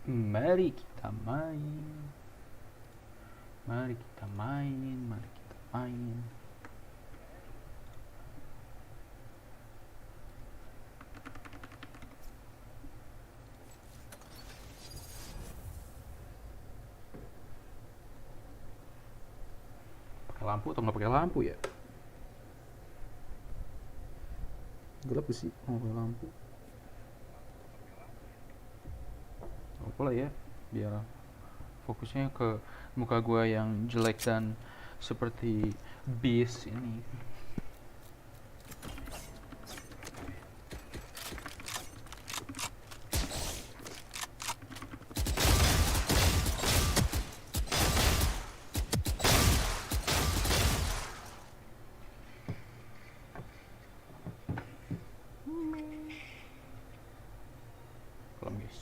Mari kita main. Mari kita main. Mari kita main. Pakai lampu atau nggak pakai lampu ya? Gelap sih, mau pakai lampu. Apa lah ya, biar fokusnya ke muka gua yang jelek dan seperti beast ini. Kalau guys,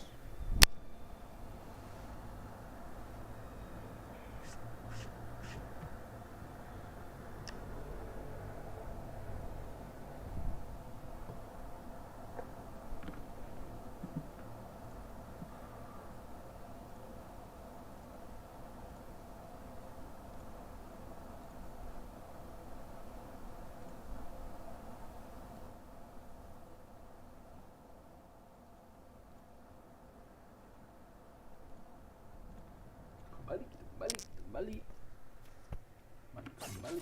kembali kita kembali. Mari kembali.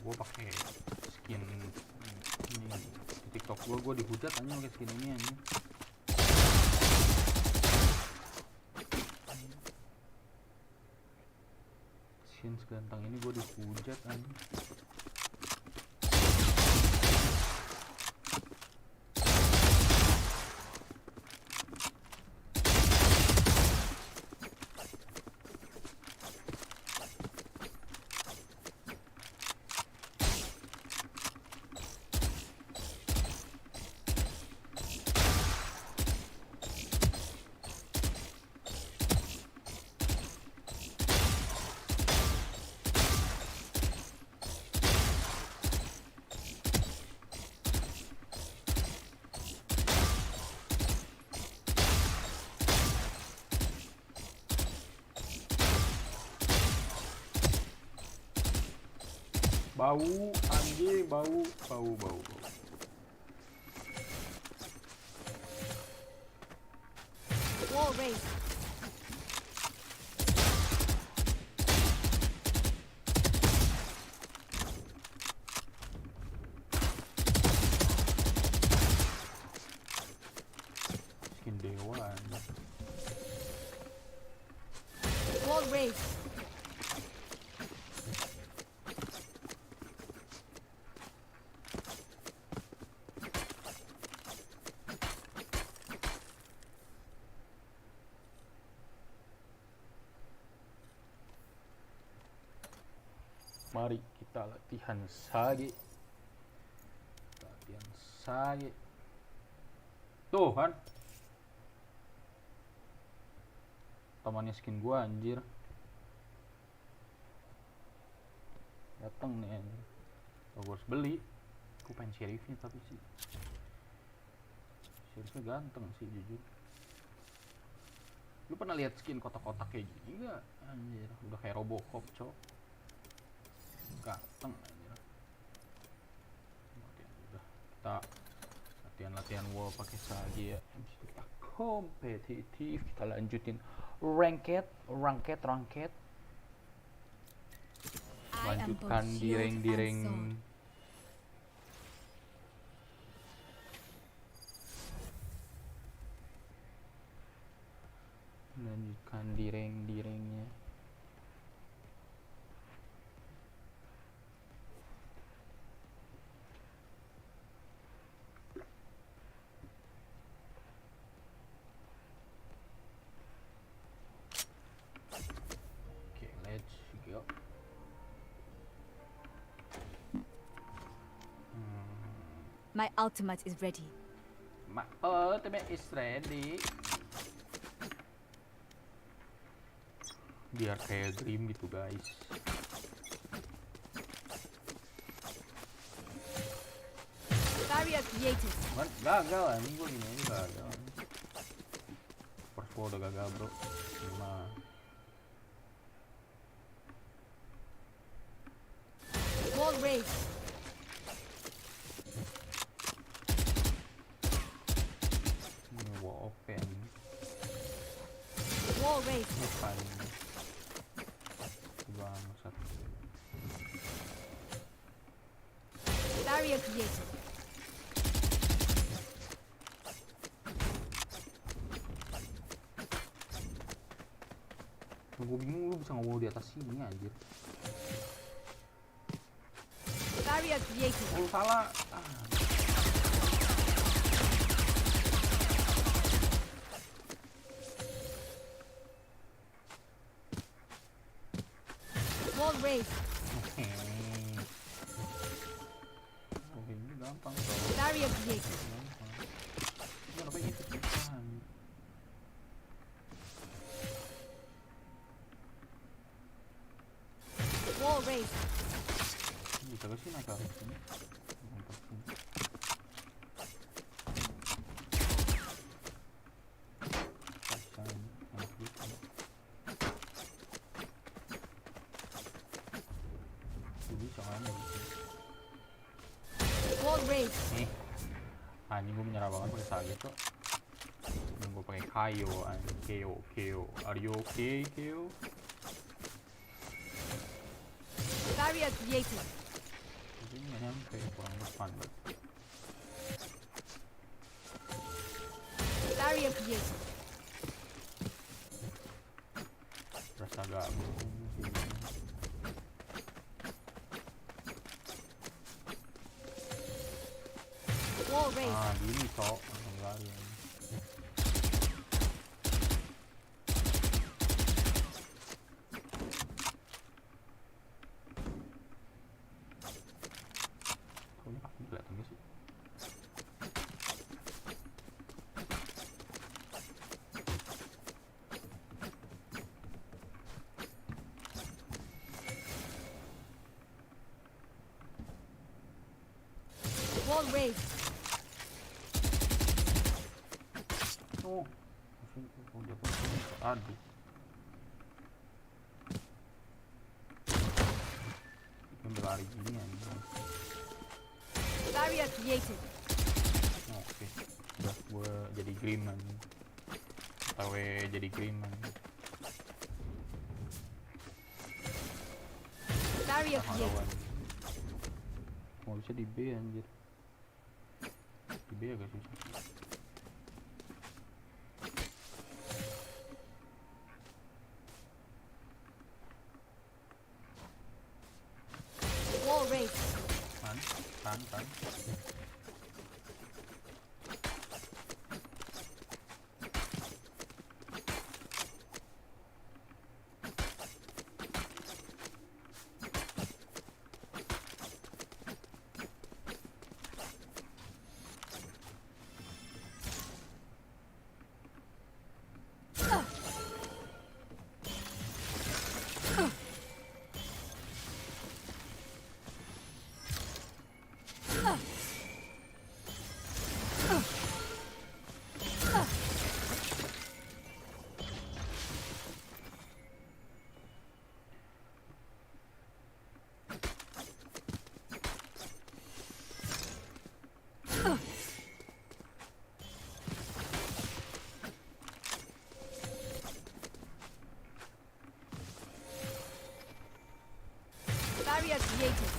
Gue pakai skin ini di TikTok gue dihujat aja pakai skin ini aja. Skin seganteng ini gue dihujat aja. Bau anjing, bau. Wall race. Skin dewa anjing. Wall race. Mari kita latihan sage. Tuh kan, temannya skin gua anjir. Dateng nih anjir. Gua harus beli. Gua pengen sheriffnya tapi sih sheriffnya ganteng sih jujur. Lu pernah lihat skin kotak-kotak kayak gini gak? Anjir, udah kayak Robocop, cok. Ganteng anjir. Udah kita latihan wall pakai sage ya. Habis itu kita kompetitif, kita lanjutin ranked. Lanjutkan direng. Lanjutkan direngnya. My ultimate is ready. My ultimate is ready. Biar kayak Grim gitu guys. Barrier created. Gagal anjing gue gini aja gagal. First wall udah gagal bro. Nah. Wall raised. Ini wall open. Wall raised. Ini paling bangsat. Barrier created. Gue bingung lu bisa nge-wall di atas sini anjir. Barrier created. Oh salah. Wall raised. Oh ini gampang bro. Barrier created. Gampang. Kenapa itu susah? Wall raised. Bisa ke sini atau sini? Mantap sini. Pasang lanjut. Bisa kan ya? Wall raised. Nih, anjing gue menyerah banget pakai sage tuh. Ini gue pakai kayo, anjing keo. Are you okay, keo? Barrier created. Tapi nggak nyampe, kurang depan banget. Barrier created. Rasa gabung. Wall raised. Gini cok, langsung lari. Kok ini aku kelihatan gak sih? Wall raised. Oh, jatuh. Aduh. Ini lari gini anjing. Barrier created. Oke. Udah gue jadi Griman. Tawe jadi Griman. Barrier created. Lawan. Mau bisa di B anjir. Di B agak susah. Wall raised. Tahan. Barrier created.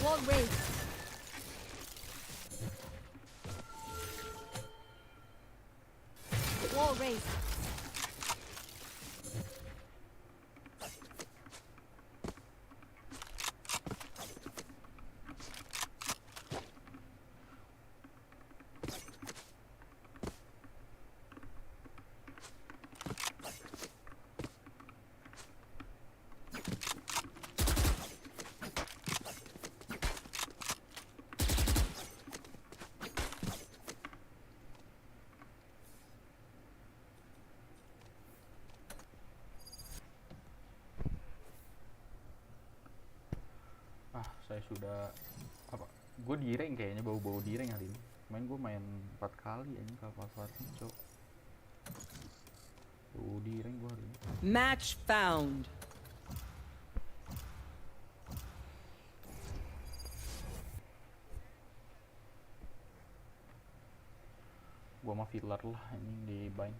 Wall raised. Wall raised. sudah apa? Gue direng kayaknya, bau-bau direng hari ini. Gue main 4 kali aja kalau Valorant, cok. Bau direng gue hari ini. Match found. Gue mah filler lah ini di bind.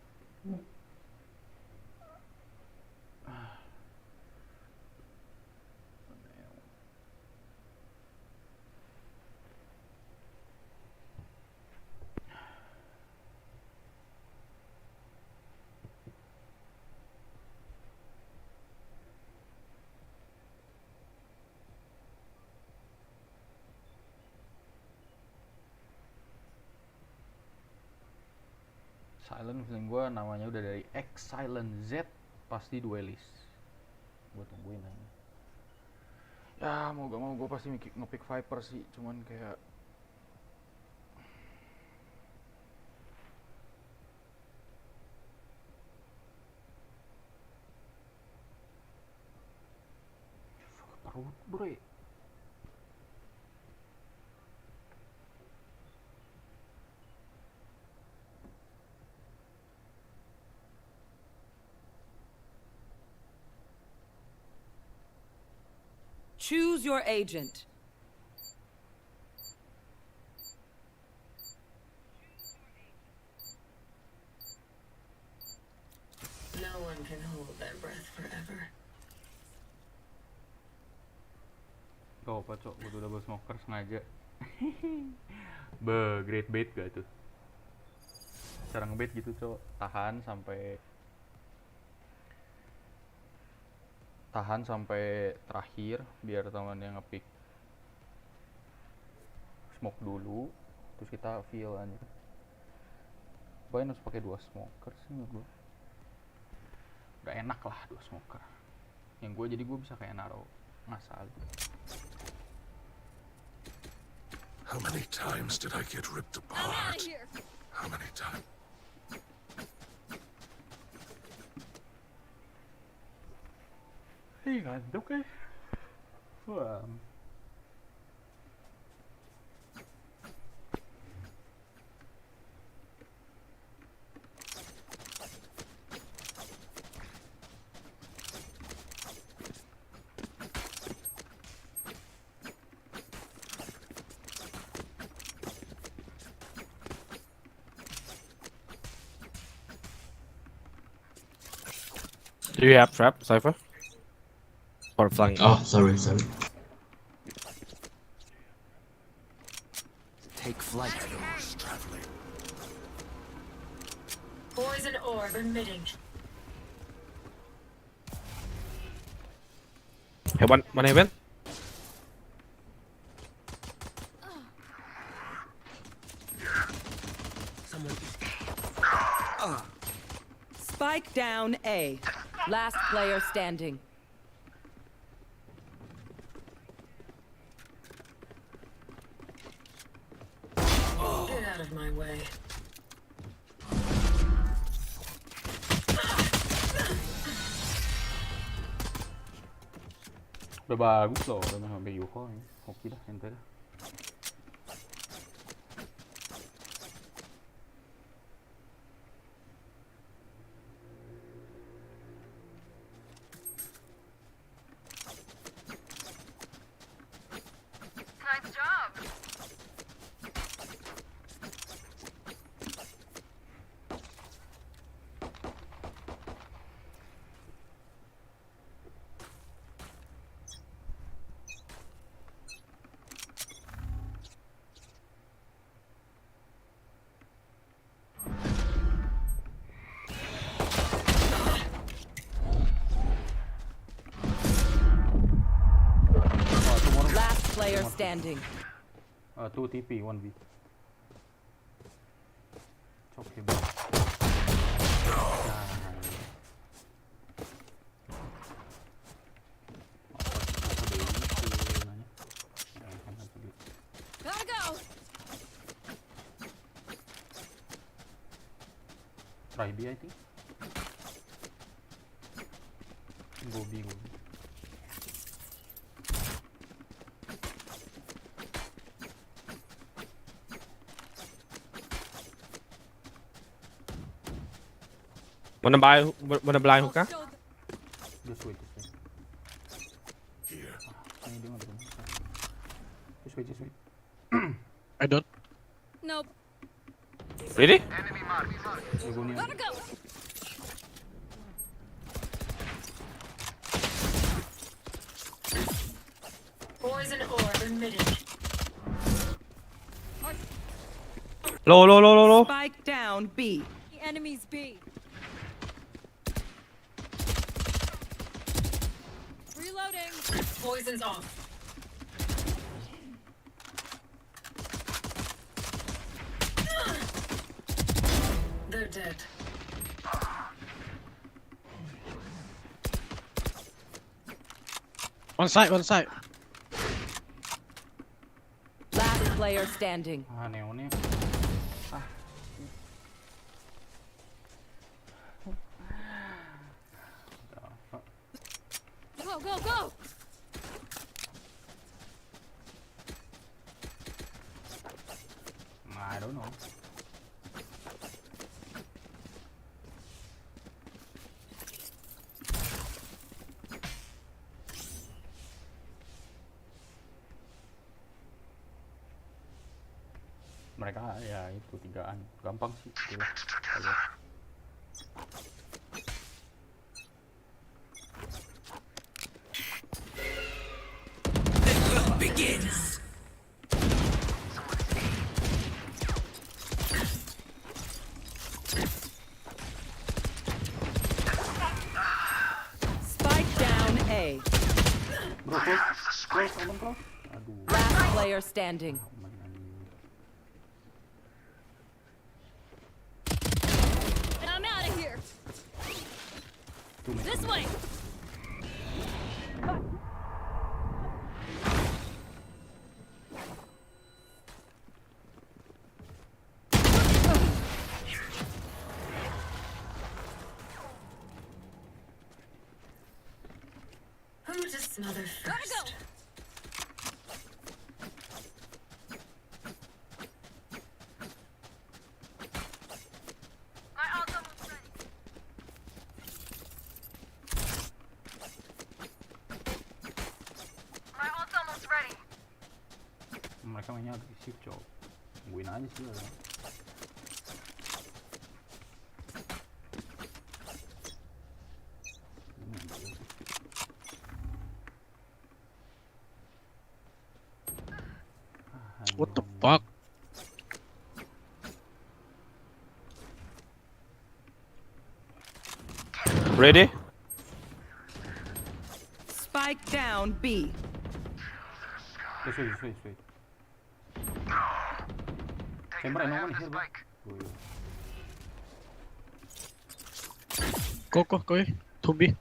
Silent feeling gue namanya udah dari X Silent Z, pasti duelis. Gue tungguin aja. Ya mau gak mau gue pasti ngepick Viper sih, cuman kayak perut bre. Choose your agent. No one can hold their breath forever. Gak apa cok, gue udah double smoker sengaja. Be, great bait gak tuh? Cara ngebait gitu cok, tahan sampai terakhir biar teman yang ngepick smoke dulu, terus kita feel aja. Pokoknya harus pakai 2 smoker sih menurut gue. Gak enak lah 2 smoker. Yang gue jadi gue bisa kayak naro ngasal. How many times did I get ripped I'm out of apart? here. How many times? Ih ngantuk ya. Wah. Do you have trap, Cypher? Or flank? Oh, sorry. Take flight. Traveling. Poison orb emitting. Hey, one heaven. Spike down A. Last player standing. Get out of my way. Udah bagus loh, udah sampai Yuho ini. Oke dah, ente dah. Nice job. Last player standing. 2 TP, 1 B. Oke, bro. Gotta go. Try B, I think. Go B. Wanna blind hookah? Just wait. Here. Ini dia nggak bisa. Just wait. I don't. Nope. Really? Ya, gua nih. Gotta go. Poison orb emitted. Low. Spike down B. The enemy's B. Reloading. Poison's off. They're dead. One side. Last player standing. Ah, neonnya. Ah. Go. I don't know. Mereka ya itu 3-an. Gampang sih. Kalau Spike down A. bro, close, aman close. Aduh, Last player standing. aman anjing. I'm out of here. This way. Who to smother Gotta go. first? My ult's almost ready. My ult's almost ready. Mereka mainnya agresif cowok. Tungguin aja sih ya. What the fuck? Ready? Spike down B. Just wait. Chamber, no one here, bro. Go. To B.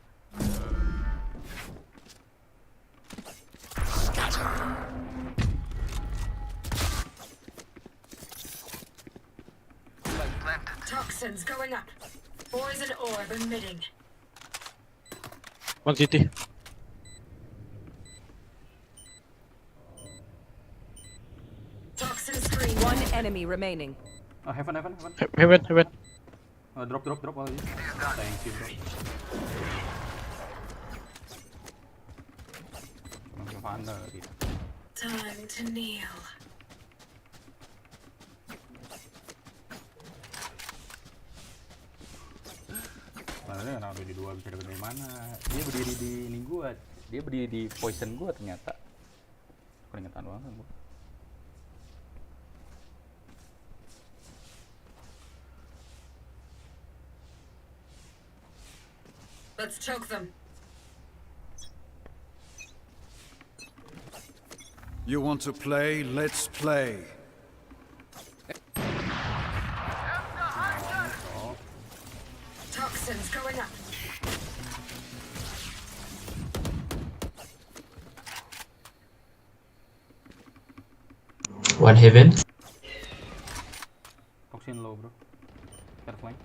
Toxins going up. Poison orb emitting. One city. Toxin screen. One enemy remaining. Oh, heaven. Heaven. Drop all this. Thank you, bro. Cuma Panda gitu. Time to kneel. Sebenarnya kenapa di 2 bisa dapet dari mana? Dia berdiri di ini gua. Dia berdiri di poison gua ternyata. Keringetan banget gua. Let's choke them. You want to play? Let's play. Toxins going up. One heaven. Toxin low, bro. Third flank.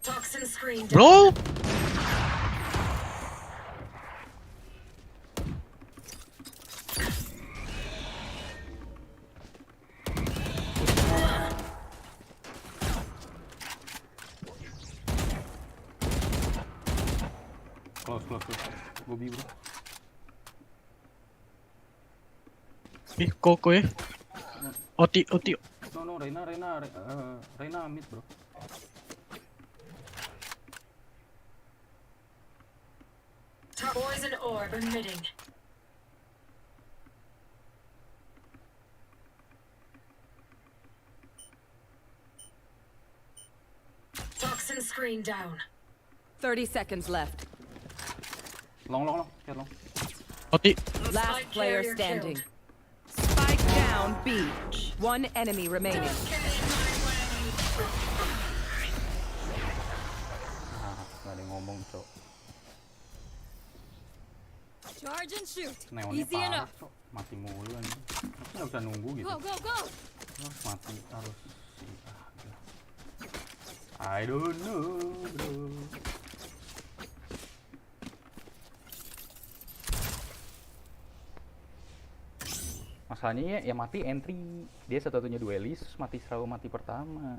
Toxin screen. Bro! Close. Gue B bro. Go ya. Oti. No, Reina mid bro. Poison orb emitting. Toxin screen down. 30 seconds left. Long. Care long. Oti. Last Spike player carrier standing. killed. Spike down B. One enemy remaining. Gak ada yang ngomong cok. Charge and shoot. Neonnya Easy parah enough. cok. Mati mulu anjing. Tapi gak bisa nunggu gitu. Go. Harus mati harus sih. Gila. I don't know bro. Masalahnya ya mati entry. Dia satu-satunya duelis, selalu mati pertama.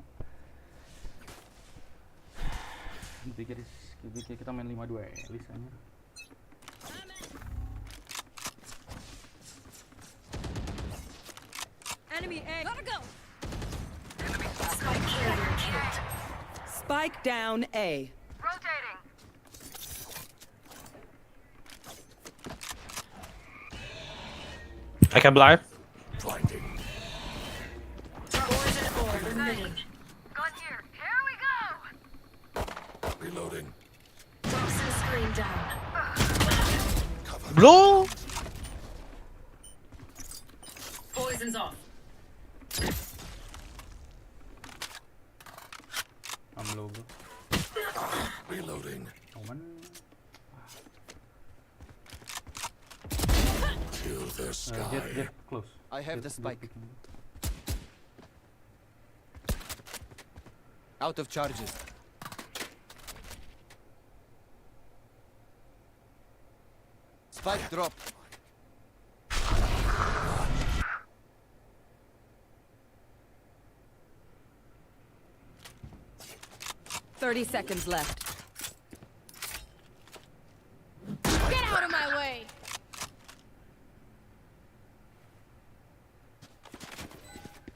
Dipikir kita main 5 duelis anjir. Enemy A. Gotta go. Spike carrier killed. Spike down A. Rotating. I can blind. Blinding. Poison orb emitting. Gun here. Here we go. Reloading. Toxin screen down. Bro. Poison's off. I'm low bro. Reloading. Omen. Kill their sky. Jet close. I have the spike. Out of charges. Spike drop. 30 seconds left. Get out of my way.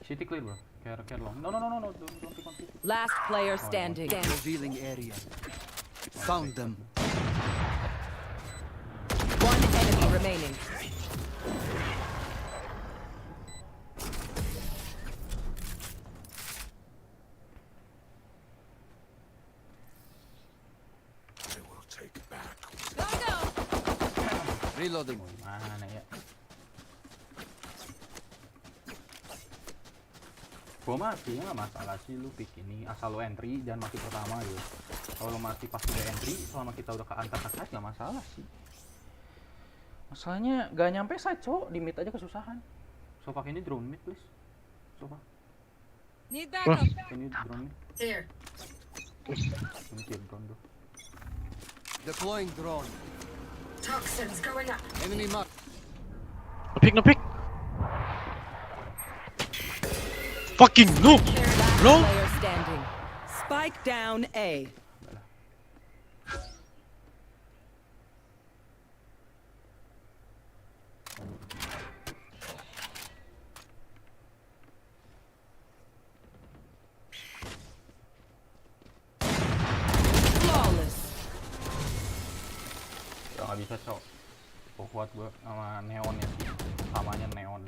City clear bro. Care long. No. Don't pick on city. Last player standing. Revealing area. Found them. One enemy remaining. I will take back. Gotta go. Reloading. Mana ya? Gua mati nggak masalah sih lu pick ini asal lu entry jangan mati pertama gitu. Kalau lu mati pas udah entry selama kita udah ke antar side nggak masalah sih. Masalahnya gak nyampe side cok di mid aja kesusahan. Sofa ini drone mid please. Sofa Need backup. ini drone mid. Here. Ini kill drone bro. Deploying drone. Toxins going up. Enemy mark. No pick. Fucking noob. Last Bro. player standing. Spike down A. Flawless. Udah nggak bisa cok. Kuat gua sama neonnya sih. Samanya neon.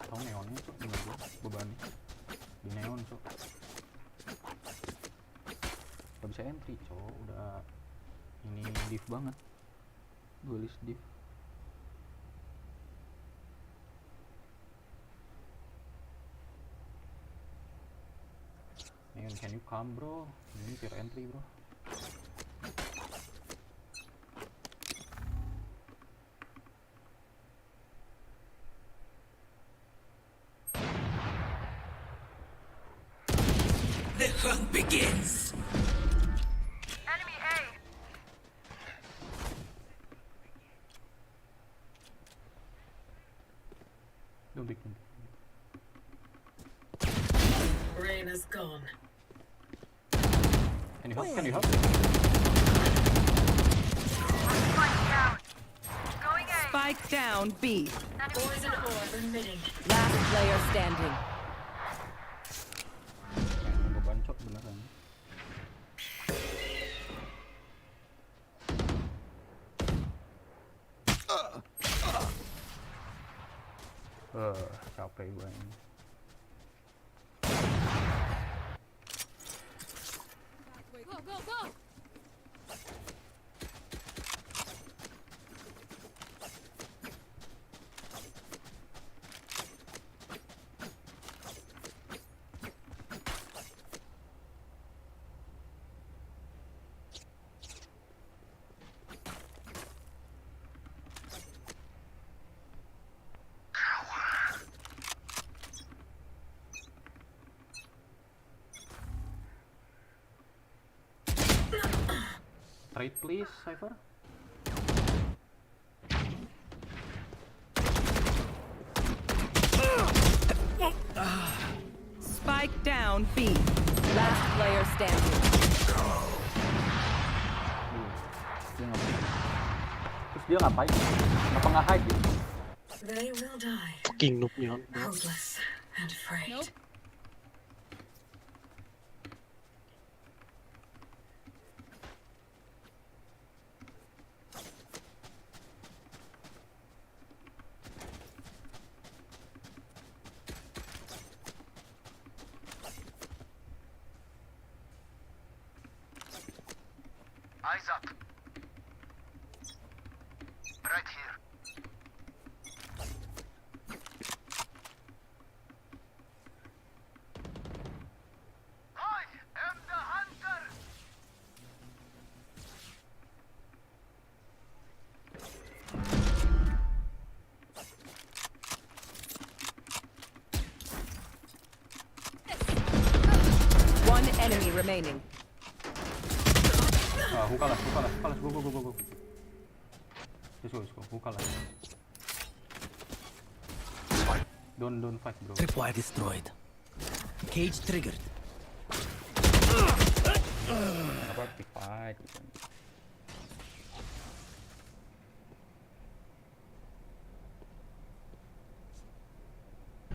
Tahu neonnya cok bener gua bebannya di neon cok. Gak bisa entry cok. Udah ini div banget. Duelis div. Neon can you come bro? Ini pure entry bro. The hunt begins. Enemy A. Don't pick him. Rain is gone. Can you help? Can you help? Spike down B. Poison orb emitting. Last player standing. Gue bancok beneran. Capek gue ini. Go, go, go! Trade please, Cypher. Spike down B. Last player standing. Dia ngapain? Terus dia ngapain? Kenapa nggak hide gitu? They will die. Fucking noobnya. Hopeless and afraid. Nope. Eyes up. Right here. I am the hunter. One enemy remaining. Hookah lah, go. Let's go, hookah lah. Don't fight, bro. Tripwire destroyed. Cage triggered. Kenapa pick fight? Gitu.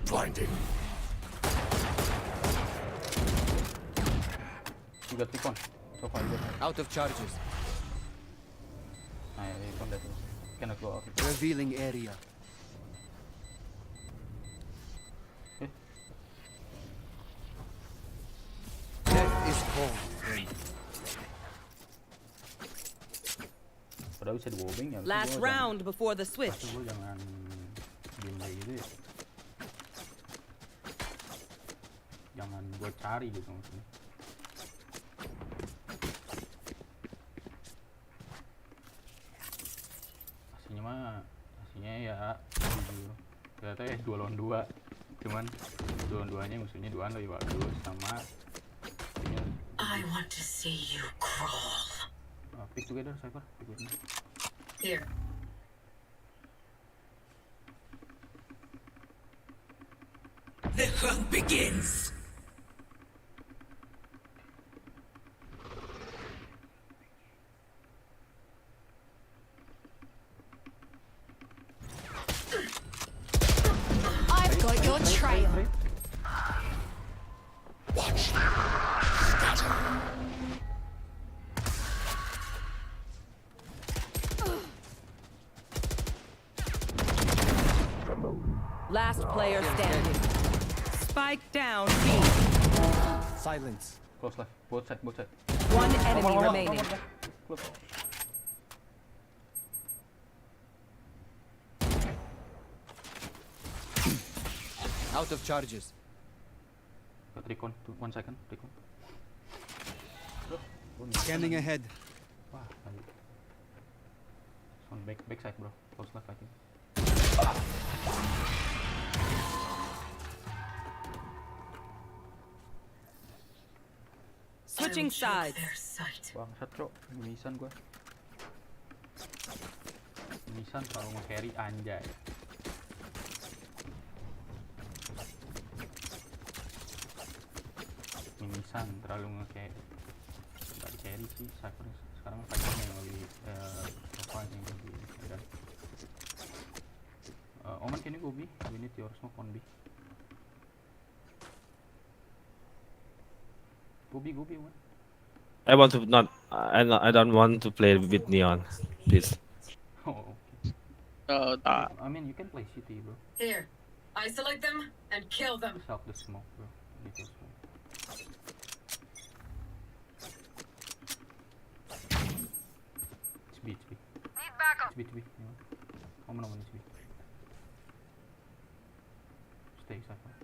Blinding. You got recon. So far good. Out of charges. Nah, recon that cannot go out. Revealing area. Death is cold. Padahal bisa di-wobing ya. Last round before the switch. Gue jangan delay gitu ya. Jangan gue cari gitu maksudnya. Aslinya ya jujur. Ternyata ya 2 lawan 2. Cuman 2 lawan 2-nya musuhnya 2-an lebih bagus sama I want to see you crawl. pick together, Cypher. Pick with me. Here. The hunt begins. I've got your trail. Watch them scatter. Last player standing. Spike down B. Silence. Close left. Both side. One enemy remaining. Close. Out of charges. Got recon. 1 second. Recon. Scanning ahead. Wah, lanjut. On back side, bro. Close left, I think. Switching I will choke sides. their sight. Bangsat, bro. Mimisan gua. Mimisan selalu nge-carry anjay. Mimisan terlalu nge-carry. carry sih Cypher sekarang. Cypher yang lagi apa yang lagi dan Oman can you go B? We need your smoke on B. Go B Oman. I want to not. I don't want to play with neon, please. Oh Oh, okay. I mean you can play city bro. Here, isolate them and kill them. Just help the smoke bro. Need your smoke. It's B. It's B. It's B. Oman it's B. Stay Cypher.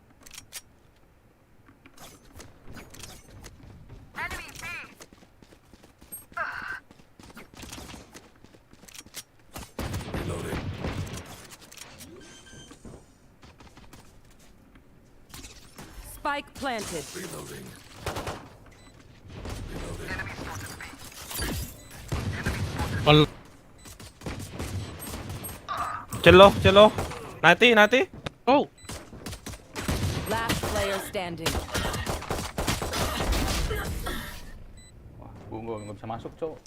Reloading. Spike planted. Reloading. One. Cello. 90. oh. Last player standing. Wah, gue nggak bisa masuk cowok.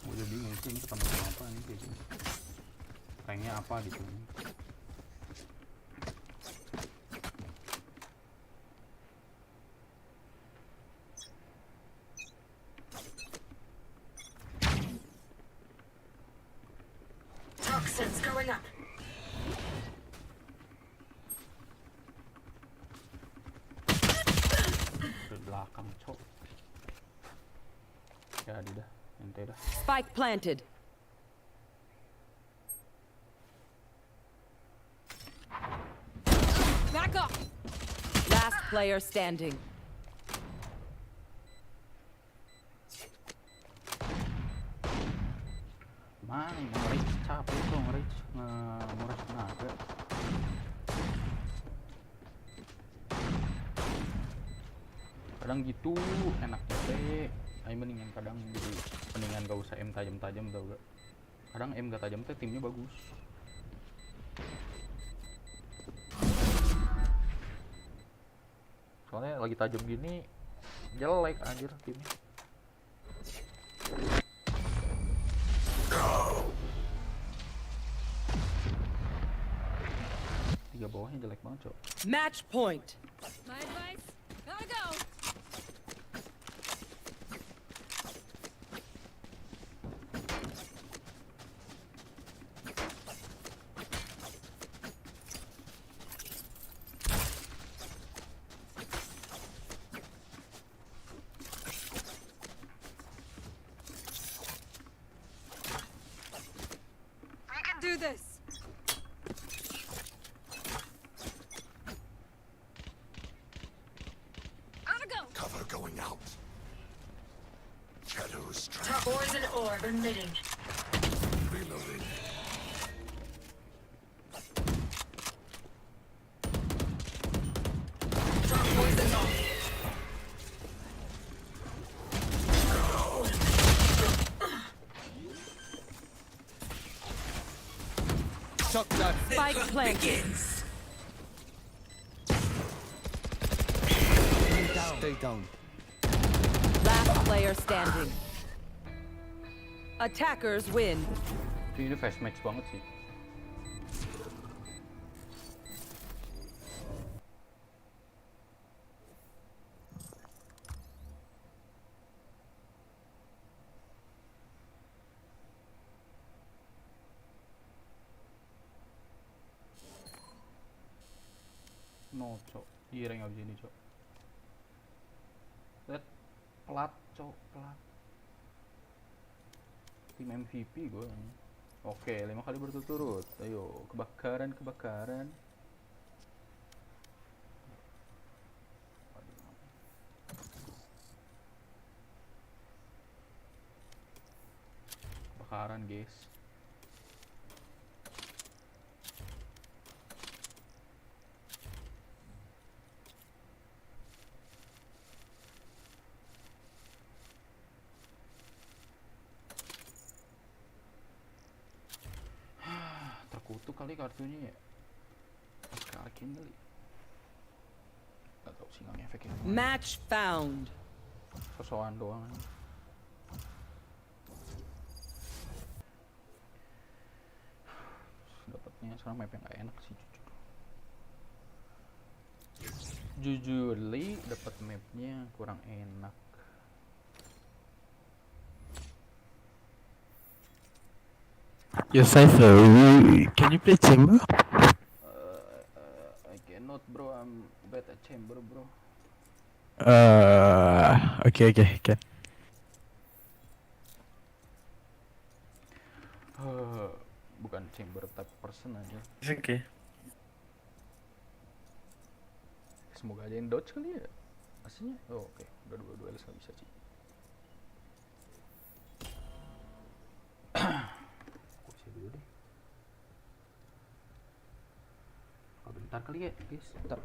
Gue udah bingung sih ini ketemu sama apa nih kayak gini. Ranknya apa gitu. Toxins going up. Ke belakang cowok. Jadi dah, ente dah. Spike planted. Back up. Last player standing. Mana yang nge-rage capek tuh nge-rage nguras tenaga. Kadang gitu enak teh. Ayo mendingan kadang jadi mendingan gak usah M tajam-tajam tau gak. Kadang M gak tajam teh timnya bagus. Soalnya lagi tajam gini jelek anjir timnya. Tiga bawahnya jelek banget cok. Match point. My advice. Gotta go. We can do this. Gotta go. Cover going out. Shadows Top trapped. poison orb emitting. Reloading. Top poison off. Shock dart. Spike planted. Stay down. Last player standing. Attackers win. Ini fast match banget sih. No cok, di rank abis ini cok. Lihat pelat cok, pelat. Tim MVP gue. Oke, 5 kali berturut-turut. Ayo, kebakaran. Kebakaran guys. kali kartunya ya. Kakin kali. Gak tau sih, gak ngefek ya. Match found. Sosokan doang aja. Dapatnya sekarang map yang gak enak sih jujur dapat mapnya kurang enak. Yo, Cypher, can you play chamber? I cannot bro, I'm bad at chamber bro. Okay, can. Bukan chamber type person aja. It's okay. Semoga aja yang dodge kali ya. Aslinya, oh oke, udah dua LS gak bisa sih. Aku bisa dulu deh. Oh, bentar kali ya guys, bentar.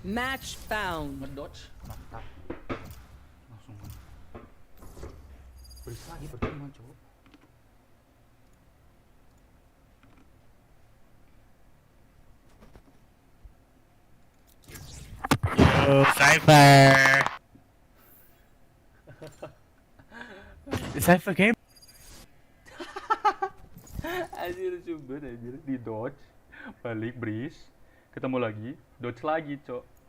Match found. Ngedodge, mantap. Langsung beris lagi percuma cowok. Yo, Cypher. Cypher game? Anjir coba anjir di dodge, balik breeze, ketemu lagi, dodge lagi cok.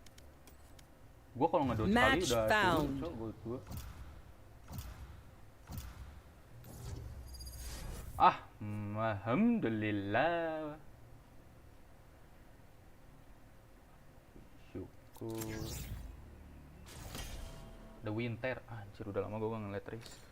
Gua kalau ngedodge kali Match udah found. turun cok gua. Alhamdulillah. Syukur. The winter, anjir udah lama gua gak ngeliat race.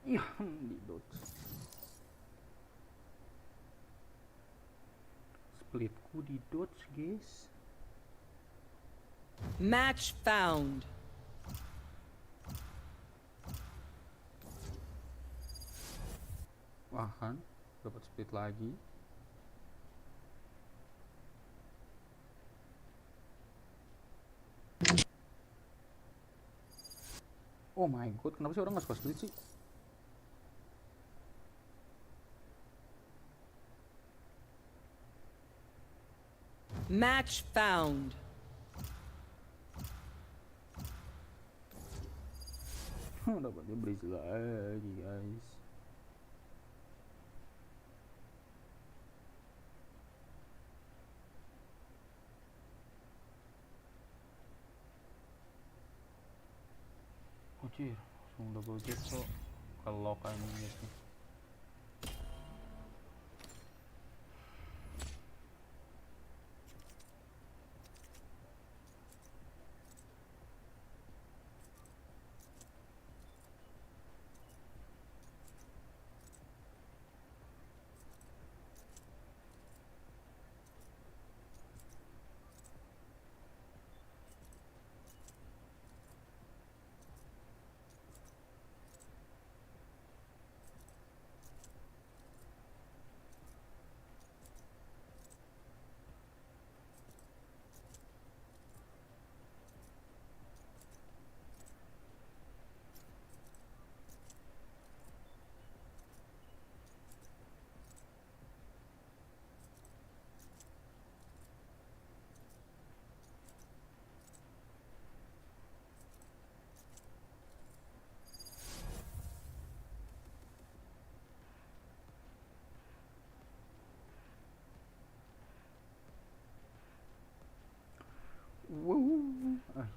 Iya, di dodge. Splitku di dodge, guys. Match found. Wah kan, dapat split lagi. Oh my god, kenapa sih orang nggak suka split sih? Match found. Dapatnya breeze lagi guys. Anjir, langsung double jet kok. Kalau kan guys.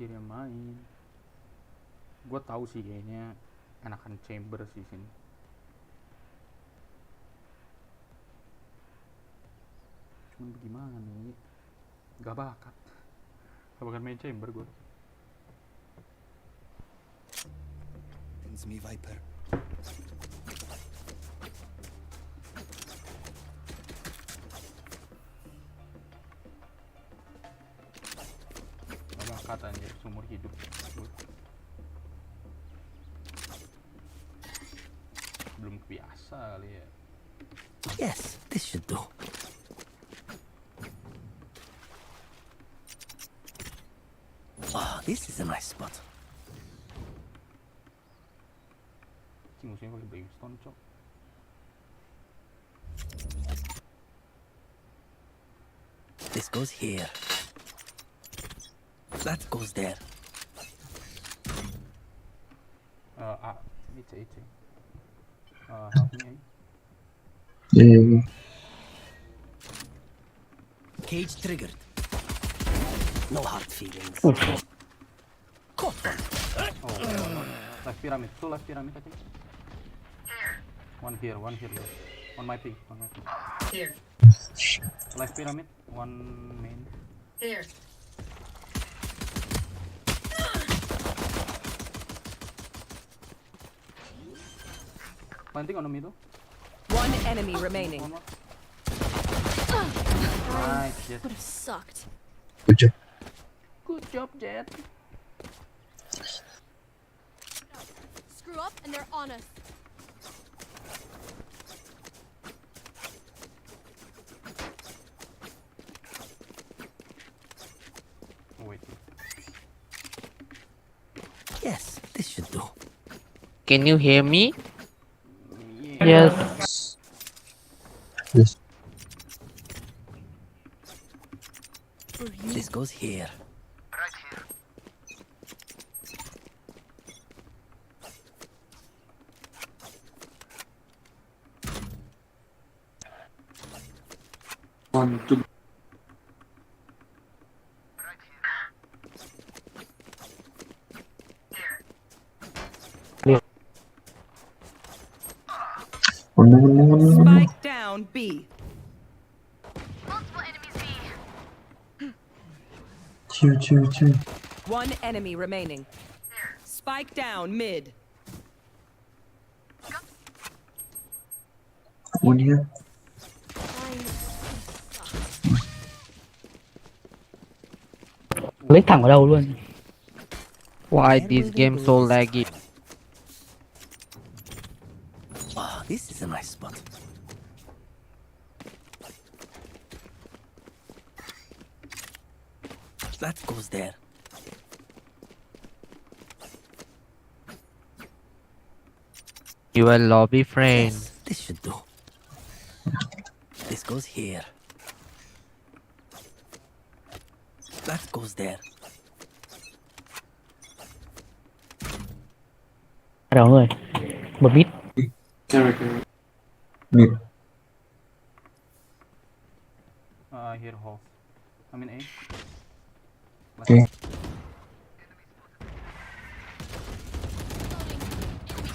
kiri yang main. Gue tahu sih kayaknya enakan chamber sih sini. Cuman bagaimana nih? Gak bakat main chamber gue. It's me, Viper. Gak bakat anjir seumur hidup gua. Belum kebiasa kali ya. Yes, this should do. Oh, this is a nice spot. Si musuhnya pakai brimstone cok. This goes here. That goes there. It's help me. Cage triggered. No hard feelings. Caught one. Oh, left pyramid. Two left pyramid I think. One here. On my ping. Here. Left pyramid. One main. Here. Planting on the middle. One enemy remaining. One more. Nice, Jet. Would have sucked. Good job, Jet. Screw up and they're on us. Oh, wait. Yes, this should do. Can you hear me? Yeah. Yes. This goes here. Spike down B. One enemy remaining. Spike down mid. Lấy thẳng vào đầu luôn. Why this game so laggy? Oh, this is a nice spot. That goes there. You are lobby friend. Yes, this should do. This goes here. That goes there. Đâu người. Một mít. Here half. I mean A. Enemy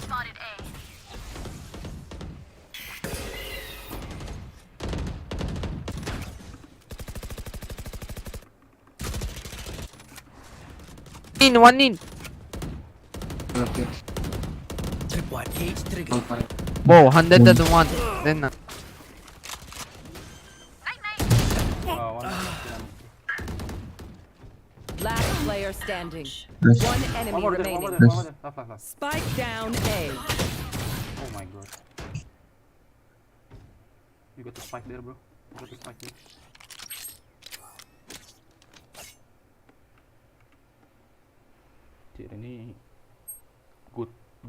spotted A. One in. Tripwire cage trigger. Whoa, 101. Then One. Last player standing. One enemy One more remaining. there. Last. Spike down A. Oh my god. You got the spike there, bro. You got the spike there. Cik, ini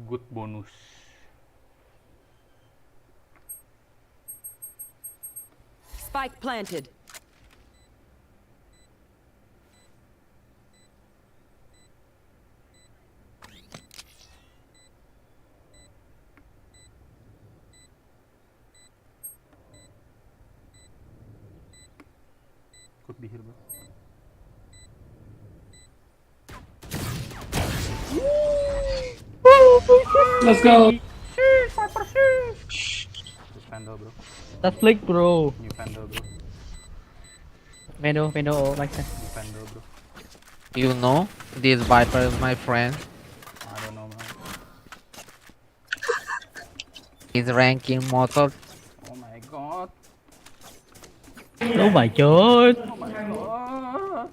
good bonus. Spike planted. Could be here, bro. Let's go. Terus Vandal bro. That's flick, bro. New Vandal bro. Mendo, like that. New Vandal bro. You know, this Viper is my friend. I don't know man. He's ranking mortal. Oh my god. Oh my god. Oh my god.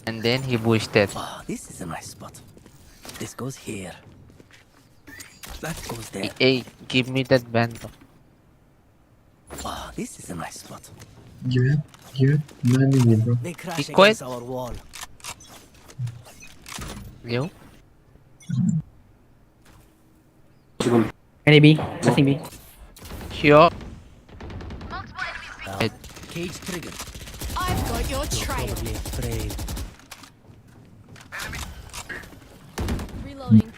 And then he boosted. Oh, this is a nice spot. This goes here. That goes there. Hey, give me that bando. Oh, this is a nice spot. Give it. Money, bro. They crash quit. against our wall. You? Any B? Nothing B. Sure. Cage triggered. I've got your trail. Probably afraid. Reloading.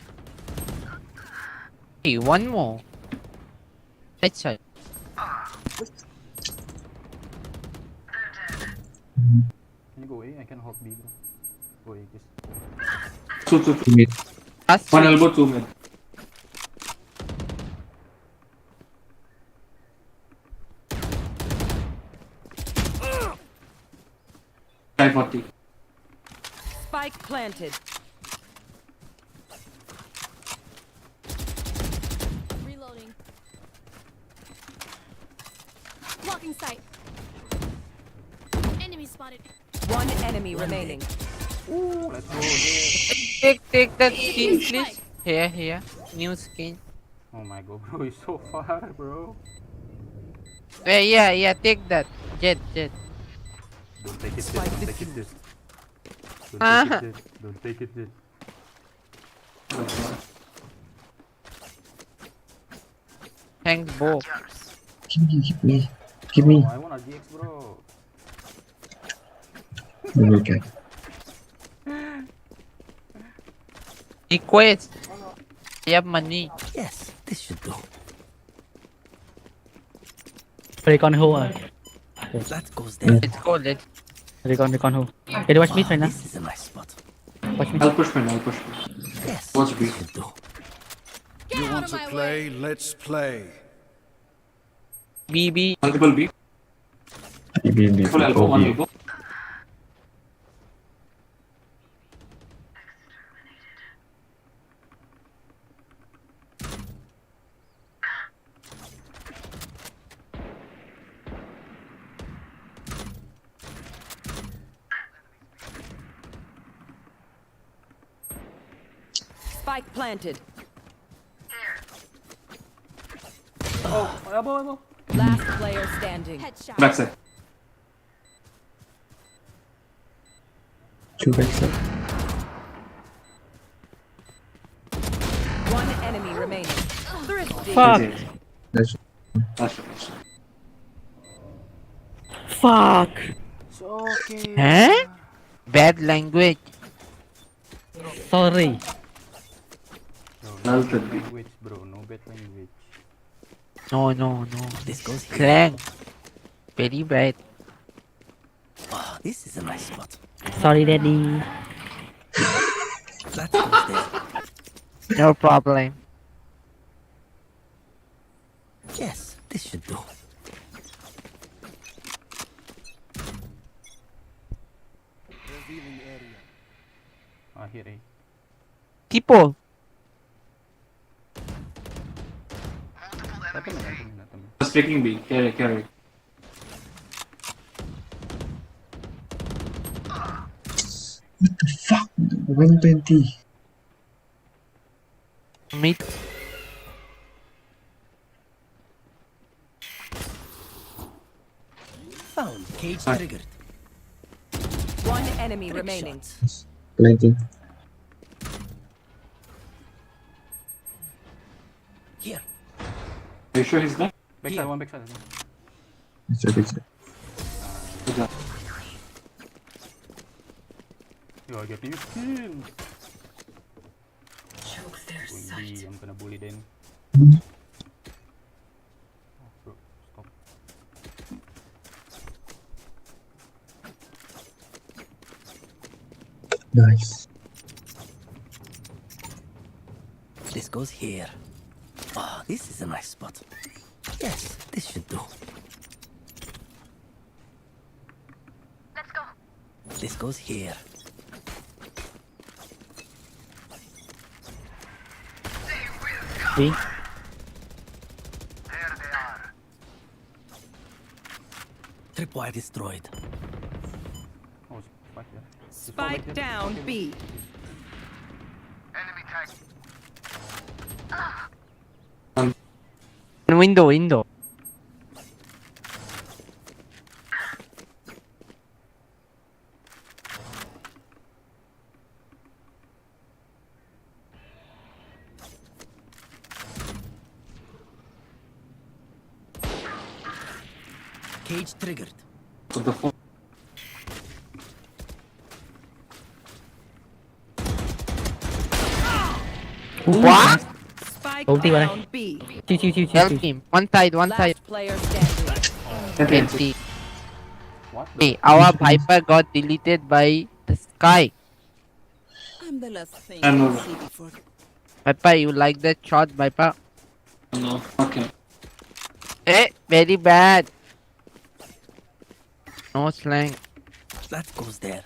Hey, one more. Let's try. Can you go away? I can hold B bro. Go away just. Two. Mid. Last One elbow, 2 mid. Try 40. Spike planted. Reloading. Blocking sight. Enemy spotted. One enemy remaining. Ooh, let's go. Yeah. Take that skin, please. Here. New skin. Oh my god bro, he's so far bro. Yeah, take that. Jet. Don't take it Spike this. Don't take it this. Don't Ah. take it this. Don't take it this. Thanks, Bo. Give me. Oh, I want a GX bro. Okay. Request. I have money. Yes, this should do. Recon who? That goes there. Let's go. Recon who? Hey, watch me right now. This is a nice spot. Watch me. I'll push mid. Yes, Watch B. this should do. Get You out want of to my way. play? Let's play. BB. Multiple B. Be Full elbow, one elbow. Spike planted. Oh, elbow. Last player standing. Headshot. Backside. Two backside. One enemy remaining. Thrifty. Fuck. That's That's Fuck. It's okay. Huh? Bad language. Sorry. No Melted. bad language bro. No bad language. No. This goes here. Clang. Very bad. Oh, this is a nice spot. Sorry, daddy. That goes there. No problem. Yes, this should do. Here A. Tipo. Tapi na. Just taking B. Carry. 120. Mid. Found. Cage triggered. One enemy remaining. Plenty. Here. Are you sure he's there? Backside, one backside. It's a picture. Good job. Yo, I get new skin. Choke their Going sight. B, I'm gonna bully them. Oh, bro, stop. Nice. This goes here. Oh, this is a nice spot. Yes, this should do. Let's go. This goes here. B. Tripwire destroyed. Oh, spike there. Spike down B. Window. Cage triggered. What? Spike Ulti ba down B. Chill. Dạ. Help him. One side. Last player standing. Empty. What? Hey, our Viper got deleted by the sky. I'm the last thing I see before. Viper, you like that shot, Viper? No. Okay. Very bad. No slang. That goes there.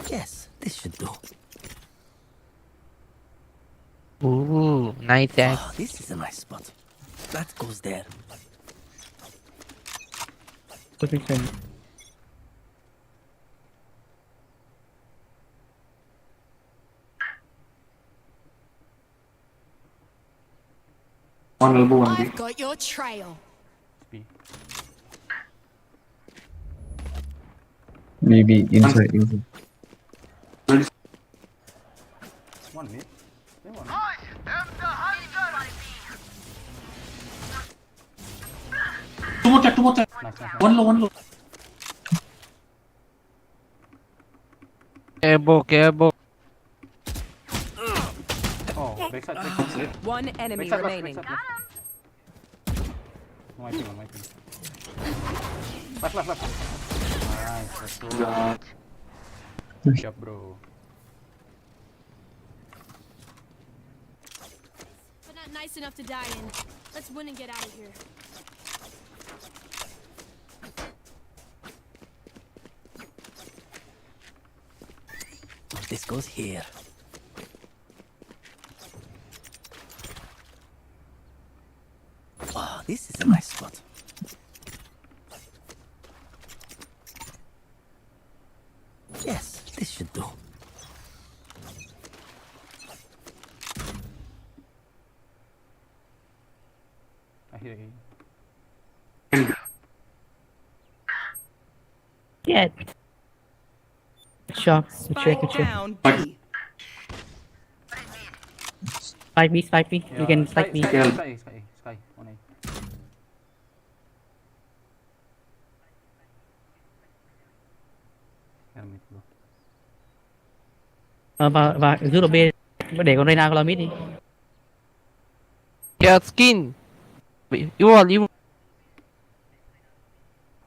Yes, this should do. Ooh, nice ass. Oh, this is a nice spot. That goes there. Position. One elbow, one B. I've got your trail. B. Maybe inside. One mid. Yeah, one. Two more tap. Nice. One low. Elbow. Oh, backside. One enemy Backside, remaining. backside. My team. Left. Nice, let's go. Good job, bro. But not nice enough to die in. Let's win and get out of here. This goes here. Wow, this is a nice spot. Yes, this should do. I hear you. Yeah. Shot. Spike down B. Spike B. You can spike B. Sky. On A. Mid, bro. Và giữ độ B. Để con Reyna con mid đi. Yeah, skin. You.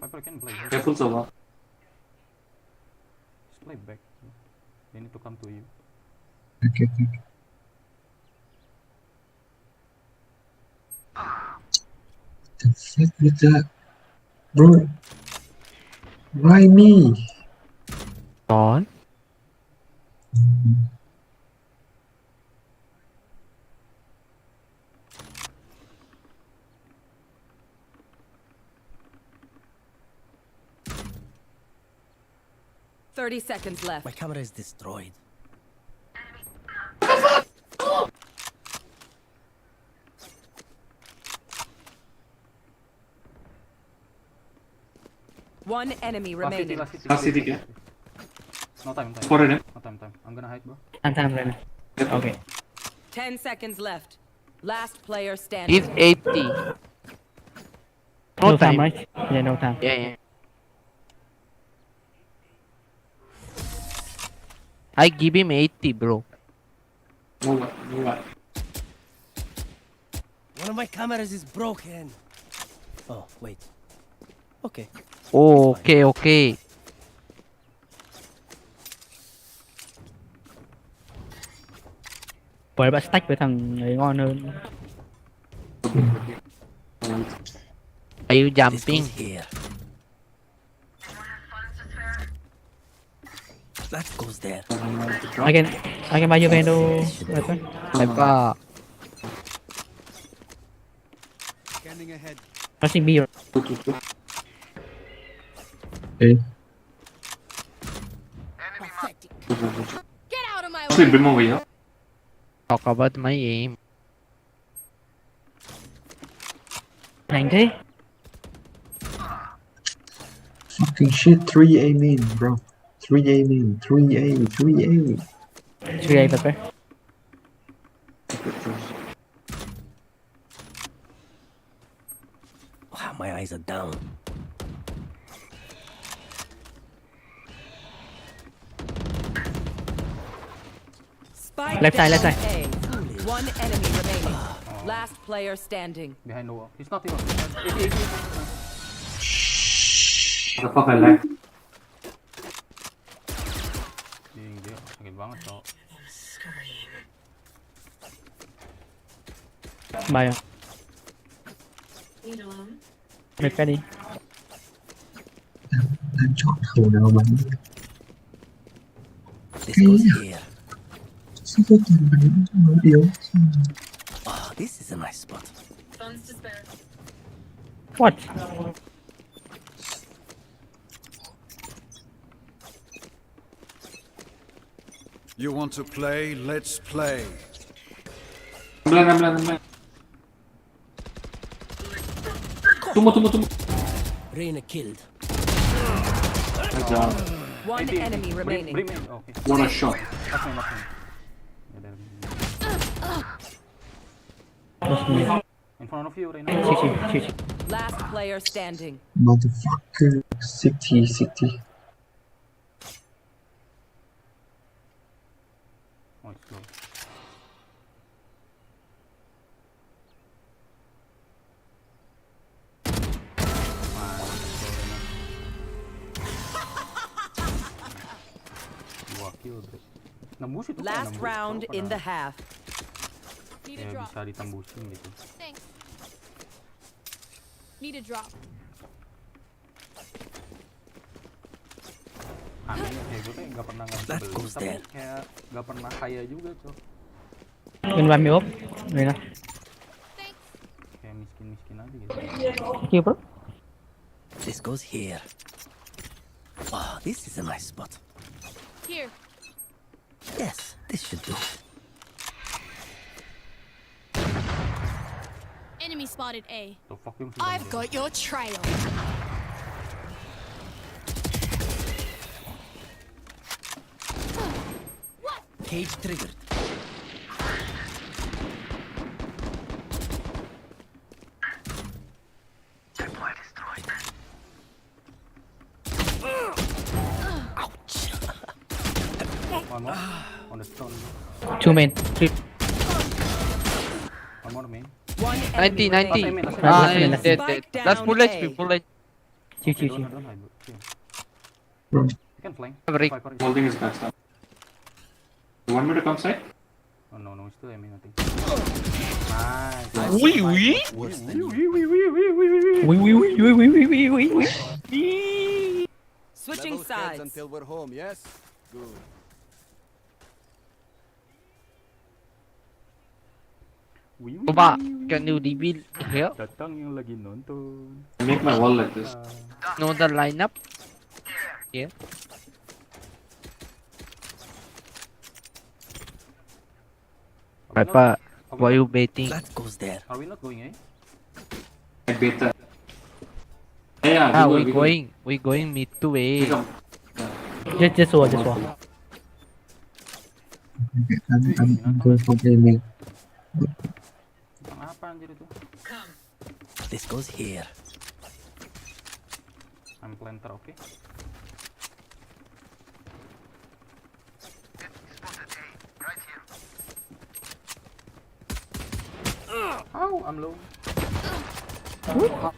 Viper can play. Careful, Sova. Just play back. They need to come to you. Okay. The fuck with that, bro? Why me? On. Thirty seconds left. My camera is destroyed. One enemy remaining. Last city. yeah. No time. For him. No time. I'm gonna hide, bro. Time Reyna. Okay. 10 seconds left. Last player standing. He's 80. No time, right? Yeah, no time. Yeah. I give him 80, bro. Move on. One of my cameras is broken. Oh, wait. Okay. Oh, okay. Bởi bạn stack với thằng ấy ngon hơn. Are you This jumping? goes here. That goes there. I can buy you Vendo. Viper. Viper. Scanning ahead. Rushing B. Okay. Pathetic. Get out of my way. Talk about my aim. Nhanh thế. Fucking shit, 3A main, bro. 3A main, 3A, 3A. 3A Viper. Wow, my eyes are down. Spike Left side, down left side. A. One enemy remaining. Last player standing. Behind the wall. He's not even. Dia sakit banget cok. Scream. Buy à? Need a loan? Mệt cái đi. Đang chọn khẩu nào bắn. This goes here. Sao tôi toàn bắn nó yếu. Oh, this is a nice spot. Funds to spare. What? You want to play? Let's play. Reyna killed. One enemy remaining. Bring me. Okay. What a shot. Knock me. In front of you right now. Chill. Last player standing. Motherfucker. City. Oh, it's low. Wah, kill bro. Nembus itu kayak Last nembus, round bro, in the padahal half. Need a kayak drop. bisa ditembusin gitu. Thanks. Need a drop. Aneh kayak gue tuh nggak pernah nggak bisa That beli, goes tapi there. kayak nggak pernah kaya juga cok. Can buy me up? Đây nè. Thanks. Kayak miskin aja gitu. Here bro. This goes here. Oh, this is a nice spot. Here. Yes, this should do. Enemy spotted A. The fuck yung I've got your trail. Cage triggered. One more on the stone. 2 main. 3. One more main. One enemy 90. remaining. Ah, Spike dead. down That's full A. HP. Full HP. Chill. Don't hide, bro. Chill. Bro. You can flank. Break. Viper is- Holding his backstab. You want me to come side? Oh no, it's still aiming, I think. Nice. Oui. Worse than you. Oui. Switching sides. we're home, yes? Good. Coba, can you reveal here? Datang yang lagi nonton. I make my wall like this. Know the lineup? Yeah. Viper, why you baiting? That goes there. Are we not going, eh? I beta. Yeah, Ah, we go. we going mid to We A. come. Just one. I'm going for A main. Bang apa anjir itu? Come. This goes here. I'm planter, okay? Oh, I'm low. What?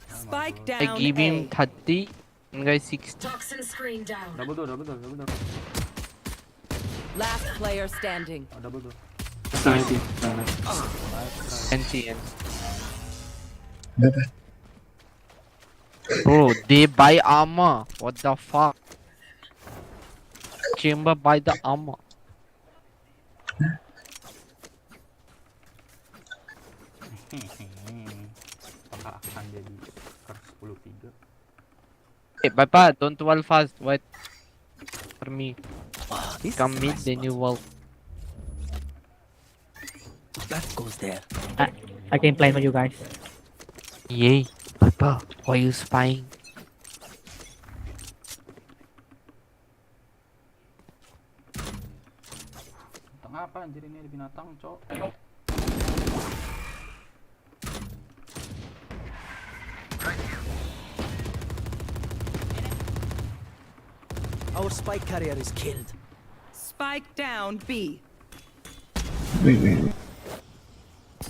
Spike I down give him A. 30 and guys 60. Toxin screen down. Double door. Last player standing. Oh, double door. 70. NC. Bye-bye. Bro, they buy armor. What the fuck? Chamber buy the armor. Apakah akan jadi skor 10-3? Hey, Papa, don't wall fast. Wait for me. Oh, this Come is a mid, nice then you wall. spot. That goes there. I can play for you guys. Yay. Papa, why you spying? Binatang apa anjir ini, ada binatang, cok. Our spike carrier is killed. Spike down B. Wait, wait, wait.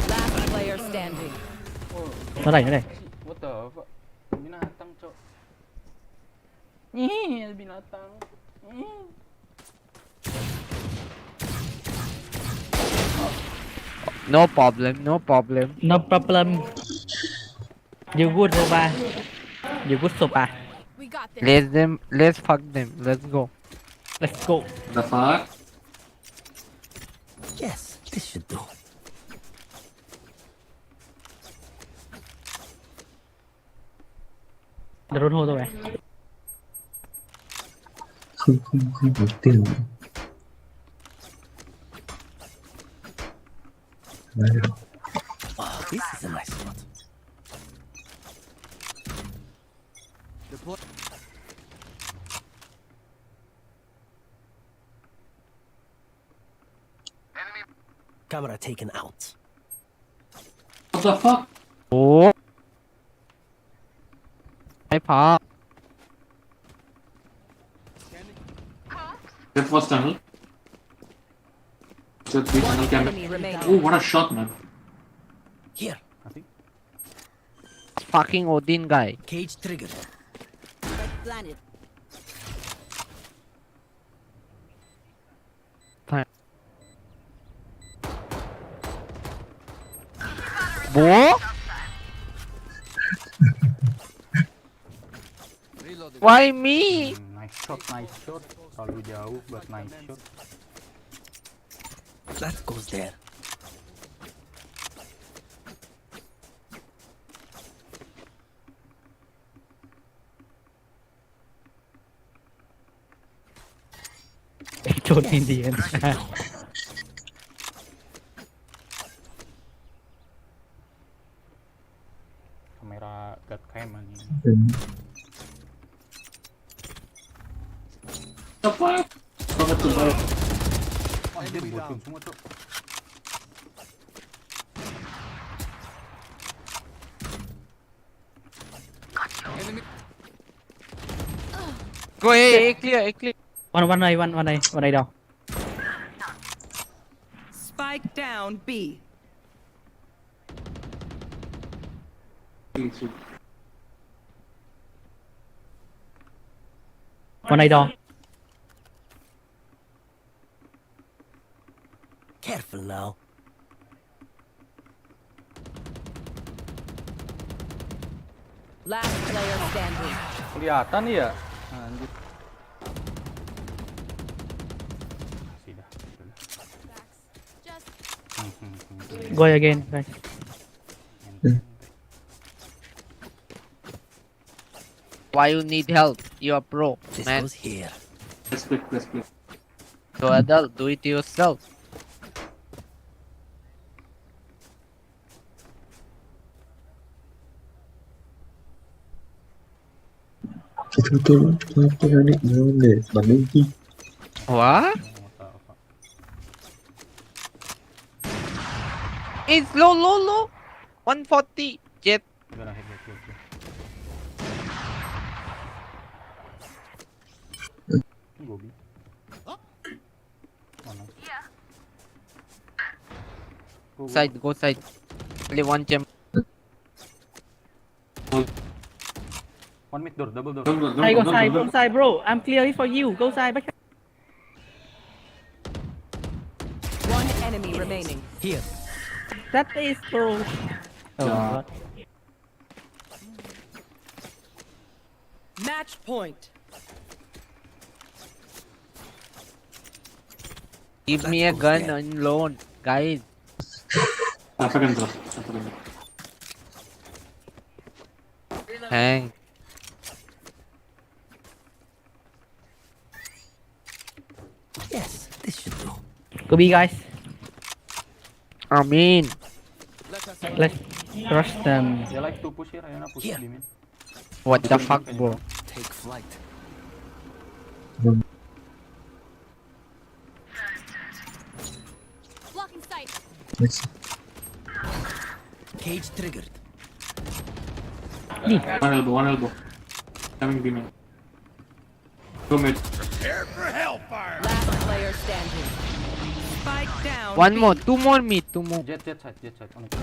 Last player standing. Nó đây. What the fuck? Binatang, cok. Ih, ada binatang. No problem, no problem. No problem. You good, Soba? You good, Soba? We got this. Let's fuck them. Let's go. Let's go. The fuck? Yes, this should do. Drone hô rồi. Không có tiền. Đấy rồi. Oh, this is a nice spot. Deploy. Camera taken out. What the fuck? Oh. Hi, Pa. That was tunnel. Just three tunnel camera. Enemy remaining. Oh, what a shot, man. Here, Fucking Odin guy. cage triggered. Planet. Bo? Why me? Nice shot. Terlalu jauh buat nice shot. That goes there. Trốn in the end. Kamera god cam anjing. The fuck? Forgot to buy. Wah, anjir bocil semua, cok. Go A clear. One này đâu? Spike down B. One này đâu? Careful now. Last player standing. Kelihatan ya? Anjir. Masih dah. Just Go again, guys. Why you need help? You are pro, This man. goes here. Let's play. So adult, do it yourself. Tôi đang định luôn để bắn lên chi. What? It's low. 140. Jet. Udah lah, hit. Gobi. Mana? Go side. Only one gem. One mid door, double door. Go side, bro. I'm clear it for you. Go side, back. Here. That is true. Oh Yeah. god. Match point. Give me a gun on loan, guys. Second drop. Hang. Yes, this should do. Go B, guys. I mean, Let's rush them. They like to push here, Ayana push Here. B main. what the fuck, bro? Take flight. Blocking sight. Let's Cage triggered. One elbow. Coming B main. 2 mid. Last player standing. Spike down. One B. more, two more mid, two more. Jet side. On the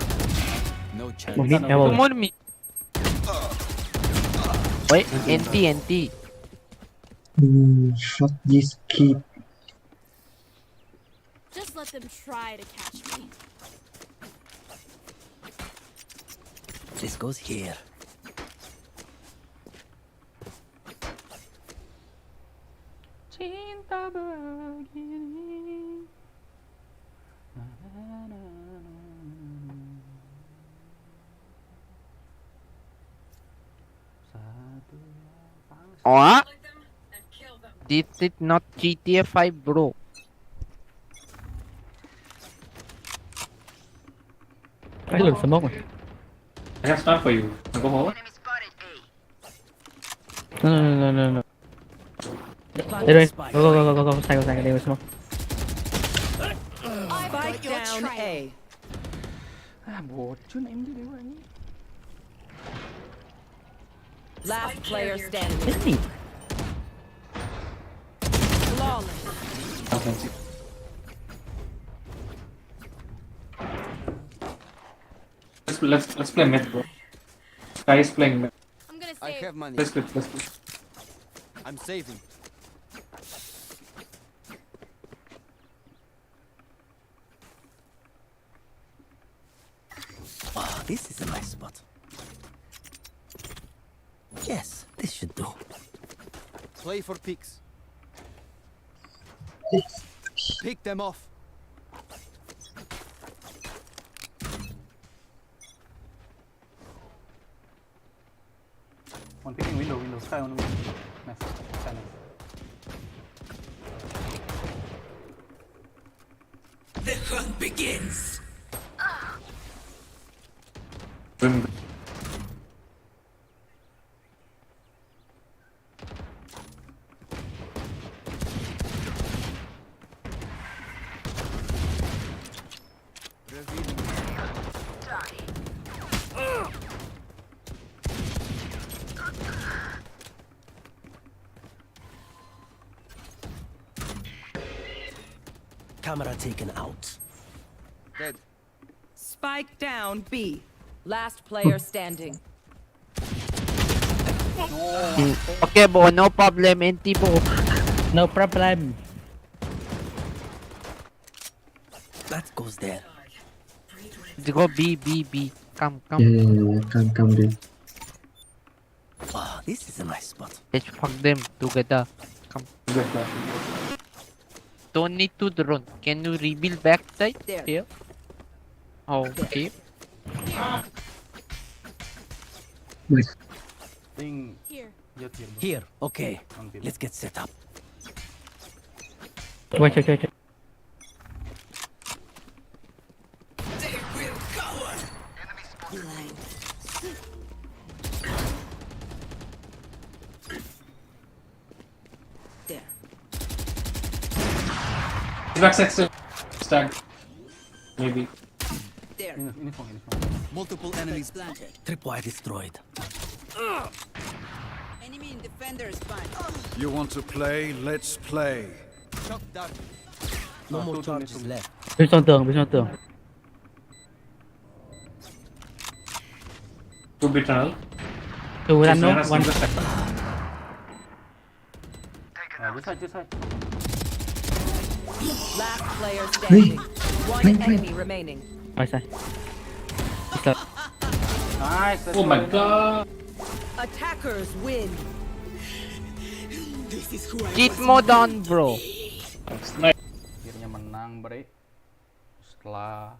No chance. Một mid Two elbow. more mid. Wait, NT. shut this kid. Just let them try to catch me. This goes here. Cinta begini. Oh, Like them and kill them. this is not GTA 5, bro. Cái lượt smoke rồi. I have stun for you. Go forward. No. Đây đây. Go. Sai. Đây là smoke. I've Spike got your down trail. A. Bột chứ em đi đâu anh. Last player standing. Cái gì? Flawless. Offensive. Let's play mid, bro. Sky is playing mid. I'm gonna save. money. Let's play. I'm saving. Ah, this is a nice spot. Yes, this should do. Play for picks. Pick them off. One picking window. Sky on window. Nice. Sky nice. The hunt begins. Win. Camera taken out. Dead. Spike down B. Last player standing. Okay, bro, no problem, NT, bro. No problem. That goes there. Let's go B. Come. Yeah. Come there. Ah, this is a nice spot. Let's fuck them together. Come. Don't need to drone. Can you rebuild backside? There. Here. Oh, okay. Nice. Think Here. jet here. Bro. Here, okay. On B. Let's get set up. Wait. There. Back section. Stack. Maybe. There. Uniform. Multiple enemies planted. Tripwire destroyed. Enemy and defender spine. You want to play? Let's play. Shock dart. No more charges left. Bên sau tường. Two bit tunnel. Two run no. One. Just stack. This side. Last player standing. One enemy remaining. Right side. Stop. Nice. Oh my god. Attackers win. Keep mo down, bro. Nice. Akhirnya menang, bre. Setelah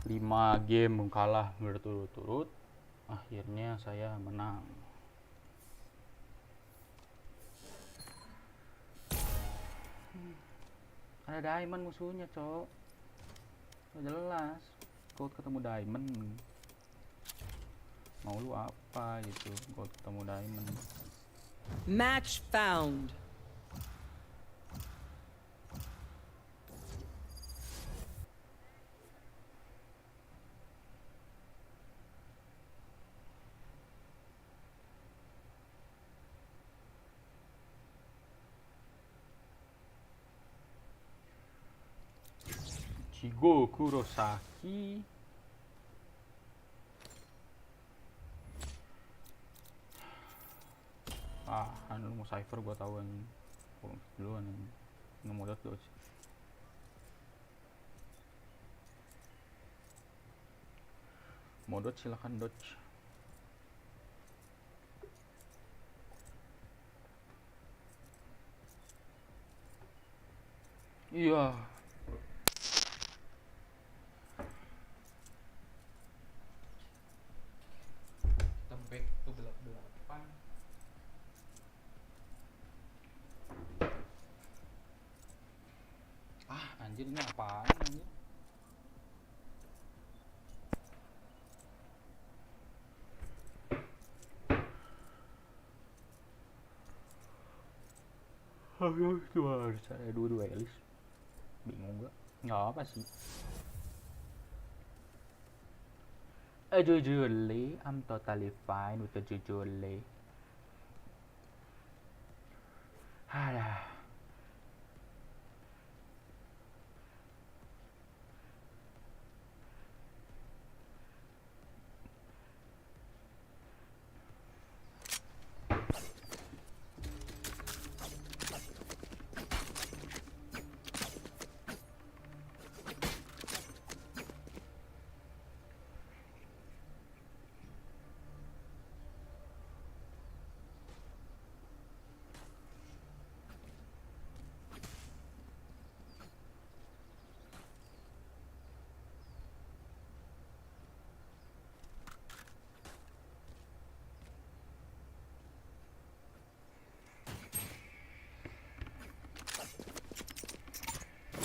5 game kalah berturut-turut, akhirnya saya menang. Ada diamond musuhnya, cok. Udah jelas gold ketemu diamond. Mau lu apa gitu, gold ketemu diamond. Match found. Shigo Kurosaki. Kan lu mau cipher gua tahu anjing. Oh, duluan anjing. Mau dodge. Mau dodge silakan dodge. Iya. Back to belak-belakan. Anjir ini apaan anjir? Cuma harus ada dua-dua Elis. Bingung gak? Nggak apa sih. Jujurly, I'm totally fine with the jujurly. Alah.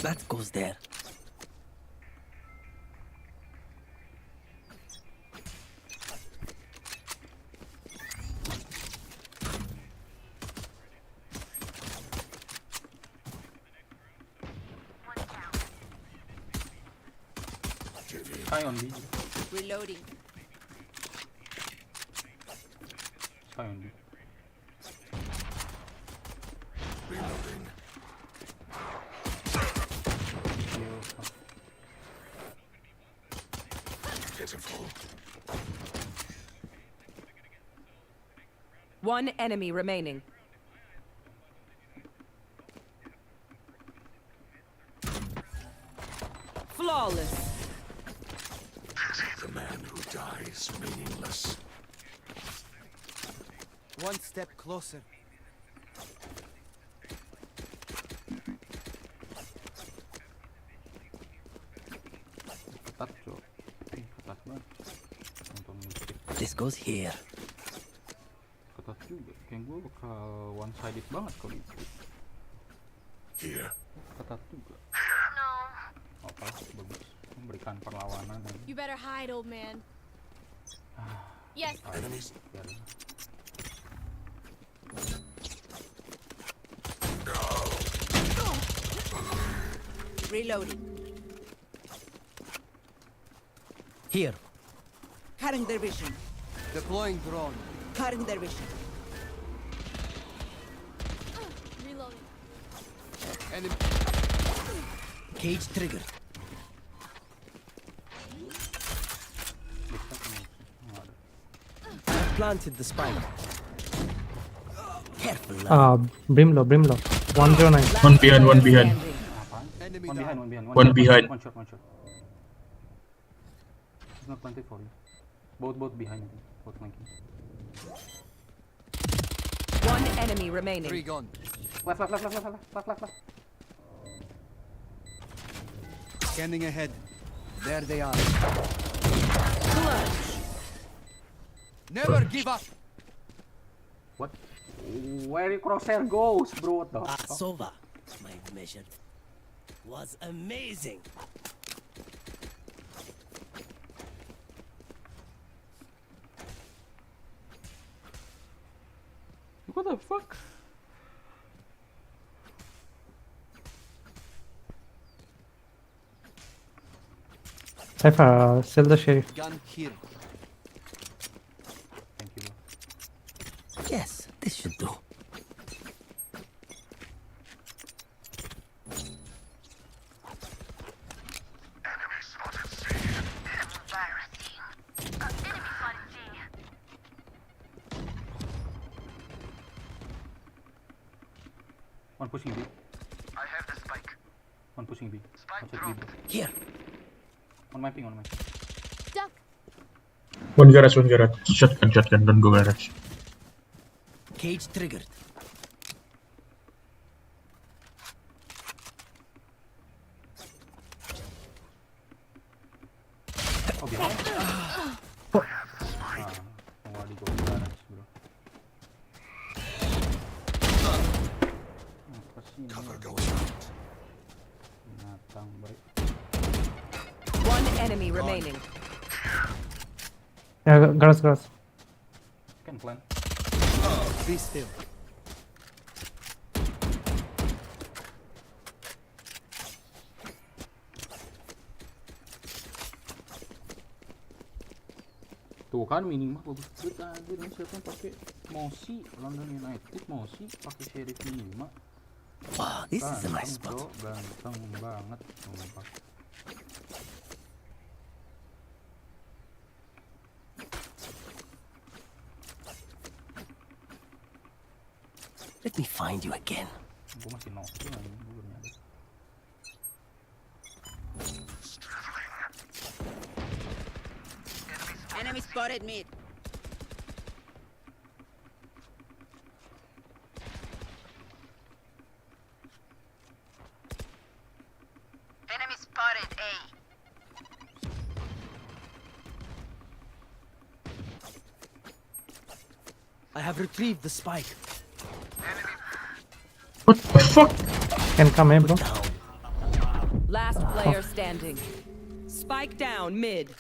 That goes there. Sky on B. Reloading. Sky on B. Reloading. Pitiful. One enemy remaining. Flawless. The man who dies meaningless. One step closer. Ketat, cok. Ketat banget. Nonton musik. This goes here. Ketat juga. Kayak gue bakal one sided banget kalau itu. Here. Ketat juga. No. Apa? Bagus. Memberikan perlawanan dan You better hide, old man. Yes. Enemies. biar Reloading. Here. Cutting their vision. Deploying drone. Cutting their vision. Reloading. Enemy. Cage triggered. Planted the spike. Careful. Brim low. 109. One behind, one behind. Standing. Enemy One behind, one behind. One behind. One shot, one shot. He's not planted for you. Both behind him. Both flanking. One enemy remaining. gone. Left, left, left, left, left, left, left, left. Scanning ahead. There they are. Never give up. What? Where your crosshair goes, bro? What the fuck? Sova, my measure, was amazing. What the fuck? Cypher, sell the sheriff. Gun here. Thank you, bro. Yes, this should do. One pushing B. I have the spike. One pushing B. Spike drop. Here. One mapping, one mapping. Duck. One garage, one garage. Shotgun, shotgun. Don't go garage. Cage triggered. Oh, behind. Nobody go garage, bro. Apa sih ini? Cover going out. Binatang, baik. One enemy remaining. Yeah, garage. Can plan. Be still. Tuh kan minimal bagus banget anjir. Ini siapa yang pakai mosi London United mosi pakai sheriff minimal. Wow, this is a nice spot. Bro, ganteng banget sumpah. Let me find you again. Gue masih noki anjing, gue belum nyadar. Enemy spotted mid. Enemy spotted A. I have retrieved the spike. What the fuck? Can come in, bro. Down. Last player standing. Spike down mid.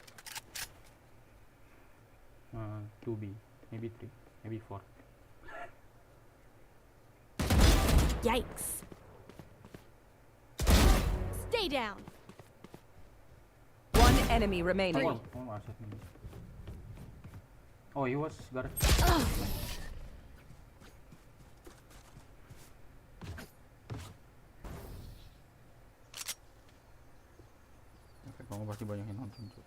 2B, maybe 3, maybe 4. Yikes. Stay down. One enemy remaining. Oh, he was garage. Oke, kamu pasti banyak yang nonton tuh.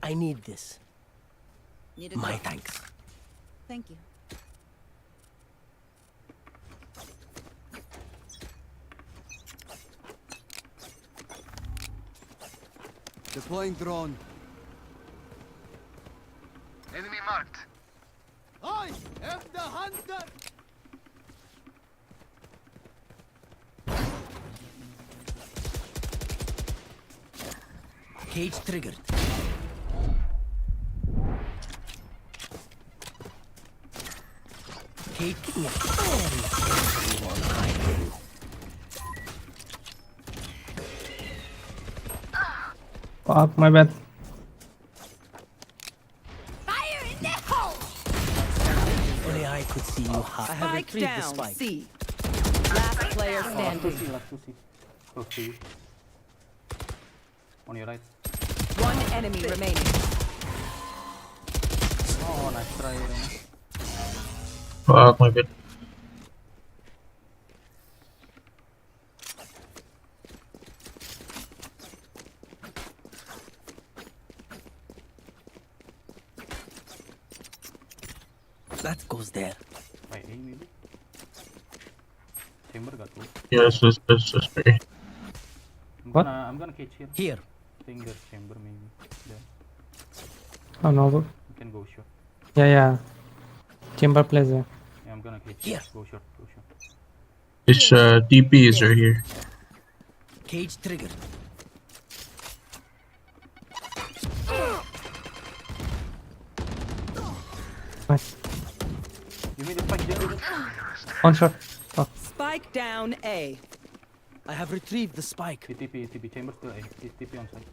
I need this. My thanks. Thank you. Deploying drone. Enemy marked. I am the hunter. Cage triggered. Taking a very long hiding. Fuck, my bad. Fire in the hole! Only I could see you hide. I have Spike retrieved the down spike. C. Last player standing. Last 2C. Close to you. On your right. One enemy remaining. Oh, nice try, Rene. Fuck, my bad. chamber gak tuh? Yes, let's pray. What? I'm gonna cage here. Here. I think there's chamber maybe. There. Oh no. You can go short. Yeah. Chamber plays there. Yeah, I'm gonna cage. Here. Go short. Go short. This TP is right here. Cage triggered. Nice. Give me the spike, Jay. One shot. Oh. Spike down A. I have retrieved the spike. He TP. Chamber still A. He's TP on site.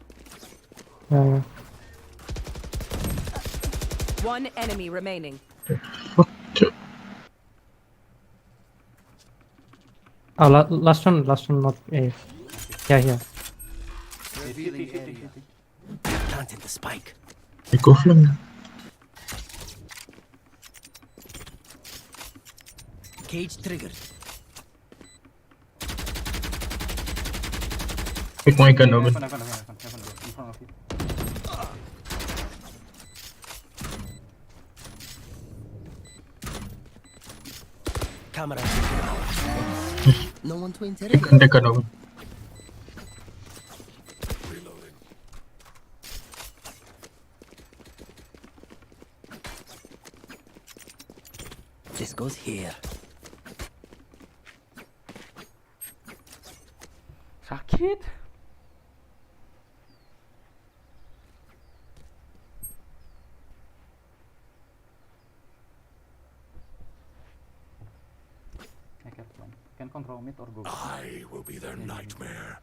Yeah. One enemy remaining. What? Oh, last one, not A. Yeah, here. Revealing area. Planted the spike. I go flank. Cage triggered. Pick my gun open. Heaven, bro. In front of you. Camera taken out. No one to interrupt. Pick the gun open. Reloading. This goes here. Sakit. I can't plan. Can control mid or go. I will be their nightmare.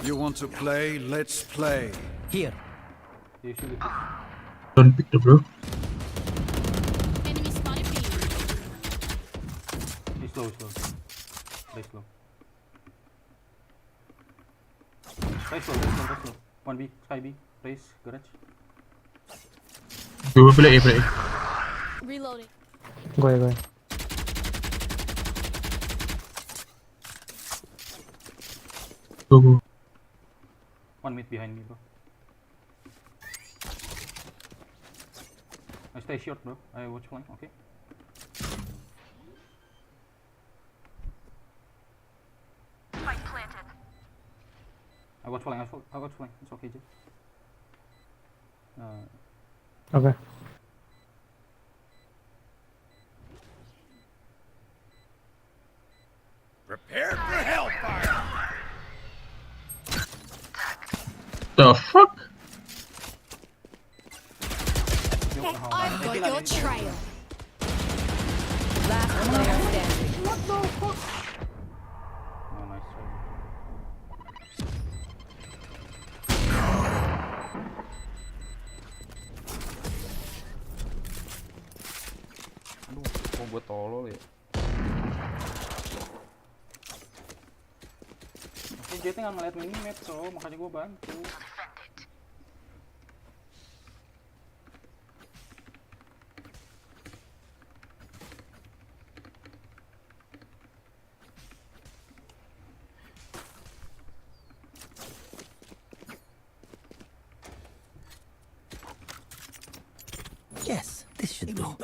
You want to play? Let's play. Here. You should be. Don't pick the bro. Enemy spotted B. He's slow. Very slow. Very slow. 1B, Sky B, raise, garage. Go play A. Reloading. Go ahead. Go. 1 mid behind me, bro. I stay short, bro. I watch flank, okay? I watch flank. It's okay, Jay. Okay. Prepare for hellfire! The fuck? I've got your trail. Last player standing. Oh, nice try. Aduh, kok gue tolol ya? Oke, dia tinggal ngeliat minimap, so makanya gue bantu. Yes, this should do.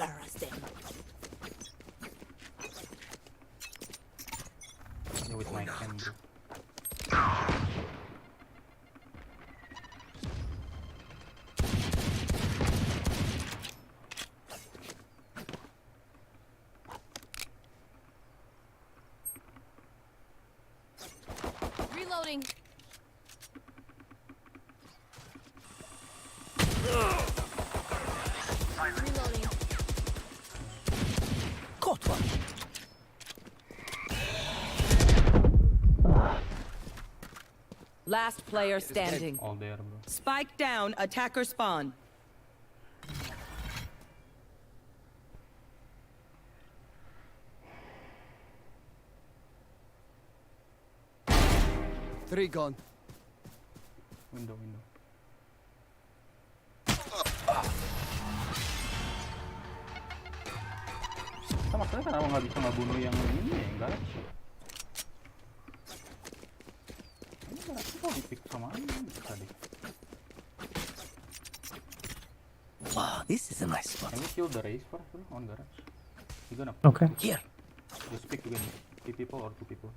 Yeah, with my cam, bro. Reloading. Reloading. Caught one. Last player standing. All there, bro. Spike down, attacker spawn. Three gone. Window. Kita masalahnya kenapa nggak bisa ngebunuh yang ini ya? Enggak sih. Ini berarti kok di-pick sama ini bisa deh. Wow, this is a nice spot. Can we kill the race first bro, on garage? You gonna Okay. Here. just pick again. 3 people or 2 people.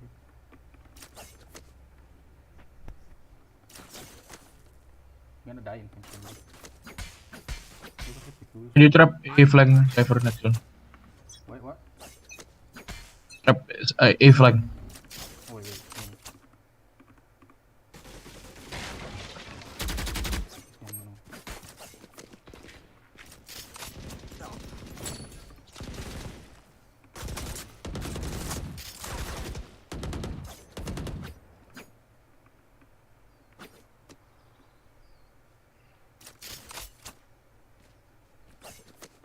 You're gonna die in instantly. Can you trap A flank Cypher next one? Wait, what? Trap A flank. Oh, wait.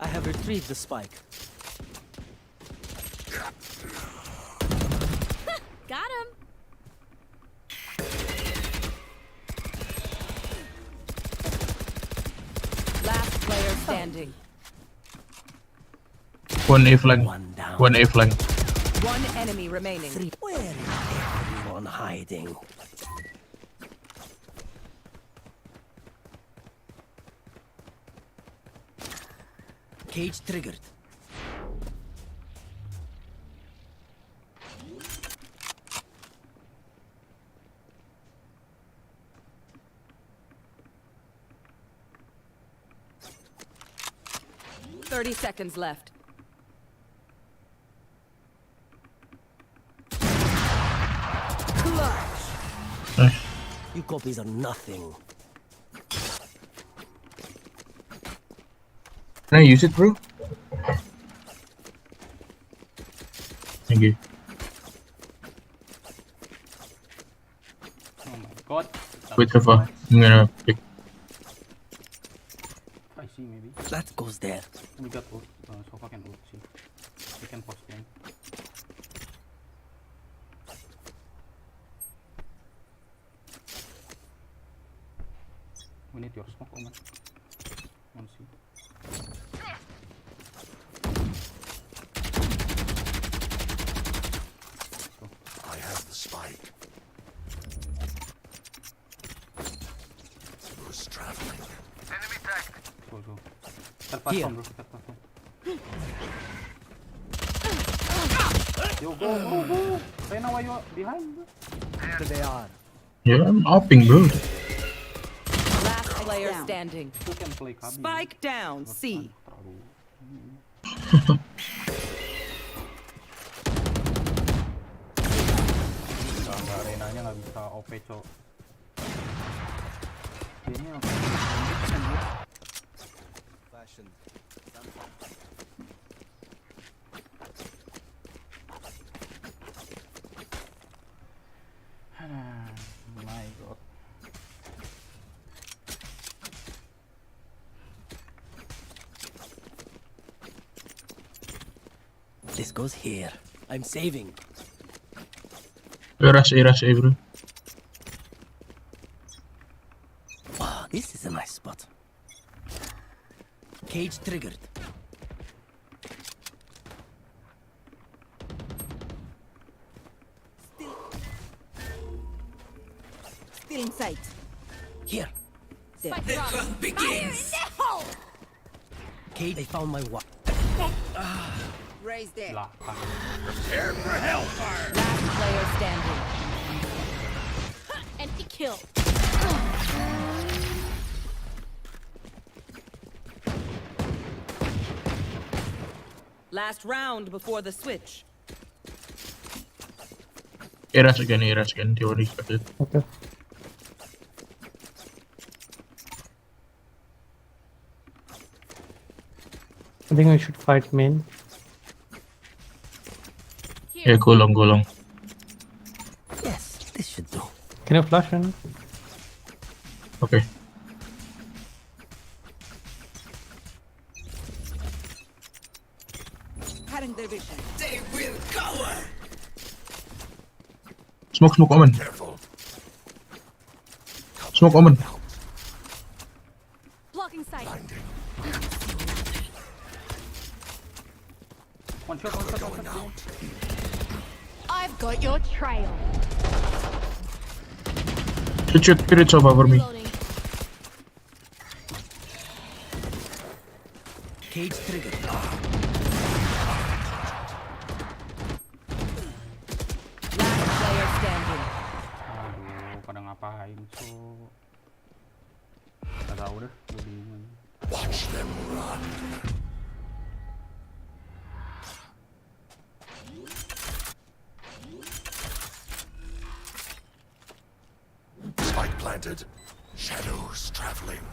I have retrieved the spike. Got him. Last player standing. One A flank. One down. One A flank. One enemy remaining. Three. Where is everyone hiding? Cage triggered. Thirty seconds left. Nice. You copies are nothing. Can I use it, bro? Thank you. Oh my god. Wait, Rafa. I'm gonna pick. I see, maybe. That goes there. We got ult. Sofa can ult, see. We can post game. We need your smoke, Omen. One see. I have the spike. Who's traveling? Go. Third platform, bro. Third platform. Yo, go. Reyna, why you behind, bro? There they are. Yeah, I'm upping, bro. Last player standing. Who can play Kabi? Spike down. C. Enggak, Reynanya nggak bisa OP, cok. Dia Fashion. my god. This goes here. I'm saving. Rush A, bro. Wow, this is a nice spot. Cage triggered. Still in sight. Here. There. Spike drop. Begins. Cage, they found my wife. Raise there. Belakang. Last player standing. Empty kill. Last round before the switch. Rush again. They already expected. Okay. I think we should fight main. Yeah, go long. Yes, this should do. Can you flash in? Okay. Cutting their vision. They will cover. Smoke, Omen. Careful. Smoke, Omen. Blocking sight. Blinding. One shot. Going out. I've got your trail. Shoot, Spirit Sofa for me. Reloading. Cage triggered. so gak tau dah, gue bingung. Watch them run. Spike planted. Shadows traveling.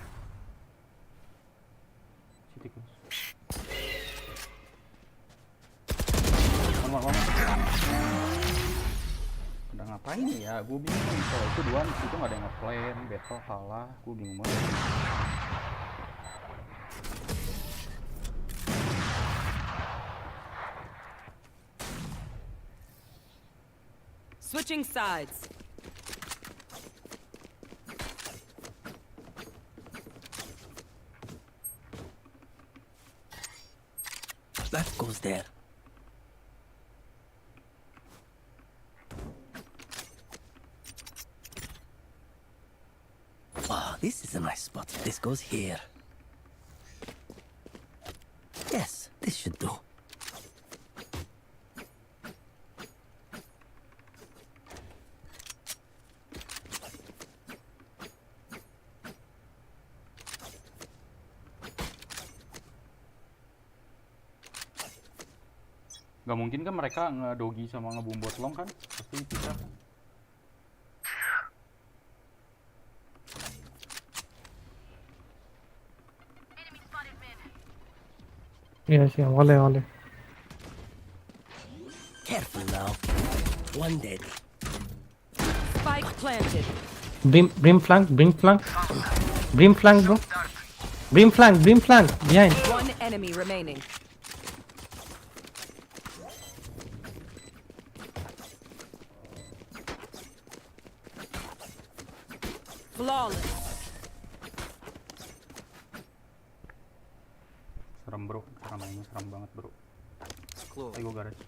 Si tikus. Udah ngapain ya? Gue bingung. Kalau itu dua itu nggak ada yang ngeplan, battle kalah, gue bingung banget. Switching sides. That goes there. Ah, this is a nice spot. This goes here. Yes, this should do. Gak mungkin kan mereka ngedogi sama ngebumbot long kan? Pasti bisa kan? Yes, yeah, wale. Careful now. One dead. Spike planted. Brim flank, bro. Brim flank, behind. One enemy remaining. Flawless. Serem bro, cara mainnya serem banget bro. Ayo gue garage.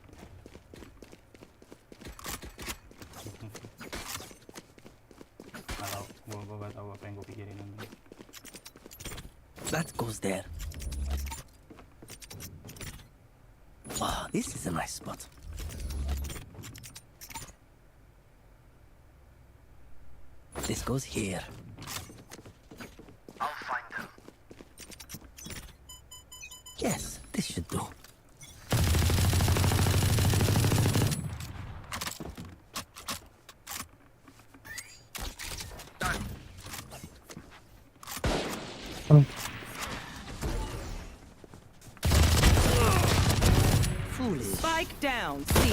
Gak tau, gue gak tau apa yang gue pikirin ini. That goes there. Ah, this is a nice spot. This goes here. I'll find them. Yes, this should do. Foolish. Spike down. C.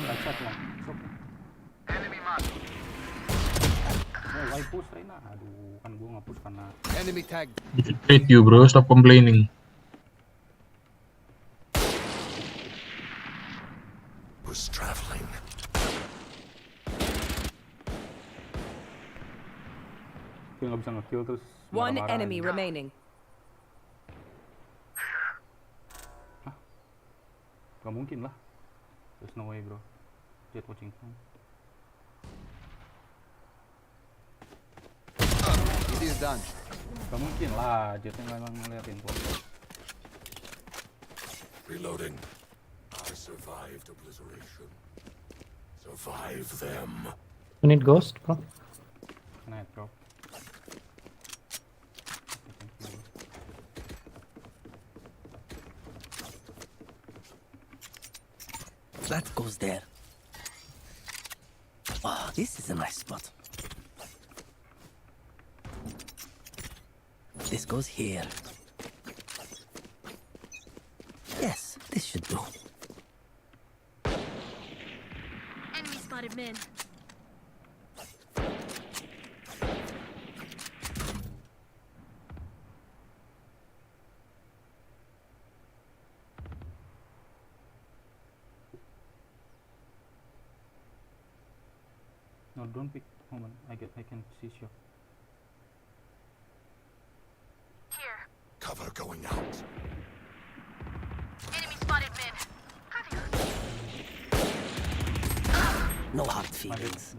Bangsat long, sok. Why push Reina? Aduh, kan gue nge-push karena Enemy tag. Infiltrate you, bro. Stop complaining. Was traveling. gue gak bisa nge-kill terus One marah-marah. enemy remaining. Gak mungkin lah. There's no way bro. Jet watching phone. It is done. Gak mungkin lah, Jetnya nggak ngeliatin phone. Reloading. I survived obliteration. Survive them. You need ghost, bro. Can I drop? That goes there. Ah, this is a nice spot. This goes here. Yes, this should do. Enemy spotted mid. No, don't pick. Hold on, I can see shot. Here. Cover going out. Enemy spotted mid. No hard feelings.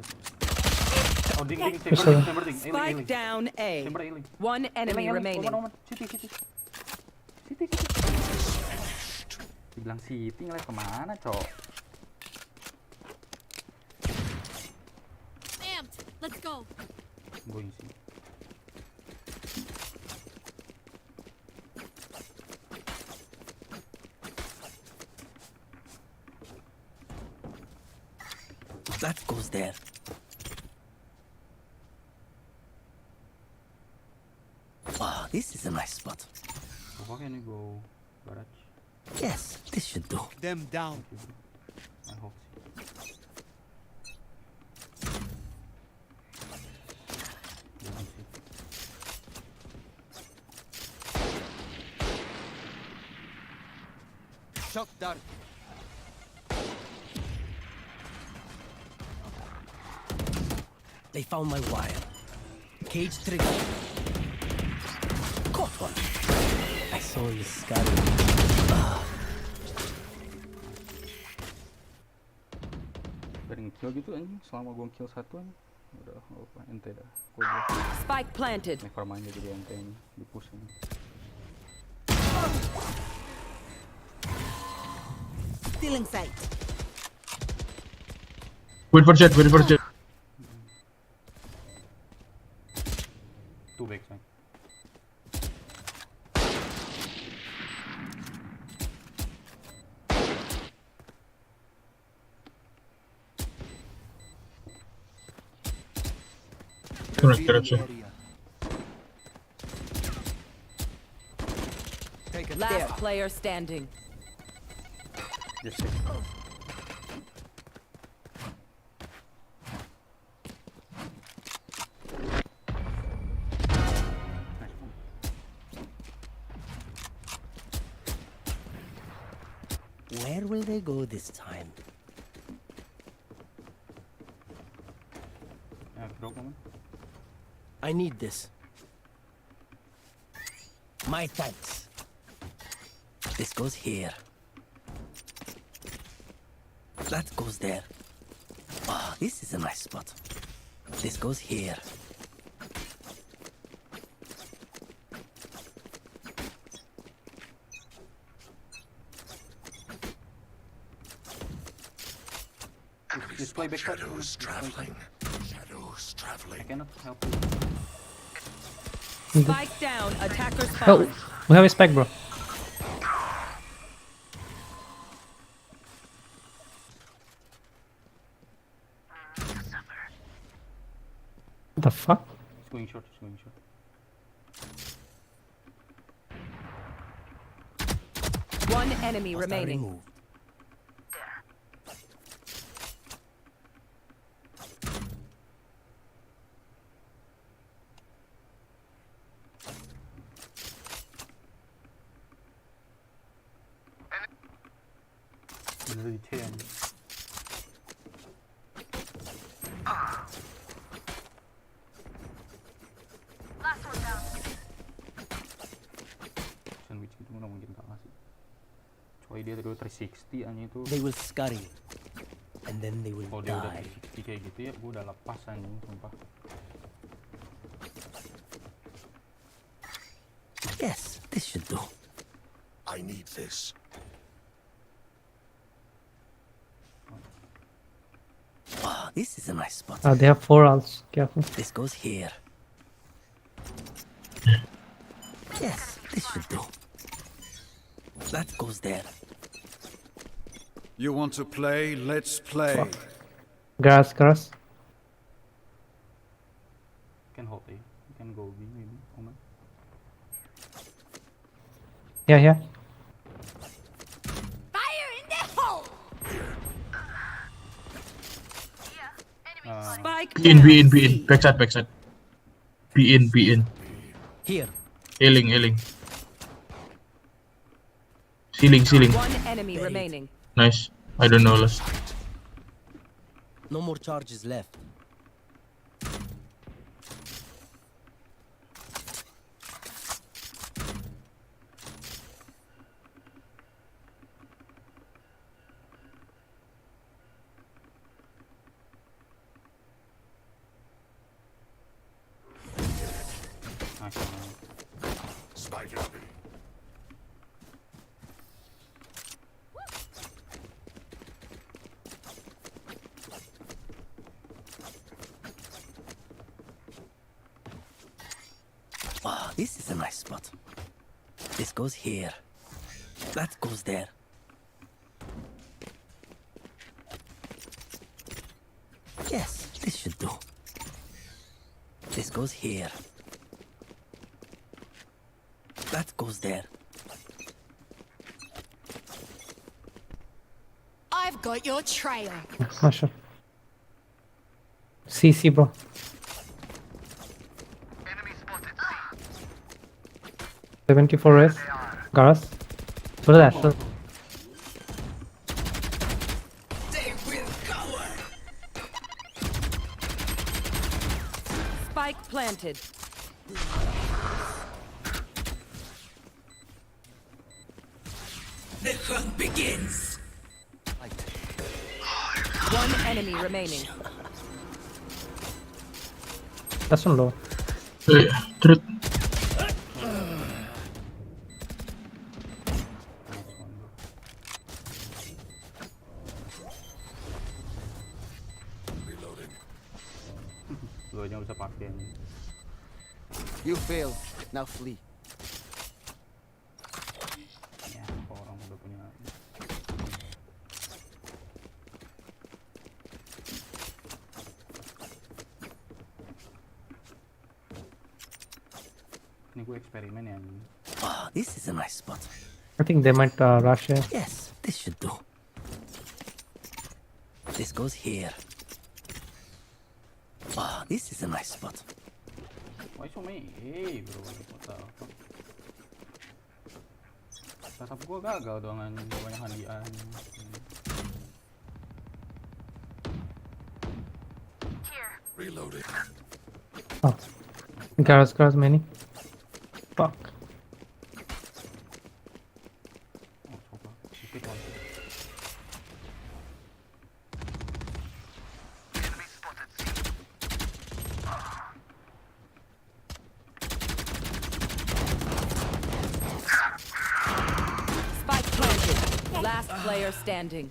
Oh, ding, Yes, chamber ding. Spike down A. Chamber ailing. One enemy remaining. City. City. Dibilang City ngeliat kemana, cok? Amped. Let's go. Going sih. That goes there. Wow, this is a nice spot. How can we go garage? Yes, this should do. Them down. I hope sih. Going sih. Shot down. They found my wire. Cage trigger. Caught one. I saw you scurry. Dari nge-kill gitu anjing, selama gua kill satu anjing. Udah, apa ente dah. Spike planted. Nevermind jadi ente ini di push ini. Still in sight. Wait for jet. Two backside. Correct. Take it Last there. player standing. Just six. Nice one. Where will they go this time? Yeah, throw man. I need this. My thanks. This goes here. That goes there. Ah, this is a nice spot. This goes here. Just play back side. Shadows traveling. I cannot help you. Spike down. Attacker Oh, spawn. we have a spec, bro. What the fuck? It's going short. One enemy Hostile remaining. removed. Bener di C anjing. Sandwich gitu nggak mungkin kalah sih. Coy dia terus 360 anjing itu. They will scurry. And then they will Kalau dia udah die. 360 kayak gitu ya, gua udah lepas anjing sumpah. Yes, this should do. I need this. Ah, this is a nice spot. They have 4 ults. Careful. This goes here. Yes, this should do. That goes there. You want to play? Let's play. Grass. Can hold A. You can go B maybe. Omen. Yeah. Fire in the hole! Spike Be in. down. Backside. Be in. Here. Healing. Ceiling. One enemy remaining. Nice. I don't know last. No more charges left. Nice one. Spike up. Ah, this is a nice spot. This goes here. That goes there. Yes, this should do. This goes here. That goes there. I've got your trail. Nice shot. CC, bro. 74 S. Garas. What is that? Spike planted. The hunt begins. One enemy remaining. That's one low. Truth. Reloading. Lu aja nggak bisa pakai ini. You failed. Now flee. Ya, orang udah punya. Ini gue eksperimen ya. Ah, this is a nice spot. I think they might rush here. Yes, this should do. This goes here. Ah, this is a nice spot. Why so many? Hey bro, what the fuck? Setup gue gagal dengan banyak handian. Reloading. Oh. Garas many. Fuck. Oh, coba. Dikit lagi. Spike planted. Last player standing.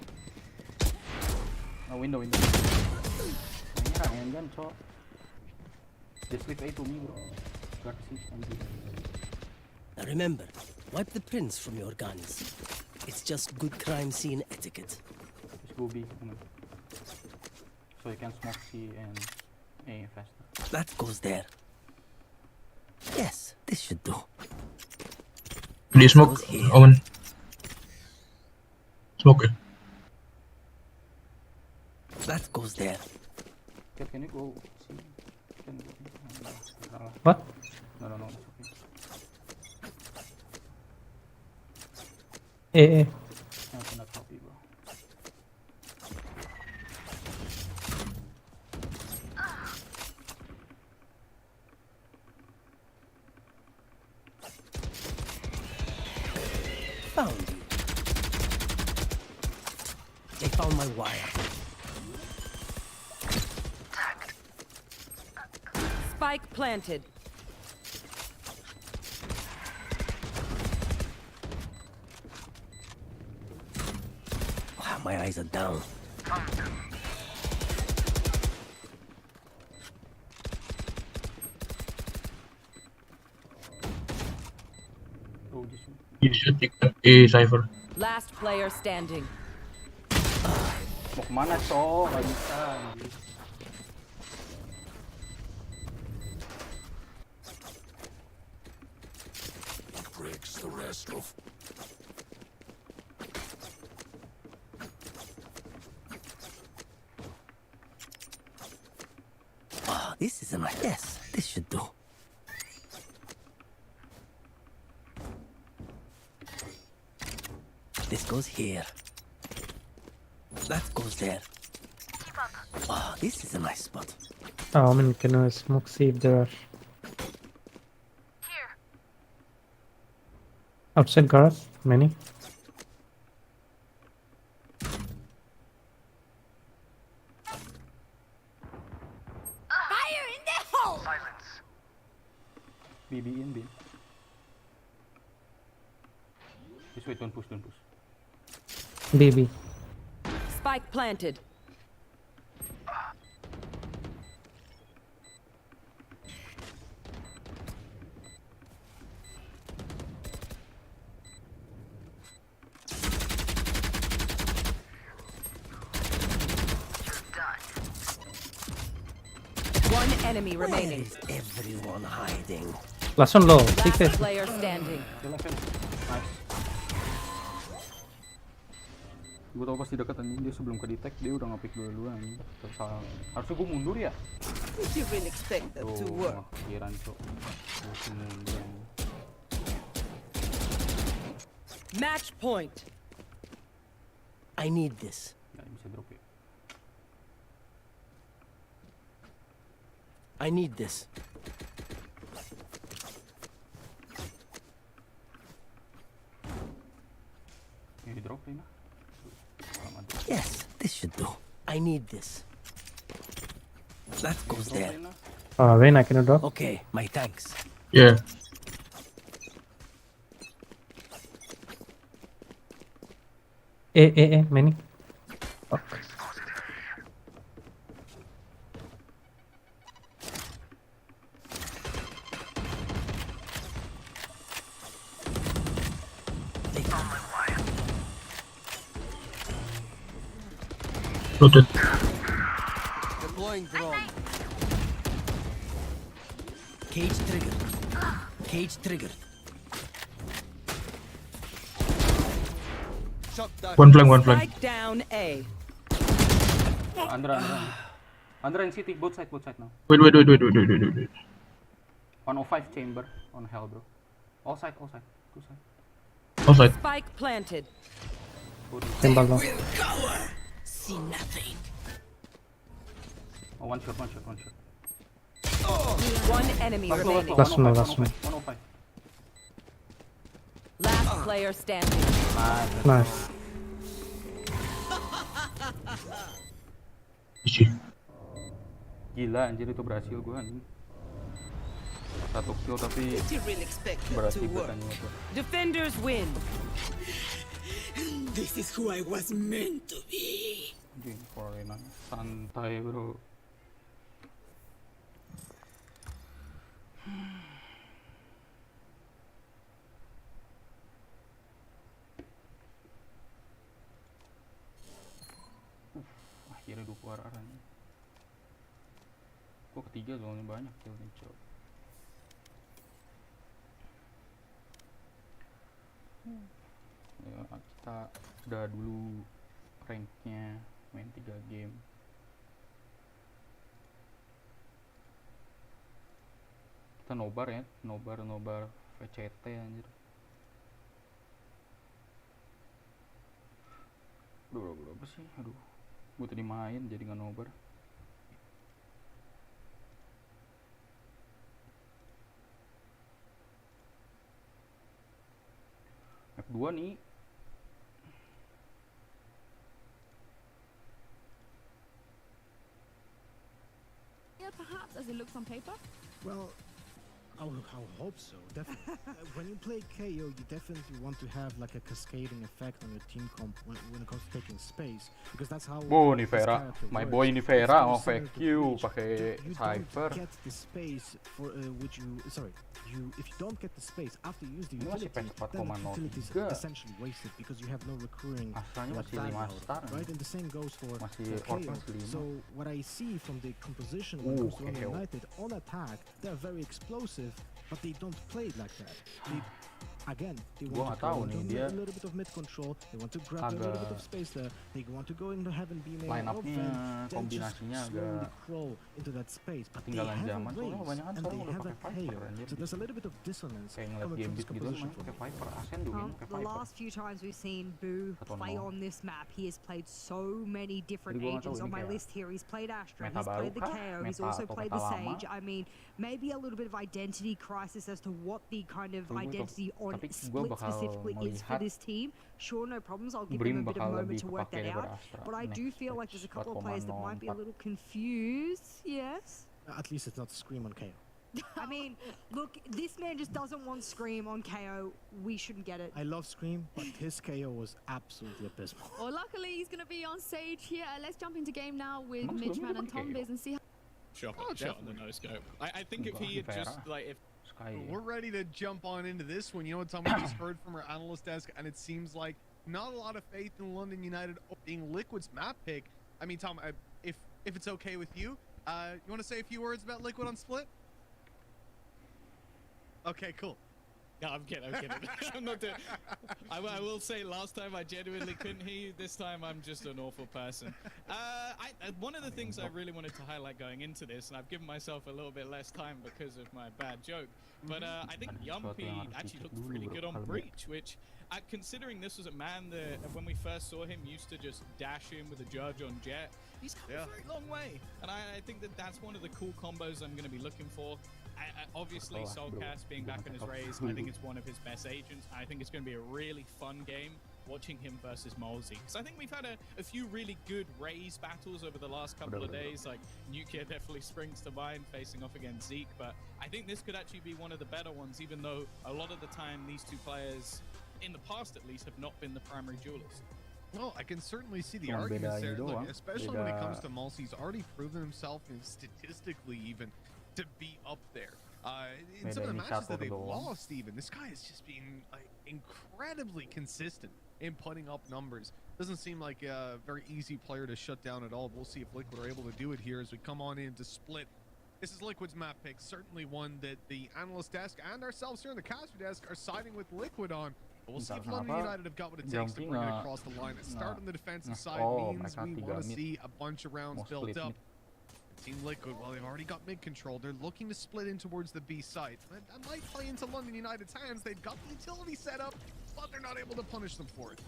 Oh, window. Mainnya kangen kan, cok. Just leave A to me, bro. Guard sih, anjing. Now remember, wipe the prints from your guns. It's just good crime scene etiquette. Just go B. So you can smoke C and A faster. That goes there. Yes, this should do. Do you smoke, Owen? Smoke it. That goes there. Can you go C? Can you go? What? No, it's okay. A. I cannot copy, bro. Found you. They found my wire. Spike planted. Wow, my eyes are down. Oh, this one. You should take the A cipher. Last player standing. Mau kemana, cok? Gak bisa, anjing. Breaks the rest of. Ah, this is a nice. Yes, this should do. This goes here. That goes there. Ah, this is a nice spot. Oh, man, can smoke C if they rush. Outside Garas, many. Fire in the hole! B in B. Just wait, don't push. B. Spike planted. One enemy remaining. Where is everyone hiding? Last one low. Last TK. player standing. Nice. Gue tau pas di dekat anjing, dia sebelum ke detect dia udah nge-pick dua-dua anjing. Tersalah. Harusnya gue mundur ya. Did you really expect that to work? Pikiran cok. Gue mundur. Match point. I need this. Nggak bisa drop ya. I need this. Ini drop ini. Yes, this should do. I need this. That goes there. Wayne, I can drop. Okay, my thanks. Yeah. Many. Fuck. Noted. Deploying drone. Cage triggered. Cage triggered. One flank. Strike down A. Andra in city, both side now. Wait. 105 chamber on hell, bro. All side. Two side. Outside. Spike planted. Simple low. See nothing. Oh, one shot. One enemy remaining. Last one. 105. Last player standing. Nice. Easy. Gila anjir itu berhasil gua anjing. Satu kill tapi berhasil buat anjing itu. Defenders win. This is who I was meant to be. Anjing, Corina santai, bro. Akhirnya 20 arahnya. Kok ketiga soalnya banyak killnya cok. Ya, kita udah dulu ranknya main 3 game. Kita nobar ya, nobar VCT anjir. Berapa sih? Aduh, gue tadi main jadi nggak nobar. Map 2 nih. Yeah, perhaps as it looks on paper. Well, I'll hope so. Definitely. When you play KO, you definitely want to have like a cascading effect on your team comp when it comes to taking space, because that's how. Nivera, my boy Nivera mau VQ pakai Cypher. Get the space for which you if you don't get the space after you use the utility, then the utility is essentially wasted because you have no recurring right? And the same goes for KO. So what I see from the composition when it comes to United on attack, they're very explosive, but they don't play it like that. They want to go into a little bit of mid control. They want to grab a little bit of space there. They want to go into heaven beam line up-nya, kombinasinya agak crawl into that space. But they tinggalan haven't zaman soalnya kebanyakan sekarang udah pakai Viper anjir. So there's a little bit of dissonance. Kayak ngeliat Gambit gitu main pakai Viper, Ascent juga pakai Viper. The last few times we've seen Boo play on this map, he has played so many different agents. On my list here, he's played Astra, he's played the KO, he's also played the Sage. I mean, maybe a little bit of identity crisis as to what the kind of identity on split specifically is for this team. Sure, no problems. I'll give them a bit of moment to work that out. But I do feel like there's a couple of players that might be a little confused. Yes. At least it's not Scream on KO. I mean, look, this man just doesn't want Scream on KO. We shouldn't get it. I love Scream, but his KO was absolutely abysmal. Well, luckily he's going to be on Sage here. Let's jump into game now with Midgeman and Tombiz and see how... Shot on the no scope. I think if he had just like if we're ready to jump on into this one. You know what, Tom? We just heard from our analyst desk, and it seems like not a lot of faith in London United being Liquid's map pick. I mean, Tom, if it's okay with you, You want to say a few words about Liquid on Split? Okay, cool. No, I'm kidding. I'm not doing. I will say, last time I genuinely couldn't hear you. This time I'm just an awful person. One of the things I really wanted to highlight going into this, and I've given myself a little bit less time because of my bad joke, but I think Yumpy actually looked really good on Breach, which, considering this was a man that when we first saw him used to just dash in with a judge on Jet, he's come a very long way, and I think that that's one of the cool combos I'm going to be looking for. Obviously, Soulcast being back on his raise, I think it's one of his best agents. I think it's going to be a really fun game watching him versus Molesy. Because I think we've had a few really good raise battles over the last couple of days. Like, Nuclear definitely springs to mind facing off against Zeke. But I think this could actually be one of the better ones, even though a lot of the time these two players, in the past at least, have not been the primary duelists. Well, I can certainly see the arguments there. Look, especially when it comes to Molesy, he's already proven himself, and statistically even, to be up there. In some of the matches that they've lost, even, this guy has just been incredibly consistent in putting up numbers. Doesn't seem like a very easy player to shut down at all. We'll see if Liquid are able to do it here as we come on into Split. This is Liquid's map pick, certainly one that the analyst desk and ourselves here on the caster desk are siding with Liquid on. But we'll see if London United have got what it takes to bring it across the line. A start on the defensive side means we want to see a bunch of rounds built up. Team Liquid, well, they've already got mid control. They're looking to split in towards the B site. That might play into London United's hands. They've got the utility set up, but they're not able to punish them for it.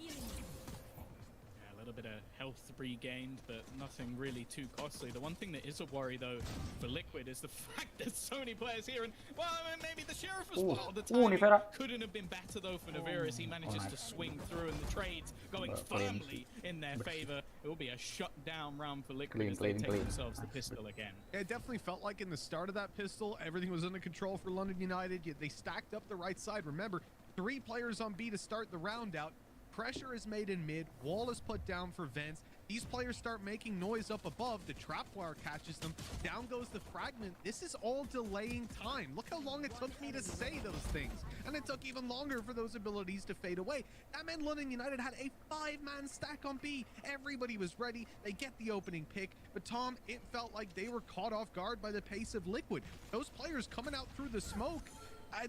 A little bit of health regained, but nothing really too costly. The one thing that is a worry, though, for Liquid is the fact that so many players here, and, well, I mean, maybe the Sheriff as well. The timing couldn't have been better, though, for Navira as he manages to swing through, and the trades going firmly in their favor. It will be a shutdown round for Liquid as they take themselves the pistol again. It definitely felt like in the start of that pistol, everything was under control for London United. Yet they stacked up the right side. Remember, 3 players on B to start the round out. Pressure is made in mid, wall is put down for vents. These players start making noise up above. The trap wire catches them. Down goes the fragment. This is all delaying time. Look how long it took me to say those things. And it took even longer for those abilities to fade away. That meant London United had a 5-man stack on B. Everybody was ready. They get the opening pick. But Tom, it felt like they were caught off guard by the pace of Liquid. Those players coming out through the smoke,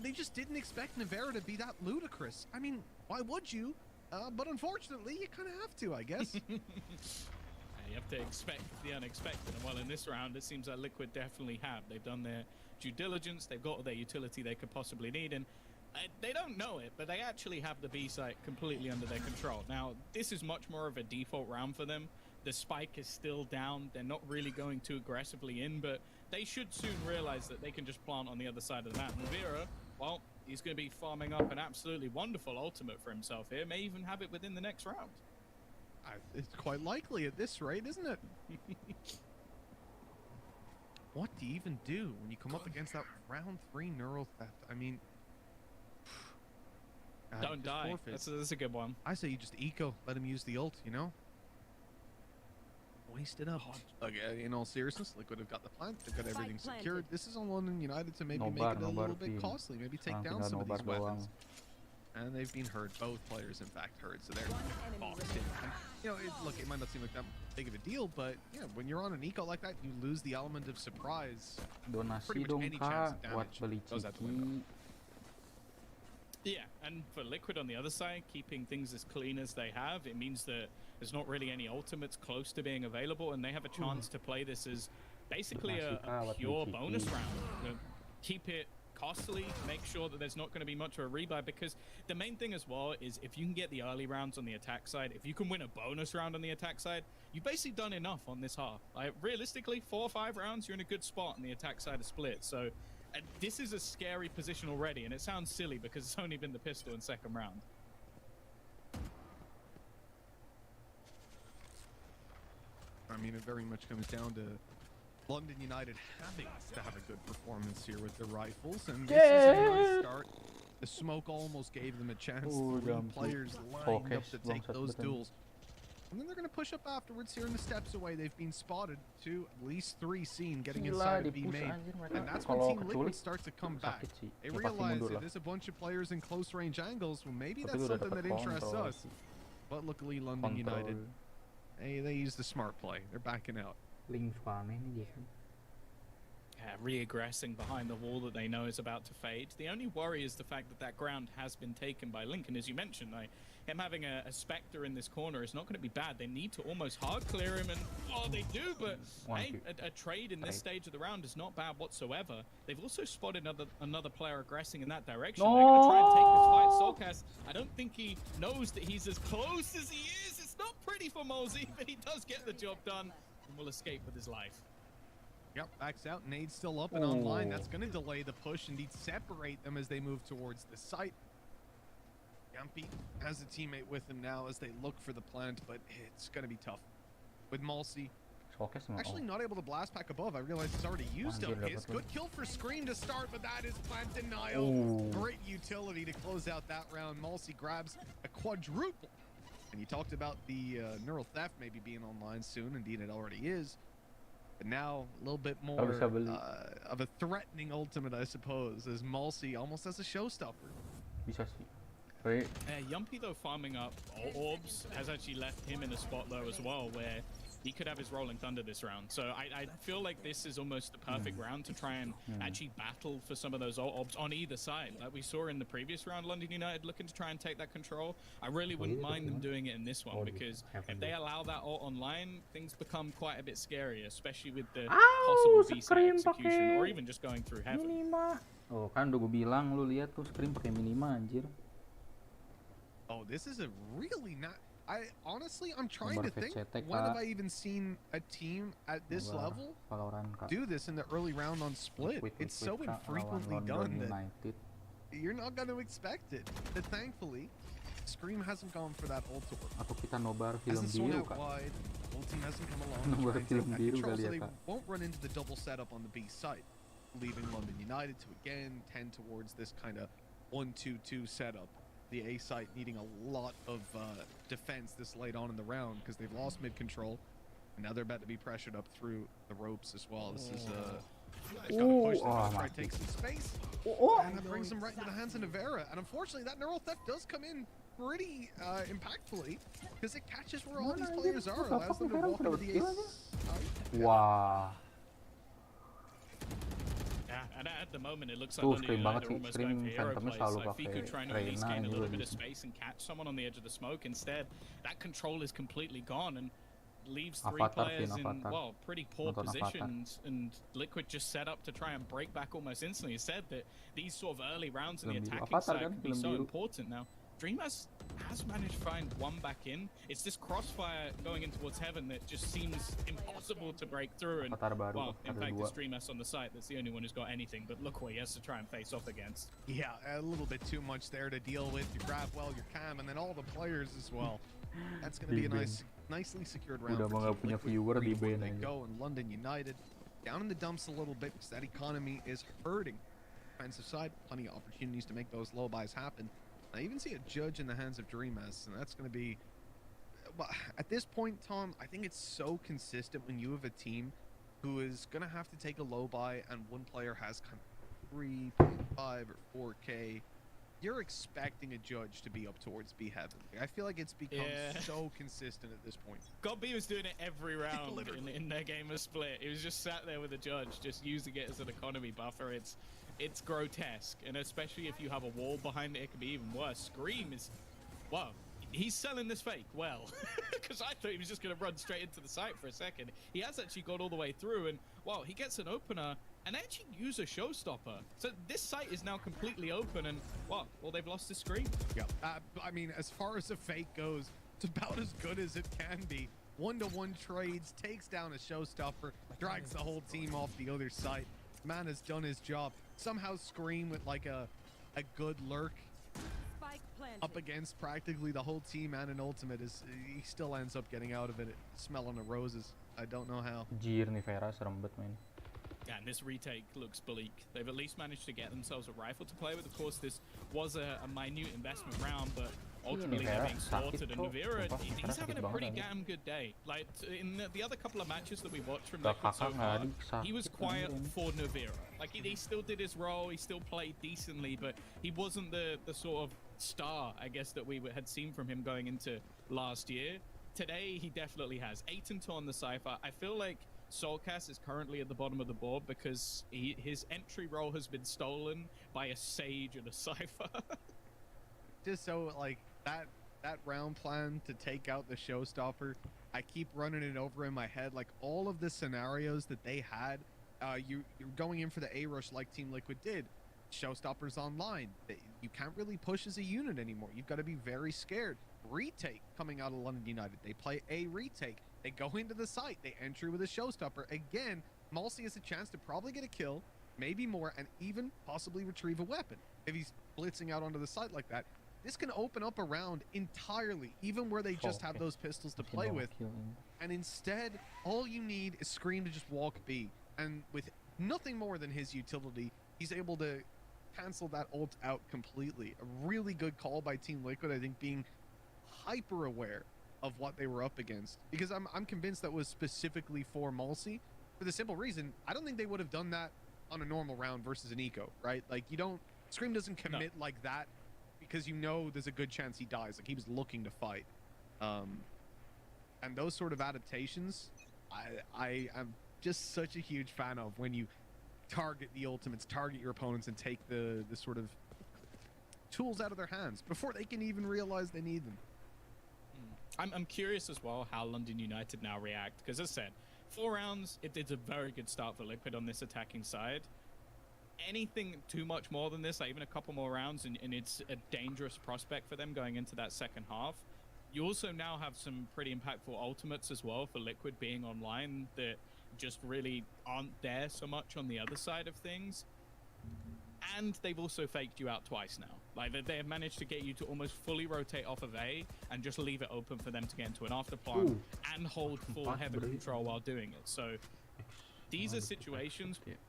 they just didn't expect Navera to be that ludicrous. I mean, why would you? But unfortunately, you kind of have to, I guess. You have to expect the unexpected. And well, in this round, it seems like Liquid definitely have. They've done their due diligence. They've got all their utility they could possibly need. And they don't know it, but they actually have the B site completely under their control. Now, this is much more of a default round for them. The spike is still down. They're not really going too aggressively in, but they should soon realize that they can just plant on the other side of the map. Navira, well, he's going to be farming up an absolutely wonderful ultimate for himself here. May even have it within the next round. It's quite likely at this rate, isn't it? What do you even do when you come up against that round 3 neural theft? I mean, don't die. That's a good one. I say you just eco, let him use the ult, you know? Waste it up. Look, in all seriousness, Liquid have got the plant. They've got everything secured. This is on London United to maybe make it a little bit costly. Maybe take down some of these weapons. And they've been hurt. Both players, in fact, hurt. So they're boxed in. And, you know, look, it might not seem like that big of a deal, but yeah, when you're on an eco like that, you lose the element of surprise. Pretty much any chance of damage goes out the window. Yeah, and for Liquid on the other side, keeping things as clean as they have, it means that there's not really any ultimates close to being available, and they have a chance to play this as basically a pure bonus round. You know, keep it costly, make sure that there's not going to be much of a rebuy, because the main thing as well is if you can get the early rounds on the attack side, if you can win a bonus round on the attack side, you've basically done enough on this half. Like, realistically, 4 or 5 rounds, you're in a good spot on the attack side of Split, so this is a scary position already, and it sounds silly because it's only been the pistol in second round. I mean, it very much comes down to London United having to have a good performance here with the rifles, and this is a nice start. The smoke almost gave them a chance. 3 players lined up to take those duels. And then they're going to push up afterwards here in the steps away. They've been spotted to at least 3 seen getting inside of B main. And that's when Team Liquid starts to come back. They realize that there's a bunch of players in close range angles. Well, maybe that's something that interests us. But luckily, London United, they use the smart play. They're backing out. Link suka aneh nih biasanya. Reaggressing behind the wall that they know is about to fade. The only worry is the fact that that ground has been taken by Link, and as you mentioned, him having a Spectre in this corner is not going to be bad. They need to almost hard clear him, and they do, but hey, a trade in this stage of the round is not bad whatsoever. They've also spotted another player aggressing in that direction. They're going to try and take this fight. Soulcast, I don't think he knows that he's as close as he is. It's not pretty for Mosey, but he does get the job done and will escape with his life. Yep, backs out. Nade's still up and online. That's going to delay the push, indeed separate them as they move towards the site. Yumpy has a teammate with him now as they look for the plant, but it's going to be tough. With Malsey actually not able to blast back above. I realize he's already used up his. Good kill for Scream to start, but that is plant denial. Great utility to close out that round. Malsey grabs a quadruple. And you talked about the Neural Theft maybe being online soon. Indeed, it already is. But now a little bit more of a threatening ultimate, I suppose, as Malsey almost has a showstopper. Bisa sih. Right. Yumpy, though, farming up orbs has actually left him in a spot, though, as well, where he could have his Rolling Thunder this round. So I feel like this is almost the perfect round to try and actually battle for some of those orbs on either side. Like we saw in the previous round, London United looking to try and take that control. I really wouldn't mind them doing it in this one, because if they allow that ult online, things become quite a bit scary, especially with the possible B-side execution, or even just going through heaven. Minima. Oh, kan udah gue bilang, lu lihat tuh Scream pakai minima anjir. Oh, this is a really not... I'm trying to think, when have I even seen a team at this level do this in the early round on Split? It's so infrequently done that you're not going to expect it. But thankfully, Scream hasn't gone for that ult. Atau kita nobar film biru, Kak. Ult team hasn't come along. Nobar film biru kali ya, They Kak. won't run into the double setup on the B site, leaving London United to again tend towards this kind of 1-2-2 setup. The A site needing a lot of defense this late on in the round because they've lost mid control, and now they're about to be pressured up through the ropes as well. This is got to push. Try to take some space, and that brings them right into the hands of Navera. And unfortunately, that Neural Theft does come in pretty impactfully because it catches where all these players are, allows them to walk into the A site. Wow. And at the moment, it looks like London United are almost going for hero plays. Like Fiku trying to at least gain a little bit of space and catch someone on the edge of the smoke. Instead, that control is completely gone and leaves three players in, well, pretty poor positions. And Liquid just set up to try and break back almost instantly. He said that these sort of early rounds on the attacking side can be so important now. Dreamers has managed to find one back in. It's this crossfire going in towards heaven that just seems impossible to break through. And well, in fact, it's Dreamers on the site that's the only one who's got anything. But look what he has to try and face off against. Yeah, a little bit too much there to deal with. You grab well, your cam, and then all the players as well. That's going to be a nicely secured round. They go, and London United down in the dumps a little bit because that economy is hurting. Defensive side, plenty of opportunities to make those low buys happen. I even see a judge in the hands of DreamS, and that's going to be... Well, at this point, Tom, I think it's so consistent when you have a team who is going to have to take a low buy and one player has kind of 3.5 or 4K. You're expecting a judge to be up towards B Heaven. I feel like it's become so consistent at this point. God B was doing it every round in their game of Split. He was just sat there with a judge, just using it as an economy buffer. It's grotesque, and especially if you have a wall behind it, it could be even worse. Scream is, wow, he's selling this fake well, because I thought he was just going to run straight into the site for a second. He has actually got all the way through, and wow, he gets an opener, and they actually use a showstopper. So this site is now completely open, and wow, well, they've lost the Scream. Yeah, I mean, as far as a fake goes, it's about as good as it can be. 1-to-1 trades, takes down a showstopper, drags the whole team off the other side. Man has done his job. Somehow Scream with like a good lurk up against practically the whole team and an ultimate he still ends up getting out of it smelling the roses. I don't know how. Jir nih Vera serem banget main. Yeah, and this retake looks bleak. They've at least managed to get themselves a rifle to play with. Of course, this was a minute investment round, but ultimately they're being slaughtered. And Navira, he's having a pretty damn good day. Like, in the other couple of matches that we watched from Liquid so far, he was quiet for Navira. Like, he still did his role, he still played decently, but he wasn't the sort of star, I guess, that we had seen from him going into last year. Today, he definitely has. 8-2 on the Cypher. I feel like Soulcast is currently at the bottom of the board because his entry role has been stolen by a Sage and a Cypher. Just so like that round plan to take out the Showstopper, I keep running it over in my head. Like all of the scenarios that they had, you're going in for the A rush like Team Liquid did. Showstoppers online. You can't really push as a unit anymore. You've got to be very scared. Retake coming out of London United. They play a retake. They go into the site. They enter with a Showstopper. Again, Malsey has a chance to probably get a kill, maybe more, and even possibly retrieve a weapon. If he's blitzing out onto the site like that, this can open up a round entirely, even where they just have those pistols to play with. And instead, all you need is Scream to just walk B. And with nothing more than his utility, he's able to cancel that ult out completely. A really good call by Team Liquid, I think, being hyper aware of what they were up against, because I'm convinced that was specifically for Malsey, for the simple reason I don't think they would have done that on a normal round versus an eco, right? Like Scream doesn't commit like that because you know there's a good chance he dies. Like he was looking to fight, and those sort of adaptations I am just such a huge fan of, when you target the ultimates, target your opponents, and take the sort of tools out of their hands before they can even realize they need them. I'm curious as well how London United now react, because as I said, 4 rounds, it's a very good start for Liquid on this attacking side. Anything too much more than this, like even a couple more rounds, and it's a dangerous prospect for them going into that second half. You also now have some pretty impactful ultimates as well for Liquid being online that just really aren't there so much on the other side of things. And they've also faked you out twice now. Like they have managed to get you to almost fully rotate off of A and just leave it open for them to get into an after plant and hold full heaven control while doing it. So these are situations. Pick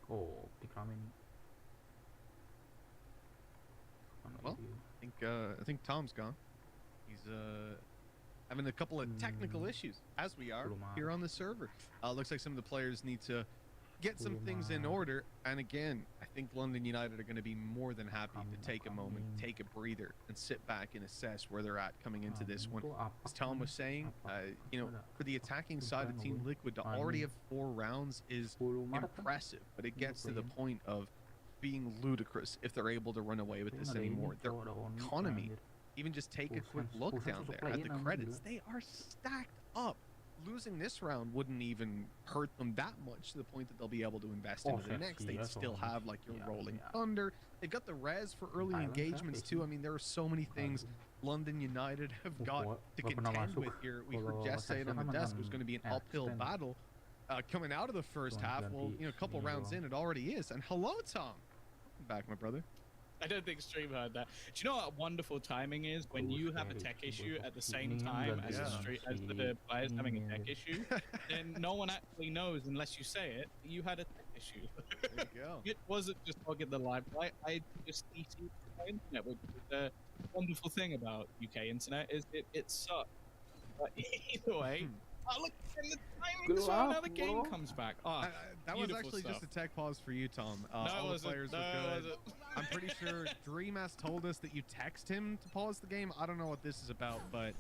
ramen. Well, I think Tom's gone. He's having a couple of technical issues, as we are here on the server. Looks like some of the players need to get some things in order. And again, I think London United are going to be more than happy to take a moment, take a breather, and sit back and assess where they're at coming into this one. As Tom was saying, you know, for the attacking side of Team Liquid, to already have 4 rounds is impressive, but it gets to the point of being ludicrous if they're able to run away with this anymore. Their economy, even just take a quick look down there at the credits, they are stacked up. Losing this round wouldn't even hurt them that much, to the point that they'll be able to invest into the next. They'd still have like your Rolling Thunder. They've got the res for early engagements too. I mean, there are so many things London United have got to contend with here. We heard Jess say it on the desk. There's going to be an uphill battle coming out of the first half. Well, you know, a couple rounds in, it already is. And hello, Tom. Welcome back, my brother. I don't think Stream heard that. Do you know what wonderful timing is? When you have a tech issue at the same time as the players having a tech issue, then no one actually knows unless you say it. You had a tech issue. There you go. It wasn't just logging the live play. I just EC'd the internet, which is the wonderful thing about UK internet is it sucks. But either way, oh look, and the timing as well. Now the game comes back. Oh, that was actually just a tech pause for you, Tom. All the players were good. I'm pretty sure Dream has told us that you text him to pause the game. I don't know what this is about, but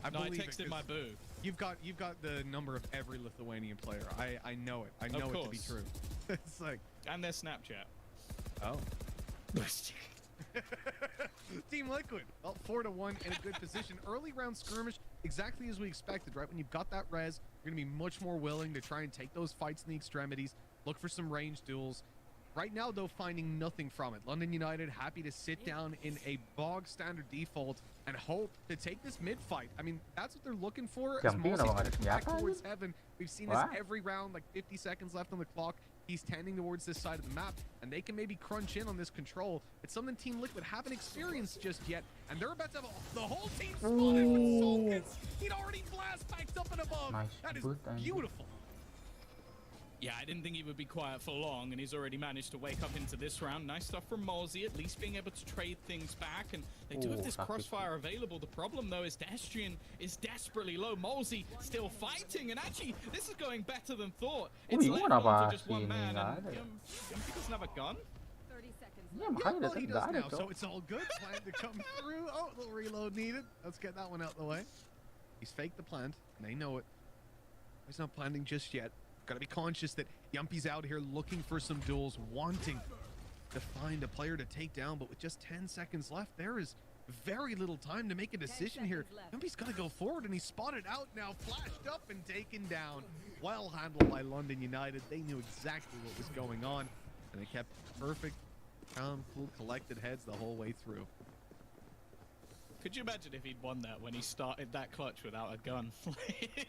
I believe I texted my boo. You've got the number of every Lithuanian player. I know it. I know it to be true. It's like, and their Snapchat. Oh. Team Liquid, well, 4-1 in a good position. Early round skirmish, exactly as we expected, right? When you've got that res, you're going to be much more willing to try and take those fights in the extremities, look for some range duels. Right now, though, finding nothing from it. London United happy to sit down in a bog standard default and hope to take this mid fight. I mean, that's what they're looking for. As Malsey back towards heaven. We've seen this every round, like 50 seconds left on the clock. He's tending towards this side of the map, and they can maybe crunch in on this control. It's something Team Liquid haven't experienced just yet, and they're about to have the whole team spotted with Soulkits. He'd already blast packed up and above. That is beautiful. Yeah, I didn't think he would be quiet for long, and he's already managed to wake up into this round. Nice stuff from Malsey, at least being able to trade things back, and they do have this crossfire available. The problem, though, is Destrian is desperately low. Malsey still fighting, and actually, this is going better than thought. It's left to just one man, and he doesn't have a gun. Ya makanya well, he nggak does ada now, cok. so it's all good. Plan to come through. Oh, a little reload needed. Let's get that one out the way. He's faked the plant. And they know it. He's not planting just yet. Got to be conscious that Yumpy's out here looking for some duels, wanting to find a player to take down, but with just 10 seconds left, there is very little time to make a decision here. Yumpy's got to go forward, and he's spotted out now, flashed up and taken down. Well handled by London United. They knew exactly what was going on, and they kept perfect, calm, cool, collected heads the whole way through. Could you imagine if he'd won that when he started that clutch without a gun?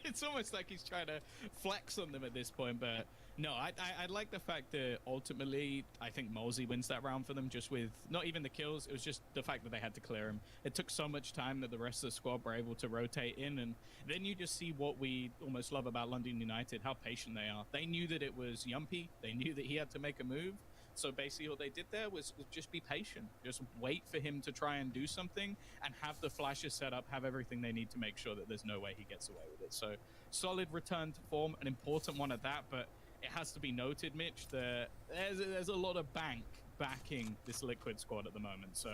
It's almost like he's trying to flex on them at this point, but no, I like the fact that ultimately I think Mosey wins that round for them, just with not even the kills, it was just the fact that they had to clear him. It took so much time that the rest of the squad were able to rotate in, and then you just see what we almost love about London United, how patient they are. They knew that it was Yumpy, they knew that he had to make a move, so basically what they did there was just be patient, just wait for him to try and do something and have the flashes set up, have everything they need to make sure that there's no way he gets away with it. So solid return to form, an important one at that, but it has to be noted, Mitch, that there's a lot of bank backing this Liquid squad at the moment. So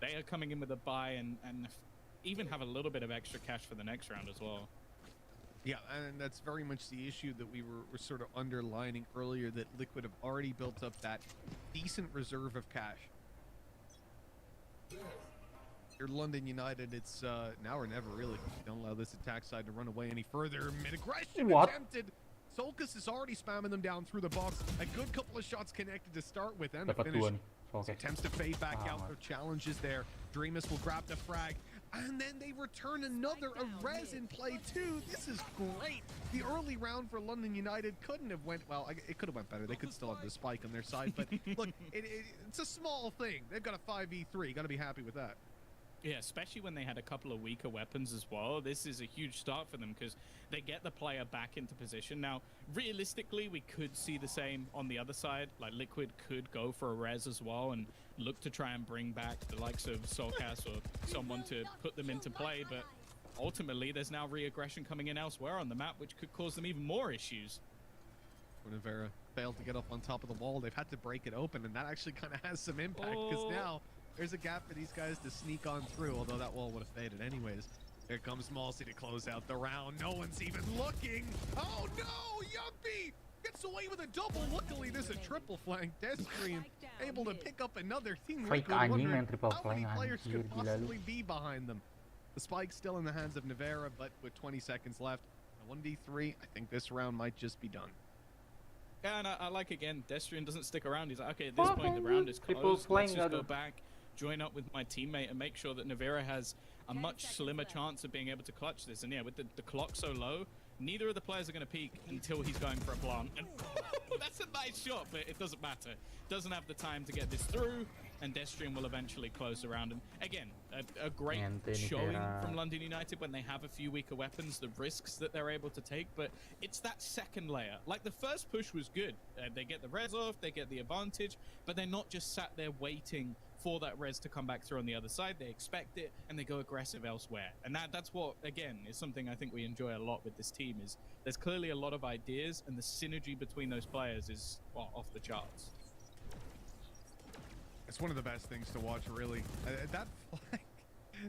they are coming in with a buy and even have a little bit of extra cash for the next round as well. Yeah, and that's very much the issue that we were sort of underlining earlier, that Liquid have already built up that decent reserve of cash. You're London United, it's now or never, really. Don't allow this attack side to run away any further. Mid-aggression attempted. Solkus is already spamming them down through the box. A good couple of shots connected to start with, and the finish. Okay. Attempts to fade back out. Their challenges there. Dreamus will grab the frag. And then they return another. A res in play too. This is great. The early round for London United couldn't have went, well, it could have went better. They could still have the spike on their side. But look, it's a small thing. They've got a 5v3. Got to be happy with that. Yeah, especially when they had a couple of weaker weapons as well. This is a huge start for them because they get the player back into position. Now, realistically, we could see the same on the other side. Like, Liquid could go for a res as well and look to try and bring back the likes of Solkas or someone to put them into play. But ultimately, there's now re-aggression coming in elsewhere on the map, which could cause them even more issues. Rivera failed to get up on top of the wall. They've had to break it open, and that actually kind of has some impact because now there's a gap for these guys to sneak on through, although that wall would have faded anyways. Here comes Malsey to close out the round. No one's even looking. Oh no, Yumpy gets away with a double. Luckily, there's a triple flank. Destrian able to pick up another team. Fake anjing main triple how many flank, players anjir, could gila lu. possibly be behind them? The spike's still in the hands of Navera, but with 20 seconds left, a 1v3, I think this round might just be done. Yeah, and I like, again, Destrian doesn't stick around. He's like, okay, at this point, the round is closed. Let's just go back, join up with my teammate, and make sure that Navera has a much slimmer chance of being able to clutch this. And yeah, with the clock so low, neither of the players are going to peek until he's going for a plant. And that's a nice shot, but it doesn't matter. Doesn't have the time to get this through, and Destrian will eventually close the round. And again, a great showing from London United when they have a few weaker weapons, the risks that they're able to take, but it's that second layer. Like, the first push was good. They get the res off, they get the advantage, but they're not just sat there waiting for that res to come back through on the other side. They expect it, and they go aggressive elsewhere. And that's what, again, is something I think we enjoy a lot with this team, is there's clearly a lot of ideas, and the synergy between those players is, well, off the charts. It's one of the best things to watch, really. That flag,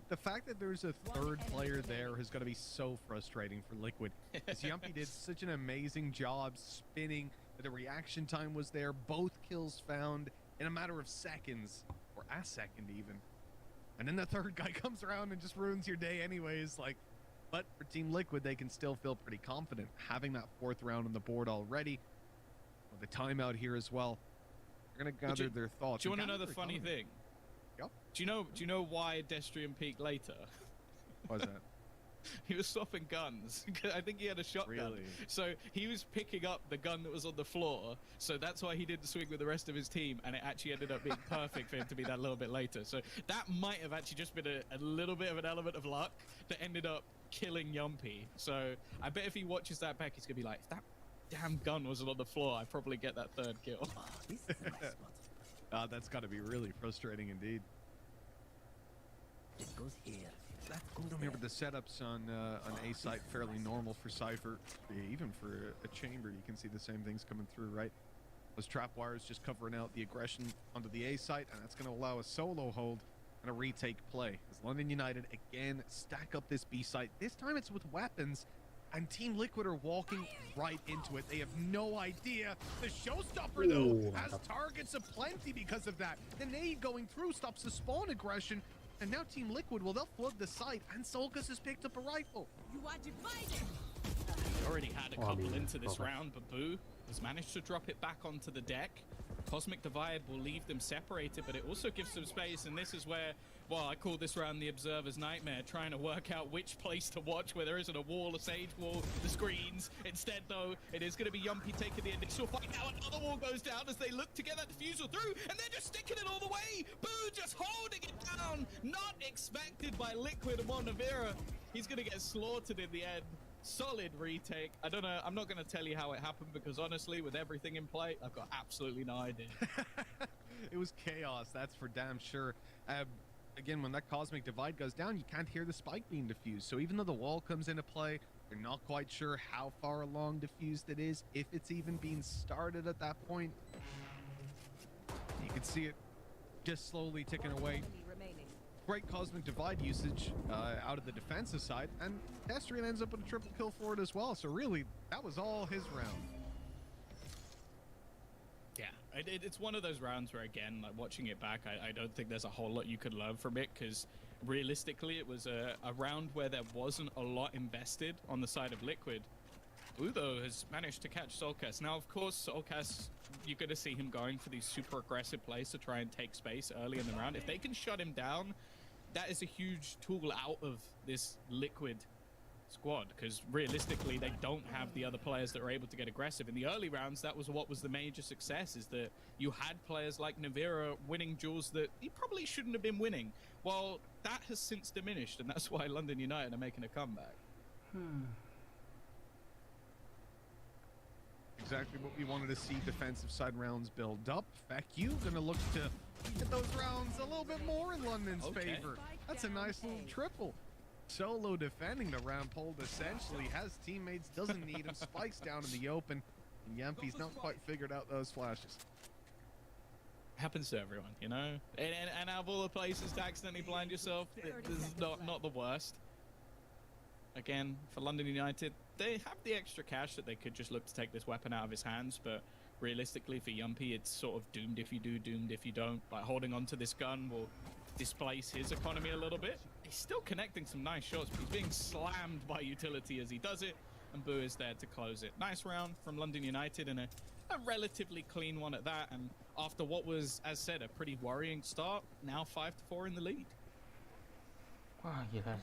the fact that there's a third player there is going to be so frustrating for Liquid. As Yumpy did such an amazing job spinning, the reaction time was there, both kills found in a matter of seconds, or a second even. And then the third guy comes around and just ruins your day anyways. Like, but for Team Liquid, they can still feel pretty confident having that fourth round on the board already. With the timeout here as well. They're going to gather their thoughts. Do you want to know the funny thing? Yep. Do you know why Destrian peaked later? Why's that? He was swapping guns. I think he had a shotgun. Really? So he was picking up the gun that was on the floor. So that's why he didn't swing with the rest of his team. And it actually ended up being perfect for him to be that little bit later. So that might have actually just been a little bit of an element of luck that ended up killing Yumpy. So I bet if he watches that back, he's going to be like, if that damn gun wasn't on the floor, I'd probably get that third kill. That's got to be really frustrating indeed. It goes here. Remember the setups on A site fairly normal for Cypher, even for a chamber. You can see the same things coming through, right? Those trap wires just covering out the aggression onto the A site, and that's going to allow a solo hold and a retake play. As London United again stack up this B site. This time it's with weapons, and Team Liquid are walking right into it. They have no idea. The showstopper, though, has targets aplenty because of that. The nade going through stops the spawn aggression, and now Team Liquid, well, they'll flood the site, and Solkas has picked up a rifle. You are divided. Already had a couple into this round, but Boo has managed to drop it back onto the deck. Cosmic Divide will leave them separated, but it also gives them space, and this is where, well, I call this round the Observer's Nightmare, trying to work out which place to watch, where there isn't a wall, a sage wall, the screens. Instead, though, it is going to be Yumpy taking the initial fight. Now another wall goes down as they look to get that defusal through, and they're just sticking it all the way. Boo just holding it down. Not expected by Liquid and Monavera. He's going to get slaughtered in the end. Solid retake. I don't know. I'm not going to tell you how it happened because honestly, with everything in play, I've got absolutely no idea. It was chaos, that's for damn sure. Again, when that Cosmic Divide goes down, you can't hear the spike being diffused. So even though the wall comes into play, you're not quite sure how far along diffused it is, if it's even being started at that point. You can see it just slowly ticking away. Great Cosmic Divide usage out of the defensive side, and Destrian ends up with a triple kill for it as well. So really, that was all his round. Yeah, it's one of those rounds where, again, like watching it back, I don't think there's a whole lot you could learn from it, because realistically, it was a round where there wasn't a lot invested on the side of Liquid. Udo has managed to catch Solkas. Now, of course, Solkas, you're going to see him going for these super aggressive plays to try and take space early in the round. If they can shut him down, that is a huge tool out of this Liquid squad, because realistically they don't have the other players that are able to get aggressive. In the early rounds, that was what was the major success, is that you had players like Navira winning duels that he probably shouldn't have been winning. Well, that has since diminished, and that's why London United are making a comeback. Exactly what we wanted to see defensive side rounds build up. Feku gonna look to get those rounds a little bit more in London's favor. That's a nice little triple. Solo defending the ramp hold, essentially has teammates, doesn't need him, spikes down in the open, and Yumpy's not quite figured out those flashes. Happens to everyone, you know? And out of all the places to accidentally blind yourself, this is not the worst. Again, for London United, they have the extra cash that they could just look to take this weapon out of his hands, but realistically for Yumpy, it's sort of doomed if you do, doomed if you don't. Like, holding on to this gun will displace his economy a little bit. He's still connecting some nice shots, but he's being slammed by utility as he does it, and Boo is there to close it. Nice round from London United, and a relatively clean one at that, and after what was, as said, a pretty worrying start, now 5-4 in the lead.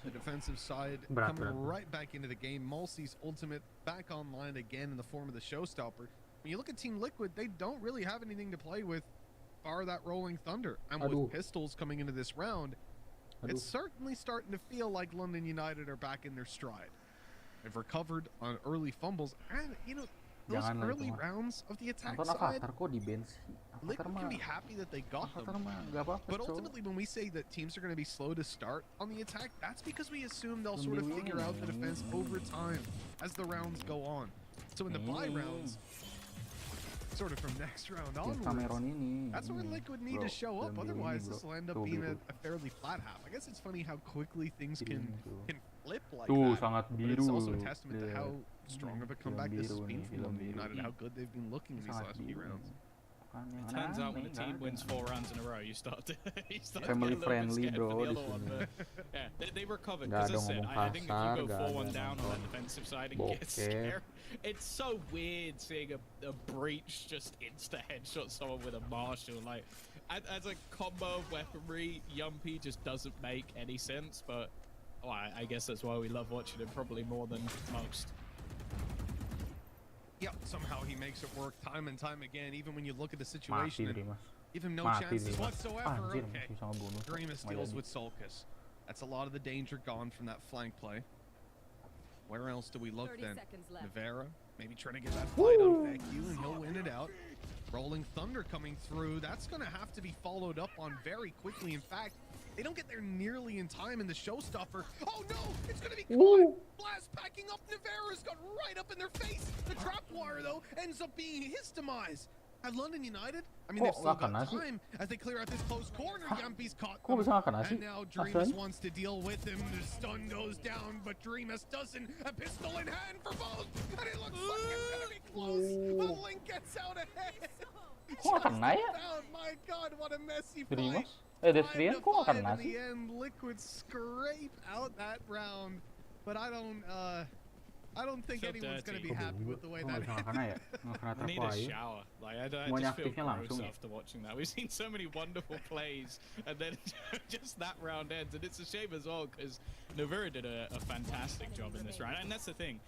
The defensive side coming right back into the game. Mulsey's ultimate back online again in the form of the showstopper. When you look at Team Liquid, they don't really have anything to play with bar that Rolling Thunder. And with pistols coming into this round, it's certainly starting to feel like London United are back in their stride. They've recovered on early fumbles, and you know, those early rounds of the attack side, Liquid can be happy that they got them. But ultimately, when we say that teams are going to be slow to start on the attack, that's because we assume they'll sort of figure out the defense over time as the rounds go on. So in the bye rounds, sort of from next round onwards, that's where Liquid need to show up. Otherwise, this will end up being a fairly flat half. I guess it's funny how quickly things can flip like that. But it's also a testament to how strong of a comeback this has been for London United, how good they've been looking these last few rounds. It turns out when a team wins 4 rounds in a row, you start to family friendly, bro. Yeah, they recovered. Because as I said, I think if you go 4-1 down on the defensive side and get scared, it's so weird seeing a breach just insta headshot someone with a Marshall. Like, as a combo of weaponry, Yumpy just doesn't make any sense. But well, I guess that's why we love watching him probably more than most. Yeah, somehow he makes it work time and time again, even when you look at the situation and give him no chances whatsoever. Okay, Grimace deals with Solkas. That's a lot of the danger gone from that flank play. Where else do we look then? Navera, maybe trying to get that fight on Feku, and he'll win it out. Rolling Thunder coming through. That's going to have to be followed up on very quickly. In fact, they don't get there nearly in time in the showstopper. Oh no, it's going to be caught. Blast packing up. Navera's got right up in their face. The trap wire, though, ends up being his demise. At London United, I mean, they've still got time as they clear out this close corner. Yampi's caught them. And now Dreamus wants to deal with him. The stun goes down, but Dreamus doesn't. A pistol in hand for both, and it looks like it's gonna be close. But Link gets out ahead. My God, what a messy fight. Destrian kok gak kena In sih? the end, Liquid scrape out that round, but I don't think anyone's going to be happy with the way that ended. I need a shower. Like I just feel gross after watching that. We've seen so many wonderful plays, and then just that round ends, and it's a shame as well because Navira did a fantastic job in this round, and that's the thing.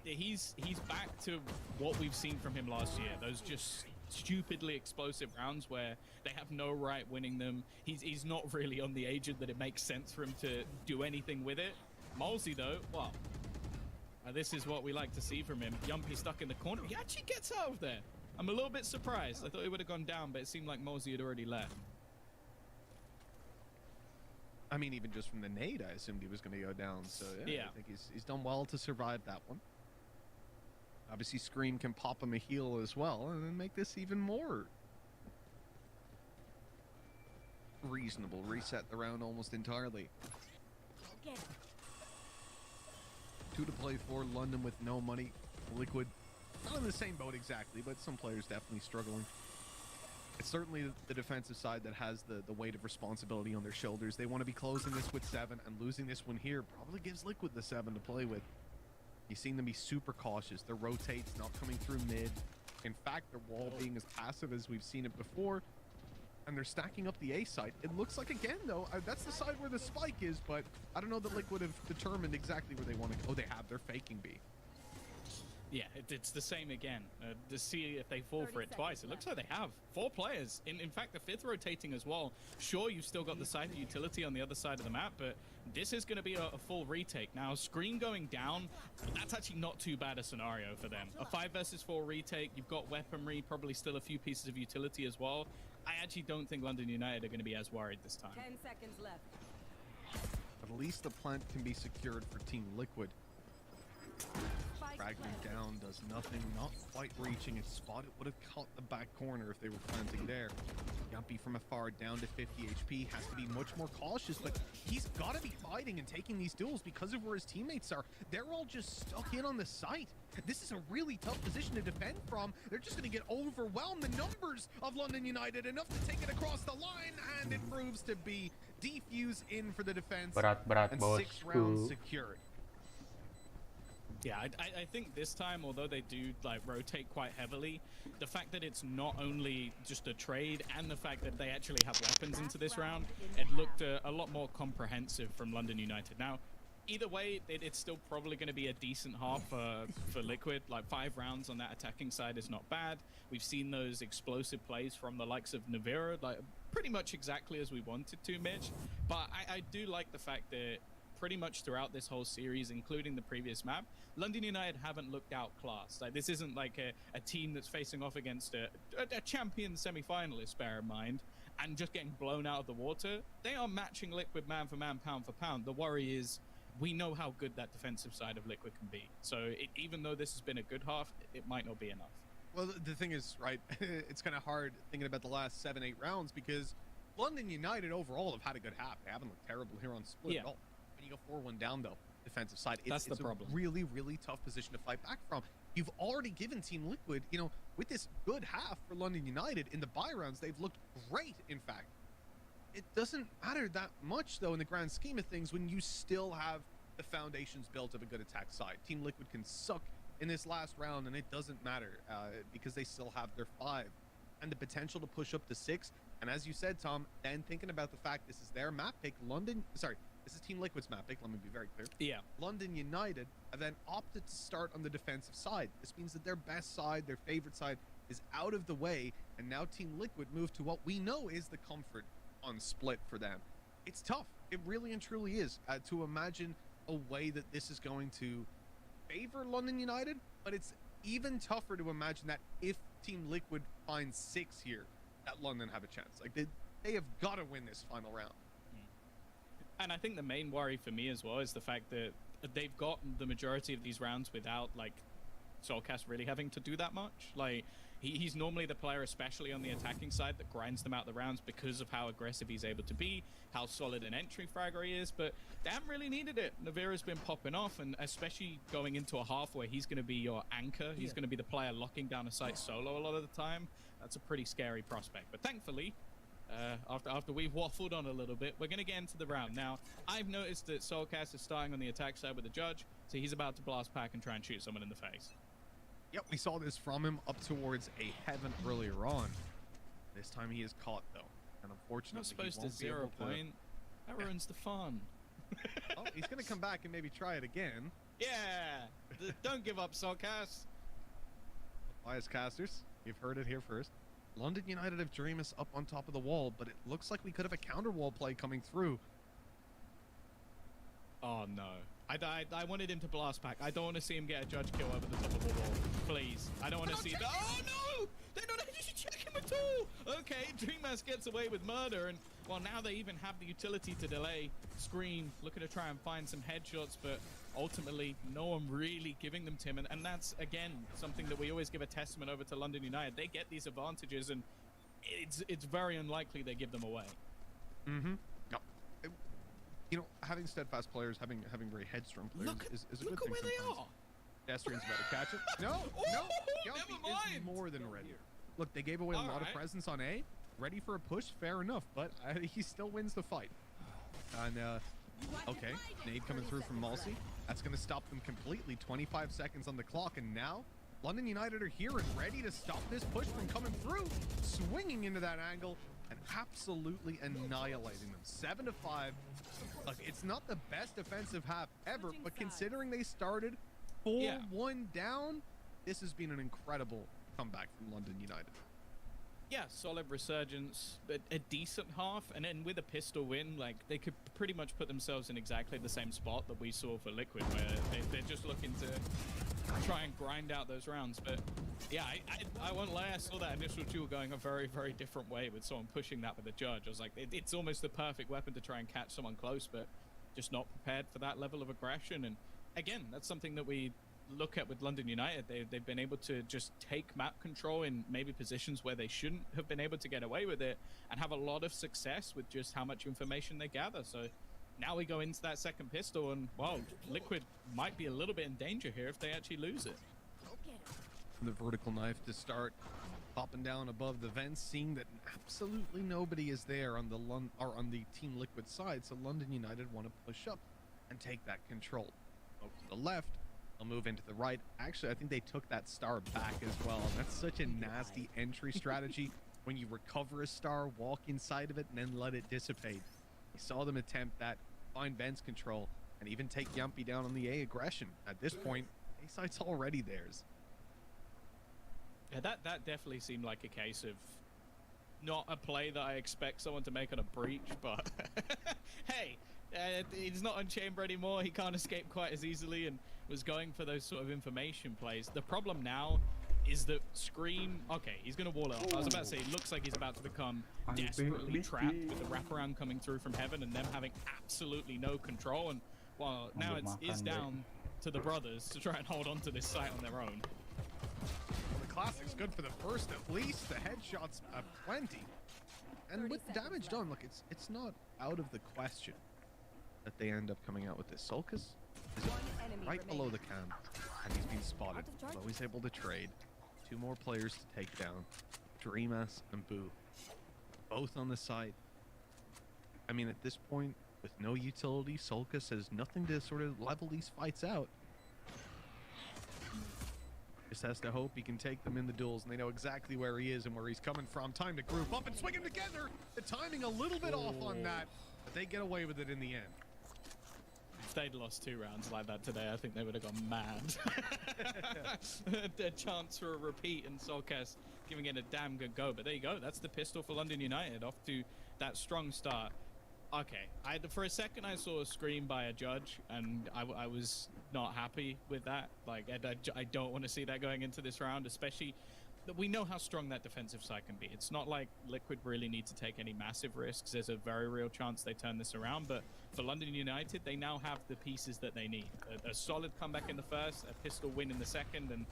He's back to what we've seen from him last year. Those just stupidly explosive rounds where they have no right winning them. He's not really on the agent that it makes sense for him to do anything with it. Malsey though, well. This is what we like to see from him. Yumpy stuck in the corner. He actually gets out of there. I'm a little bit surprised. I thought he would have gone down, but it seemed like Mosey had already left. I mean, even just from the nade, I assumed he was going to go down. So yeah, I think he's done well to survive that one. Obviously, Scream can pop him a heal as well, and then make this even more reasonable. Reset the round almost entirely. 2 to play for London with no money. Liquid, not in the same boat exactly, but some players definitely struggling. It's certainly the defensive side that has the weight of responsibility on their shoulders. They want to be closing this with 7, and losing this one here probably gives Liquid the 7 to play with. You've seen them be super cautious. Their rotates not coming through mid. In fact, their wall being as passive as we've seen it before. And they're stacking up the A side. It looks like, again, though, that's the side where the spike is, but I don't know that Liquid have determined exactly where they want to go. Oh, they have. They're faking B. Yeah, it's the same again. To see if they fall for it twice. It looks like they have 4 players. In fact, the 5th rotating as well. Sure, you've still got the side of utility on the other side of the map, but this is going to be a full retake. Now, Screen going down, that's actually not too bad a scenario for them. A 5 versus 4 retake. You've got weaponry, probably still a few pieces of utility as well. I actually don't think London United are going to be as worried this time. 10 seconds left. At least the plant can be secured for Team Liquid. Fragment down does nothing, not quite reaching its spot. It would have caught the back corner if they were planting there. Yumpy from afar down to 50 HP has to be much more cautious, but he's got to be fighting and taking these duels because of where his teammates are. They're all just stuck in on the site. This is a really tough position to defend from. They're just going to get overwhelmed. The numbers of London United enough to take it across the line, and it proves to be defuse in for the defense. And 6 rounds secured. Yeah, I think this time, although they do like rotate quite heavily, the fact that it's not only just a trade and the fact that they actually have weapons into this round, it looked a lot more comprehensive from London United. Now, either way, it's still probably going to be a decent half for Liquid. Like 5 rounds on that attacking side is not bad. We've seen those explosive plays from the likes of Navira, like pretty much exactly as we wanted to, Mitch. But I do like the fact that pretty much throughout this whole series, including the previous map, London United haven't looked outclassed. Like, this isn't like a team that's facing off against a champion semi-finalist, bear in mind, and just getting blown out of the water. They are matching Liquid man for man, pound for pound. The worry is we know how good that defensive side of Liquid can be. So even though this has been a good half, it might not be enough. Well, the thing is, right, it's kind of hard thinking about the last 7-8 rounds because London United overall have had a good half. They haven't looked terrible here on split at all. When you go 4-1 down, though, defensive side, it's the problem. A really, really tough position to fight back from. You've already given Team Liquid, you know, with this good half for London United in the buy rounds, they've looked great, in fact. It doesn't matter that much, though, in the grand scheme of things, when you still have the foundations built of a good attack side. Team Liquid can suck in this last round, and it doesn't matter because they still have their 5 and the potential to push up to 6. And as you said, Tom, then thinking about the fact this is their map pick, this is Team Liquid's map pick, let me be very clear. Yeah. London United have then opted to start on the defensive side. This means that their best side, their favorite side, is out of the way, and now Team Liquid move to what we know is the comfort on split for them. It's tough. It really and truly is to imagine a way that this is going to favor London United, but it's even tougher to imagine that if Team Liquid finds 6 here, that London have a chance. Like, they have got to win this final round. And I think the main worry for me as well is the fact that they've got the majority of these rounds without, like, Soulcast really having to do that much. Like, He's normally the player, especially on the attacking side, that grinds them out the rounds because of how aggressive he's able to be, how solid an entry fragger he is, but they haven't really needed it. Navira's been popping off, and especially going into a half where he's going to be your anchor, he's going to be the player locking down a site solo a lot of the time. That's a pretty scary prospect. But thankfully, after we've waffled on a little bit, we're going to get into the round. Now, I've noticed that Soulcast is starting on the attack side with the judge, so he's about to blast pack and try and shoot someone in the face. Yep, we saw this from him up towards a heaven earlier on. This time he is caught, though. And unfortunately, Not supposed he to won't be able 0 to... point. That ruins the fun. Oh, he's going to come back and maybe try it again. Yeah! Don't give up, Soulcast. Bias casters, you've heard it here first. London United have Dreamus up on top of the wall, but it looks like we could have a counter wall play coming through. Oh no. I wanted him to blast pack. I don't want to see him get a judge kill over the top of the wall. Please. I don't want to see that. Oh no! They don't actually check him at all! Okay, Dreamas gets away with murder, and well, now they even have the utility to delay. Scream, looking to try and find some headshots, but ultimately no one really giving them to him, and that's again something that we always give a testament over to London United. They get these advantages, and it's very unlikely they give them away. Mm-hmm. No. You know, having steadfast players, having very headstrong players is a good thing. Look at where sometimes. they are. Destrian's about to catch it. No, no. Yuppie is more than ready. Look, they gave away a lot of presence on A. Ready for a push, fair enough, but he still wins the fight. And okay, nade coming through from Malsey. That's going to stop them completely. 25 seconds on the clock, and now London United are here and ready to stop this push from coming through. Swinging into that angle and absolutely annihilating them. 7-5. Look, it's not the best defensive half ever, but considering they started 4-1 down, this has been an incredible comeback from London United. Yeah, solid resurgence, but a decent half, and then with a pistol win, like, they could pretty much put themselves in exactly the same spot that we saw for Liquid, where they're just looking to try and grind out those rounds. But yeah, I won't lie, I saw that initial duel going a very, very different way with someone pushing that with a judge. I was like, it's almost the perfect weapon to try and catch someone close, but just not prepared for that level of aggression. And again, that's something that we look at with London United. They've been able to just take map control in maybe positions where they shouldn't have been able to get away with it, and have a lot of success with just how much information they gather. So now we go into that second pistol, and well, Liquid might be a little bit in danger here if they actually lose it. The vertical knife to start popping down above the vents, seeing that absolutely nobody is there on the Team Liquid side, so London United want to push up and take that control. Over to the left, they'll move into the right. Actually, I think they took that star back as well, and that's such a nasty entry strategy when you recover a star, walk inside of it, and then let it dissipate. We saw them attempt that, find vents control, and even take Yumpy down on the A aggression. At this point, A site's already theirs. Yeah, that definitely seemed like a case of not a play that I expect someone to make on a breach, but hey, he's not on chamber anymore. He can't escape quite as easily, and was going for those sort of information plays. The problem now is that Scream, okay, he's going to wall it up. I was about to say, it looks like he's about to become desperately trapped with the wraparound coming through from heaven and them having absolutely no control. And well, now it's down to the brothers to try and hold on to this site on their own. The classic's good for the first, at least. The headshots are plenty. And with damage done, look, it's not out of the question that they end up coming out with this. Sulcus is right below the cam, and he's been spotted. Although he's able to trade. 2 more players to take down. Dreamas and Boo. Both on the site. I mean, at this point, with no utility, Sulcus has nothing to sort of level these fights out. Just has to hope he can take them in the duels, and they know exactly where he is and where he's coming from. Time to group up and swing them together. The timing a little bit off on that, but they get away with it in the end. If they'd lost 2 rounds like that today, I think they would have gone mad. A chance for a repeat, and Soulcast giving it a damn good go. But there you go. That's the pistol for London United, off to that strong start. Okay, for a second I saw a scream by a judge, and I was not happy with that. Like, I don't want to see that going into this round, especially that we know how strong that defensive side can be. It's not like Liquid really need to take any massive risks. There's a very real chance they turn this around, but for London United, they now have the pieces that they need. A solid comeback in the first, a pistol win in the second, and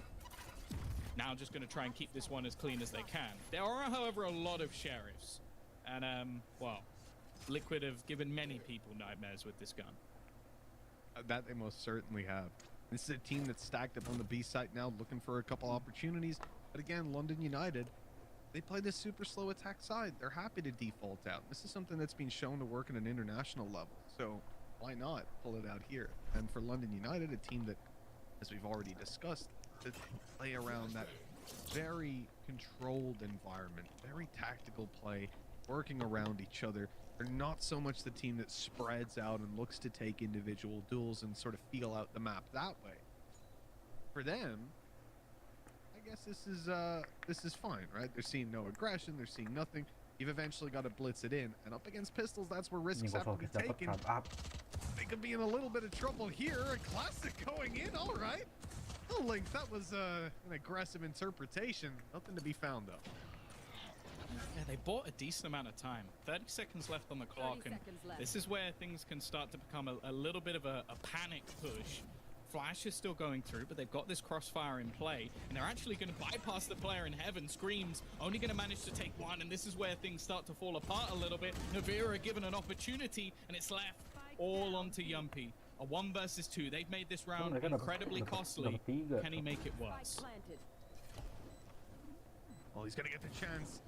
now just going to try and keep this one as clean as they can. There are, however, a lot of sheriffs. And, well, Liquid have given many people nightmares with this gun. That they most certainly have. This is a team that's stacked up on the B site now, looking for a couple opportunities. But again, London United, they play this super slow attack side. They're happy to default out. This is something that's been shown to work at an international level. So why not pull it out here? And for London United, a team that, as we've already discussed, that play around that very controlled environment, very tactical play, working around each other. They're not so much the team that spreads out and looks to take individual duels and sort of feel out the map that way. For them, I guess this is fine, right? They're seeing no aggression, they're seeing nothing. You've eventually got to blitz it in, and up against pistols, that's where risks have to be taken. They could be in a little bit of trouble here. A classic going in, all right. Oh, Link, that was an aggressive interpretation. Nothing to be found though. Yeah, they bought a decent amount of time. 30 seconds left on the clock, and this is where things can start to become a little bit of a panic push. Flash is still going through, but they've got this crossfire in play, and they're actually going to bypass the player in heaven. Screams only going to manage to take one, and this is where things start to fall apart a little bit. Navira given an opportunity, and it's left all onto Yumpy. A 1 versus 2. They've made this round incredibly costly. Can he make it worse? Well, he's going to get the chance.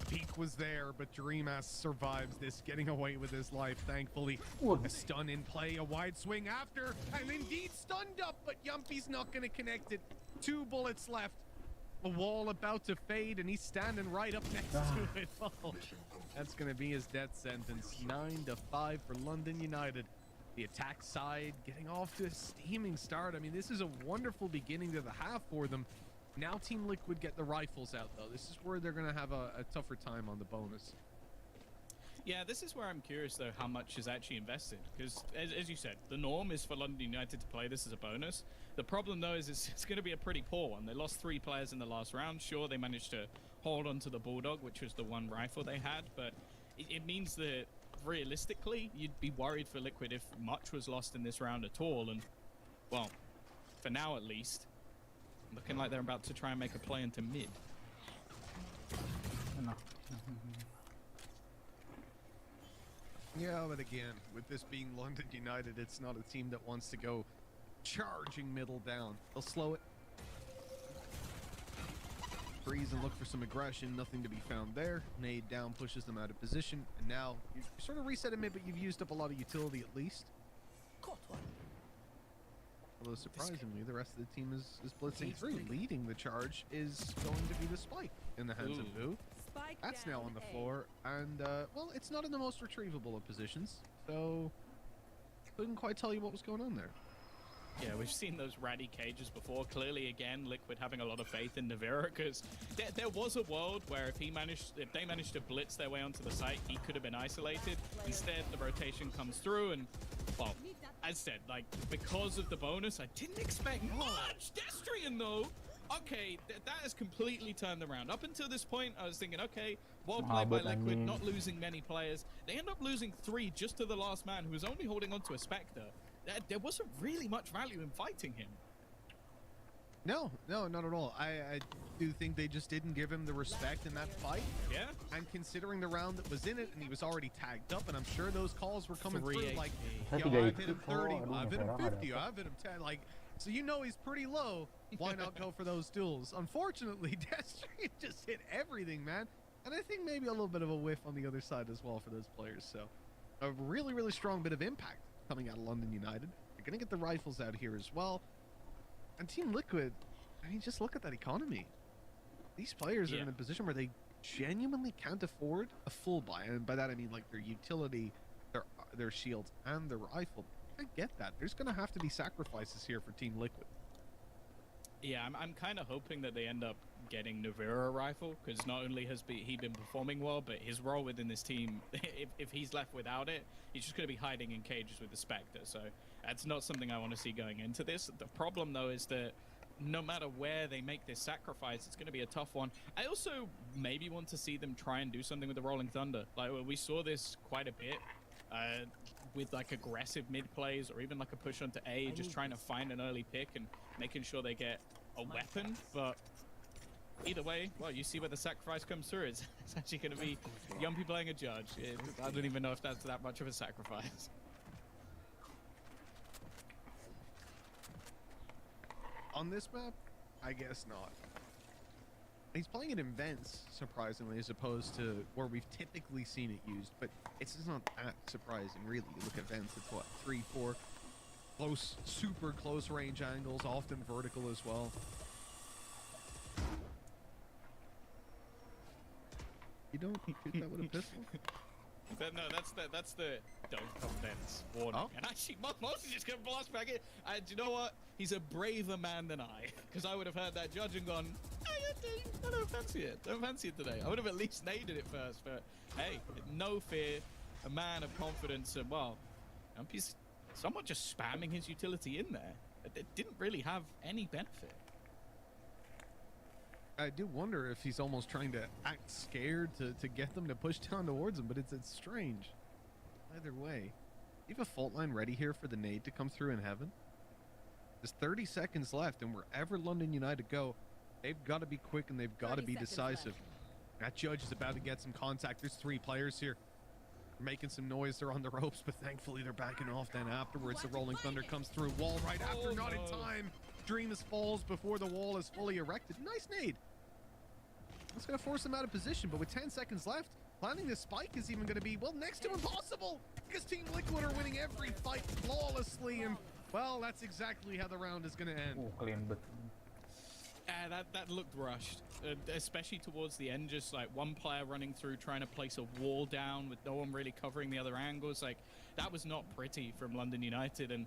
Peak was there, but Dreamass survives this, getting away with his life, thankfully. A stun in play, a wide swing after, and indeed stunned up, but Yumpy's not going to connect it. 2 bullets left. A wall about to fade, and he's standing right up next to it. Oh, that's going to be his death sentence. 9-5 for London United. The attack side getting off to a steaming start. I mean, this is a wonderful beginning to the half for them. Now Team Liquid get the rifles out, though. This is where they're going to have a tougher time on the bonus. Yeah, this is where I'm curious, though, how much is actually invested. Because, as you said, the norm is for London United to play this as a bonus. The problem, though, is it's going to be a pretty poor one. They lost 3 players in the last round. Sure, they managed to hold on to the Bulldog, which was the 1 rifle they had. But it means that, realistically, you'd be worried for Liquid if much was lost in this round at all. And, well, for now at least, looking like they're about to try and make a play into mid. Yeah, but again, with this being London United, it's not a team that wants to go charging middle down. They'll slow it. Freeze and look for some aggression. Nothing to be found there. Nade down pushes them out of position. And now you sort of reset a mid, but you've used up a lot of utility at least. Although surprisingly, the rest of the team is blitzing through. Leading the charge is going to be the spike in the hands of Boo. That's now on the floor, and well, it's not in the most retrievable of positions, so couldn't quite tell you what was going on there. Yeah, we've seen those ratty cages before. Clearly, again, Liquid having a lot of faith in Navira, because there was a world where if they managed to blitz their way onto the site, he could have been isolated. Instead, the rotation comes through, and well, as said, like, because of the bonus, I didn't expect much. Destrian, though, okay, that has completely turned around. Up until this point, I was thinking, okay, well played by Liquid, not losing many players. They end up losing 3 just to the last man, who was only holding on to a Spectre. There wasn't really much value in fighting him. No, not at all. I do think they just didn't give him the respect in that fight. Yeah. And considering the round that was in it, and he was already tagged up, and I'm sure those calls were coming through like, yo, I've hit him 30, I've hit him 50, I've hit him 10, like, so you know he's pretty low. Why not go for those duels? Unfortunately, Destrian just hit everything, man. And I think maybe a little bit of a whiff on the other side as well for those players. So a really, really strong bit of impact coming out of London United. They're going to get the rifles out here as well. And Team Liquid, I mean, just look at that economy. These players are in a position where they genuinely can't afford a full buy. And by that, I mean, like, their utility, their shields, and their rifle. I get that. There's going to have to be sacrifices here for Team Liquid. Yeah, I'm kind of hoping that they end up getting Navira a rifle, because not only has he been performing well, but his role within this team, if he's left without it, he's just going to be hiding in cages with the Spectre. So that's not something I want to see going into this. The problem, though, is that no matter where they make this sacrifice, it's going to be a tough one. I also maybe want to see them try and do something with the Rolling Thunder. Like, we saw this quite a bit with like aggressive mid plays, or even like a push onto A, just trying to find an early pick and making sure they get a weapon. But either way, well, you see where the sacrifice comes through. It's actually going to be Yumpy playing a judge. I don't even know if that's that much of a sacrifice. On this map, I guess not. He's playing it in vents, surprisingly, as opposed to where we've typically seen it used, but it's just not that surprising, really. You look at vents, it's what, 3, 4 close, super close range angles, often vertical as well. You don't shoot that with a pistol? But no, that's the don't commence warning. Oh. And actually, most is just gonna blast back in. And you know what? He's a braver man than I, because I would have heard that judge and gone, hey, I don't fancy it. Don't fancy it today. I would have at least naded it first. But hey, no fear, a man of confidence, and well, he's somewhat just spamming his utility in there. It didn't really have any benefit. I do wonder if he's almost trying to act scared to get them to push down towards him, but it's strange. Either way, you have a fault line ready here for the nade to come through in heaven. There's 30 seconds left, and wherever London United go, they've got to be quick and they've got to be decisive. That judge is about to get some contact. There's 3 players here. They're making some noise. They're on the ropes, but thankfully they're backing off then afterwards. The Rolling Thunder comes through. Wall right after, not in time. Dreamus falls before the wall is fully erected. Nice nade. That's going to force him out of position, but with 10 seconds left, planning this spike is even going to be, well, next to impossible, because Team Liquid are winning every fight flawlessly, and, well, that's exactly how the round is going to end. That looked rushed, especially towards the end. Just like one player running through, trying to place a wall down with no one really covering the other angles. Like, that was not pretty from London United, and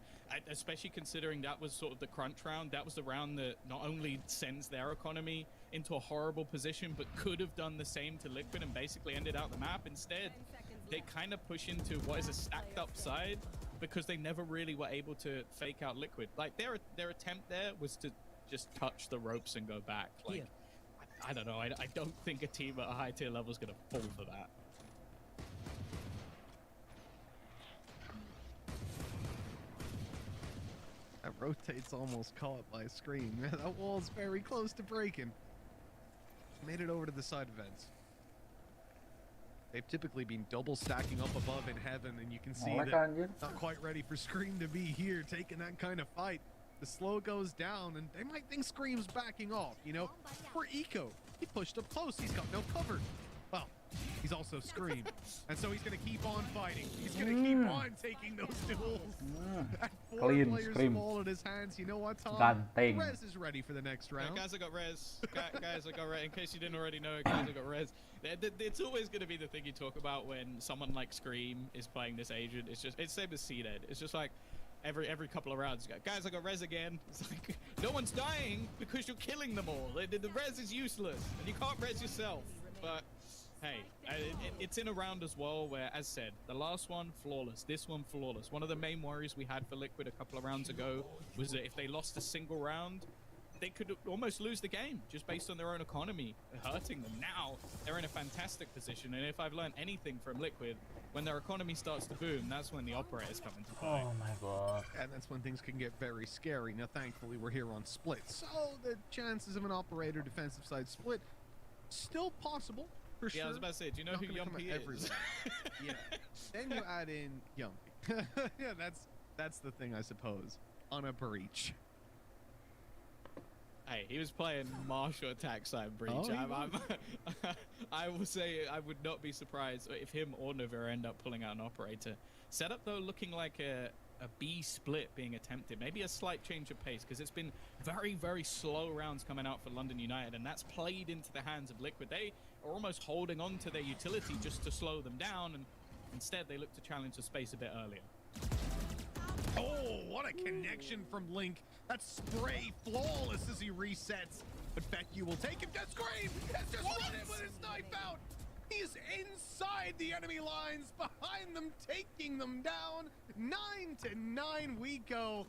especially considering that was sort of the crunch round. That was the round that not only sends their economy into a horrible position, but could have done the same to Liquid and basically ended out the map. Instead, they kind of push into what is a stacked up side because they never really were able to fake out Liquid. Like, their attempt there was to just touch the ropes and go back. Like, I don't know. I don't think a team at a high tier level is going to fall for that. That rotate's almost caught by a screen. Man, that wall's very close to breaking. Made it over to the side vents. They've typically been double stacking up above in heaven, and you can see that not quite ready for Scream to be here, taking that kind of fight. The slow goes down, and they might think Scream's backing off, you know? Poor Eco. He pushed up close. He's got no cover. Well, he's also Scream. And so he's going to keep on fighting. He's going to keep on taking those duels. At 4 players fall in his hands. You know what, Tom? Rez is ready for the next round. Guys, I got Rez. Guys, I got Rez. In case you didn't already know, guys, I got Rez. It's always going to be the thing you talk about when someone like Scream is playing this agent. It's same as Seeded. It's just like, every couple of rounds, guys, I got Rez again. It's like, no one's dying because you're killing them all. The Rez is useless, and you can't Rez yourself. But hey, it's in a round as well where, as said, the last one, flawless. This one, flawless. One of the main worries we had for Liquid a couple of rounds ago was that if they lost a single round, they could almost lose the game just based on their own economy hurting them. Now, they're in a fantastic position, and if I've learned anything from Liquid, when their economy starts to boom, that's when the operators come into play. Oh my god. And that's when things can get very scary. Now, thankfully, we're here on split, so the chances of an operator defensive side split still possible, for sure. Yeah, I was about to say, do you know who Yumpy is? Yeah. Then you add in Yumpy. Yeah, that's the thing, I suppose. On a breach. Hey, he was playing martial attack side breach. Oh, I will say I would not be surprised if him or Navira end up pulling out an operator. Setup though looking like a B split being attempted. Maybe a slight change of pace because it's been very, very slow rounds coming out for London United, and that's played into the hands of Liquid. They are almost holding on to their utility just to slow them down, and instead they look to challenge the space a bit earlier. Oh, what a connection from Link. That spray flawless as he resets. But Becky will take him to Scream. Has just run it with his knife out. He's inside the enemy lines, behind them, taking them down. 9-9 we go.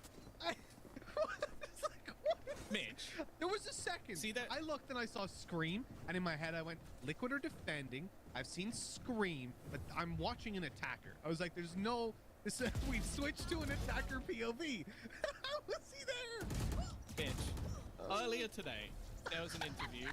Mitch, there was a second. See that? I looked and I saw Scream, and in my head I went, Liquid are defending. I've seen Scream, but I'm watching an attacker. I was like, there's no... We've switched to an attacker POV. How was he there? Mitch, earlier today, there was an interview.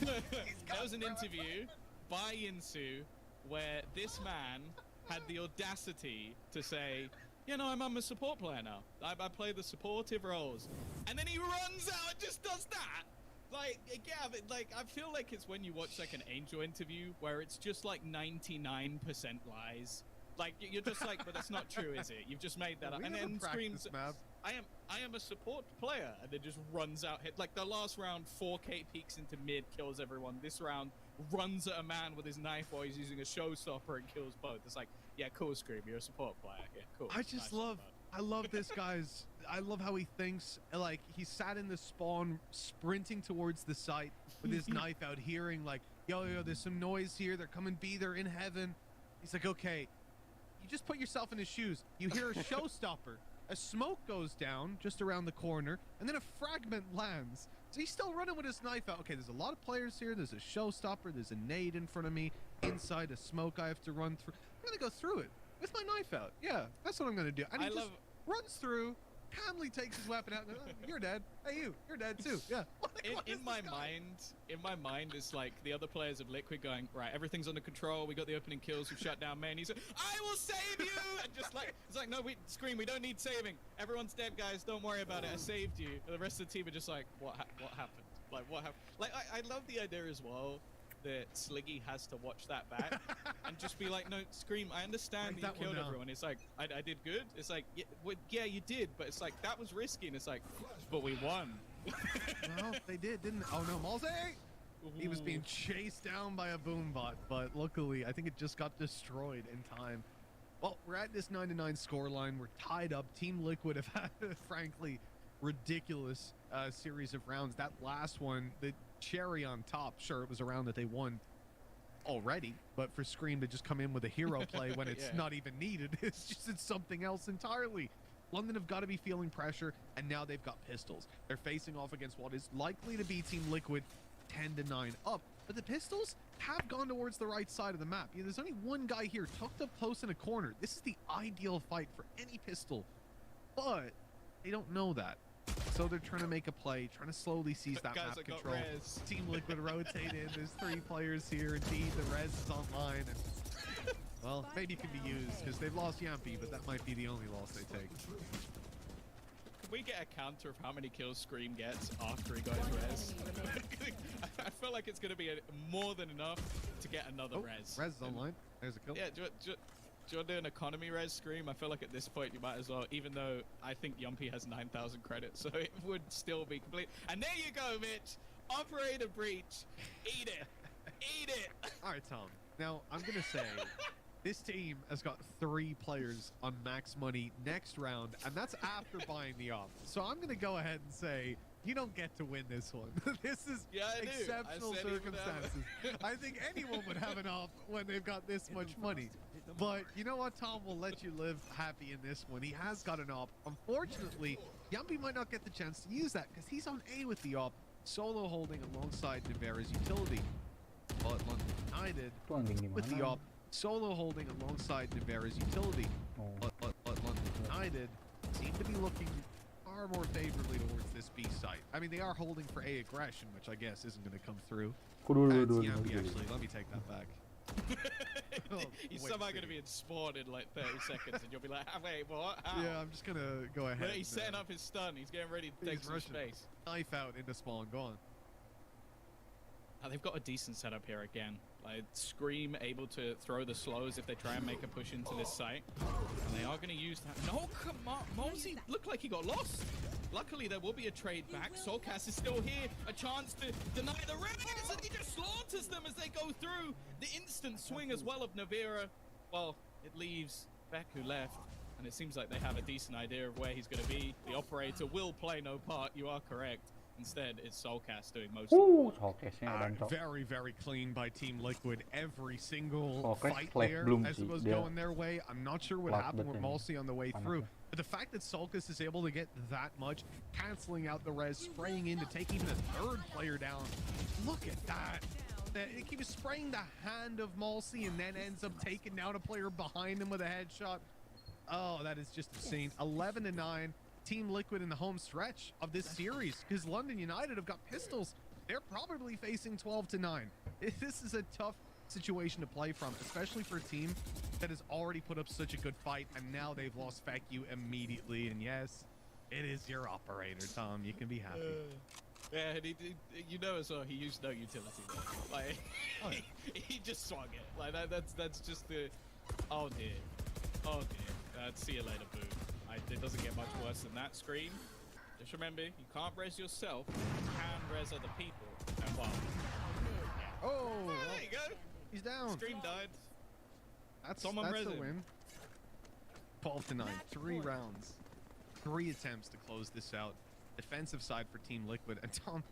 There was an interview by Yinsu where this man had the audacity to say, you know, I'm a support player now. I play the supportive roles. And then he runs out and just does that. Like, yeah, but, like, I feel like it's when you watch, like, an Angel interview where it's just, like, 99% lies. Like, you're just like, but that's not true, is it? You've just made that up. And then screams, I am a support player. And then just runs out. Like, the last round, 4K peeks into mid, kills everyone. This round, runs at a man with his knife while he's using a showstopper and kills both. It's like, yeah, cool, Scream. You're a support player. Yeah, cool. I just love... I love this guy's... I love how he thinks. Like, he sat in the spawn, sprinting towards the site with his knife out, hearing, like, yo, there's some noise here. They're coming B. They're in heaven. He's like, okay. You just put yourself in his shoes. You hear a showstopper. A smoke goes down just around the corner, and then a fragment lands. So he's still running with his knife out. Okay, there's a lot of players here. There's a showstopper. There's a nade in front of me. Inside a smoke I have to run through. I'm going to go through it with my knife out. Yeah, that's what I'm going to do. And he just runs through, calmly takes his weapon out, and goes, oh, you're dead. Hey, you're dead too. Yeah. In my mind, it's like the other players of Liquid going, right, everything's under control. We got the opening kills. We've shut down main. He's like, I will save you. And just like, it's like, no, Scream, we don't need saving. Everyone's dead, guys. Don't worry about it. I saved you. And the rest of the team are just like, what happened? Like, what happened? Like, I love the idea as well that Sliggy has to watch that back and just be like, no, Scream, I understand that you killed everyone. It's like, I did good. It's like, yeah, you did, but it's like, that was risky. And it's like, but we won. Well, they did, didn't they? Oh no, Malze! He was being chased down by a boombot, but luckily, I think it just got destroyed in time. Well, we're at this 9-9 scoreline. We're tied up. Team Liquid have had a frankly ridiculous series of rounds. That last one, the cherry on top, sure, it was a round that they won already, but for Scream to just come in with a hero play when it's not even needed, it's something else entirely. London have got to be feeling pressure, and now they've got pistols. They're facing off against what is likely to be Team Liquid 10-9 up, but the pistols have gone towards the right side of the map. There's only one guy here tucked up close in a corner. This is the ideal fight for any pistol, but they don't know that. So they're trying to make a play, trying to slowly seize that map control. Team Liquid rotate in. There's 3 players here. Indeed, the res is online. And, well, maybe it can be used because they've lost Yampy, but that might be the only loss they take. Can we get a counter of how many kills Scream gets after he goes res? I feel like it's going to be more than enough to get another res. Res is online. There's a kill. Yeah, do you want to do an economy res Scream? I feel like at this point you might as well, even though I think Yumpy has 9,000 credits, so it would still be complete. And there you go, Mitch. Operator breach. Eat it. Eat it. All right, Tom. Now, I'm going to say this team has got 3 players on max money next round, and that's after buying the op. So I'm going to go ahead and say you don't get to win this one. This is exceptional circumstances. I think anyone would have an op when they've got this much money. But you know what, Tom? We'll let you live happy in this one. He has got an op. Unfortunately, Yumpy might not get the chance to use that because he's on A with the op, solo holding alongside Nivera's utility. But London United with the op, solo holding alongside Nivera's utility. But London United seem to be looking far more favorably towards this B site. I mean, they are holding for A aggression, which I guess isn't going to come through. Yampy, actually, let me take that back. He's somehow going to be in spawn in like 30 seconds, and you'll be like, wait, what? How? Yeah, I'm just going to go ahead. He's setting up his stun. He's getting ready to take some space. Knife out into spawn. Go on. They've got a decent setup here again. Like Scream able to throw the slows if they try and make a push into this site. And they are going to use that. No, come on. Mosey looked like he got lost. Luckily, there will be a trade back. Soulcast is still here. A chance to deny the res, and he just slaughters them as they go through. The instant swing as well of Navira. Well, it leaves Beck, who left. And it seems like they have a decent idea of where he's going to be. The operator will play no part. You are correct. Instead, it's Soulcast doing most of it. Very, very clean by Team Liquid. Every single fight there as it was going their way. I'm not sure what happened with Malsey on the way through. But the fact that Soulcast is able to get that much, canceling out the res, spraying in to take even a 3rd player down. Look at that. He was spraying the hand of Malsey and then ends up taking down a player behind him with a headshot. Oh, that is just insane. 11-9. Team Liquid in the home stretch of this series, because London United have got pistols. They're probably facing 12-9. This is a tough situation to play from, especially for a team that has already put up such a good fight, and now they've lost Feku immediately. And yes, it is your operator, Tom. You can be happy. Yeah, and you know as well, he used no utility there. Like, he just swung it. Like, that's just the... Oh, dear. Oh, dear. See you later, boo. It doesn't get much worse than that scream. Just remember, you can't res yourself, you can res other people. And well... Oh, there you go. He's down. Scream died. That's Someone res the him. win. 12-9. 3 rounds. 3 attempts to close this out. Defensive side for Team Liquid. And Tom,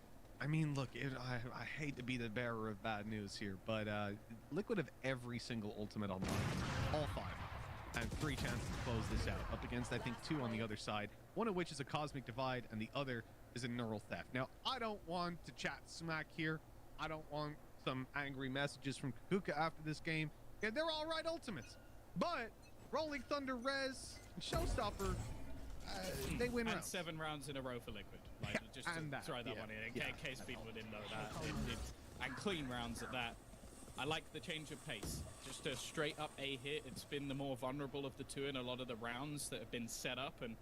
I mean, look, I hate to be the bearer of bad news here, but Liquid have every single ultimate online. All 5. And 3 chances to close this out. Up against, I think, 2 on the other side. One of which is a Cosmic Divide, and the other is a Neural Theft. Now, I don't want to chat smack here. I don't want some angry messages from Kuka after this game. Yeah, they're all right ultimates. But Rolling Thunder, Res, and Showstopper, they win and rounds. 7 rounds in a row for Liquid. Like, just to throw that one in case people didn't know that. And clean rounds at that. I like the change of pace. Just a straight up A hit. It's been the more vulnerable of the two in a lot of the rounds that have been set up, and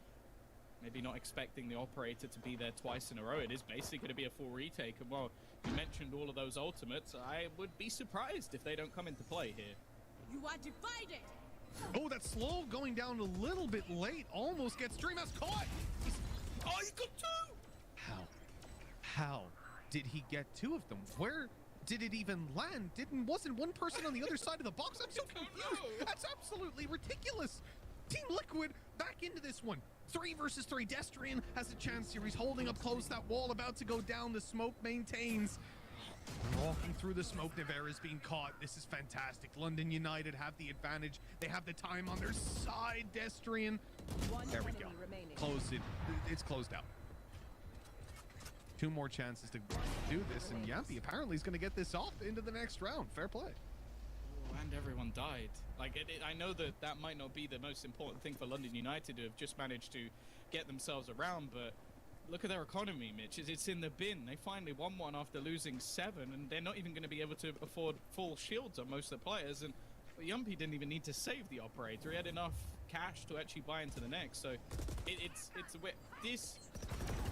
maybe not expecting the operator to be there twice in a row. It is basically going to be a full retake. And well, you mentioned all of those ultimates. I would be surprised if they don't come into play here. You are divided. Oh, that slow going down a little bit late. Almost gets Dreamhouse caught. Oh, you got 2! How did he get 2 of them? Where did it even land? Wasn't one person on the other side of the box? I'm so confused. That's absolutely ridiculous. Team Liquid back into this one. 3 versus 3. Destrian has a chance here. He's holding up close. That wall about to go down. The smoke maintains. Walking through the smoke, Nevera's being caught. This is fantastic. London United have the advantage. They have the time on their side. Destrian. There we go. Close it. It's closed out. 2 more chances to do this, and Yampy apparently is going to get this off into the next round. Fair play. And everyone died. Like, I know that might not be the most important thing for London United to have just managed to get themselves around, but look at their economy, Mitch. It's in the bin. They finally won one after losing 7, and they're not even going to be able to afford full shields on most of the players. And Yumpy didn't even need to save the operator. He had enough cash to actually buy into the next. So it's a bit... This...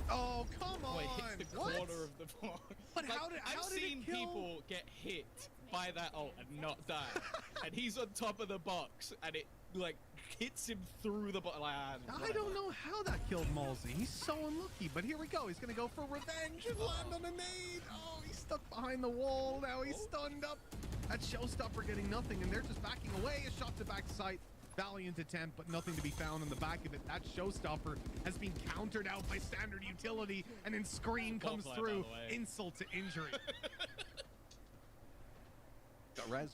Oh, come on! It hits the corner of the ball. But like, how did I've seen it kill? people get hit by that ult and not die. And he's on top of the box, and it, like, hits him through the box. Like, I don't know how that killed Malsey. He's so unlucky. But here we go. He's going to go for revenge and land on a nade. Oh, he's stuck behind the wall. Now he's stunned up. That Showstopper getting nothing, and they're just backing away. A shot to back sight. Valiant attempt, but nothing to be found on the back of it. That Showstopper has been countered out by standard utility, and then Scream comes through. Insult to injury. Got res.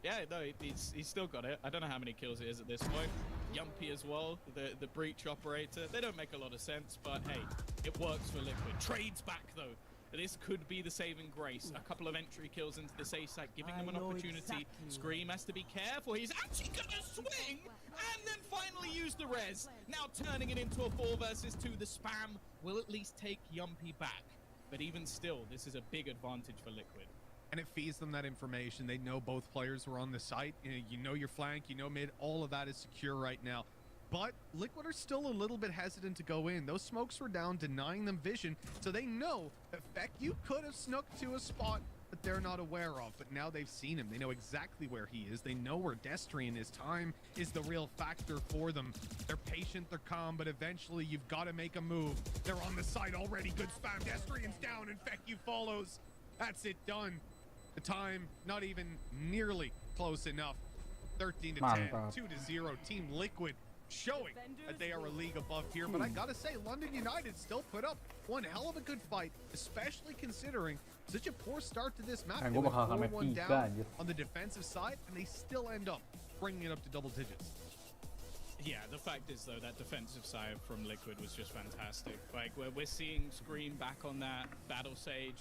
Yeah, no, he's still got it. I don't know how many kills it is at this point. Yumpy as well, the breach operator. They don't make a lot of sense, but hey, it works for Liquid. Trades back though. This could be the saving grace. A couple of entry kills into this A site, giving them an opportunity. Exactly. Scream has to be careful. He's actually gonna swing and then finally use the res. Now turning it into a 4 versus 2. The spam will at least take Yumpy back. But even still, this is a big advantage for Liquid. And it feeds them that information. They know both players were on the site. You know your flank, you know mid. All of that is secure right now. But Liquid are still a little bit hesitant to go in. Those smokes were down, denying them vision. So they know that Feku could have snuck to a spot that they're not aware of. But now they've seen him. They know exactly where he is. They know where Destrian is. Time is the real factor for them. They're patient, they're calm, but eventually you've got to make a move. They're on the site already. Good spam. Destrian's down and Feku follows. That's it, done. The time not even nearly close enough. 13 to 10, 2 to 0. Team Liquid showing that they are a league above here. But I gotta say, London United still put up one hell of a good fight, especially considering such a poor start to this map. They went 4-1 down on the defensive side, and they still end up bringing it up to double digits. Yeah, the fact is, though, that defensive side from Liquid was just fantastic. Like, we're seeing Scream back on that Battle Sage.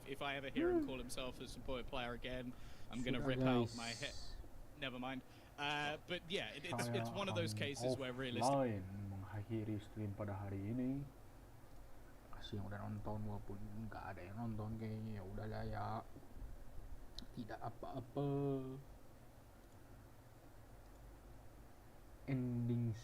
If I ever hear him call himself a support player again, I'm going to rip out my head. Never mind. But yeah, it's one of those cases where realistically... mengakhiri stream pada hari ini. Makasih yang udah nonton, walaupun nggak ada yang nonton kayaknya, ya udahlah ya, tidak apa-apa. Ending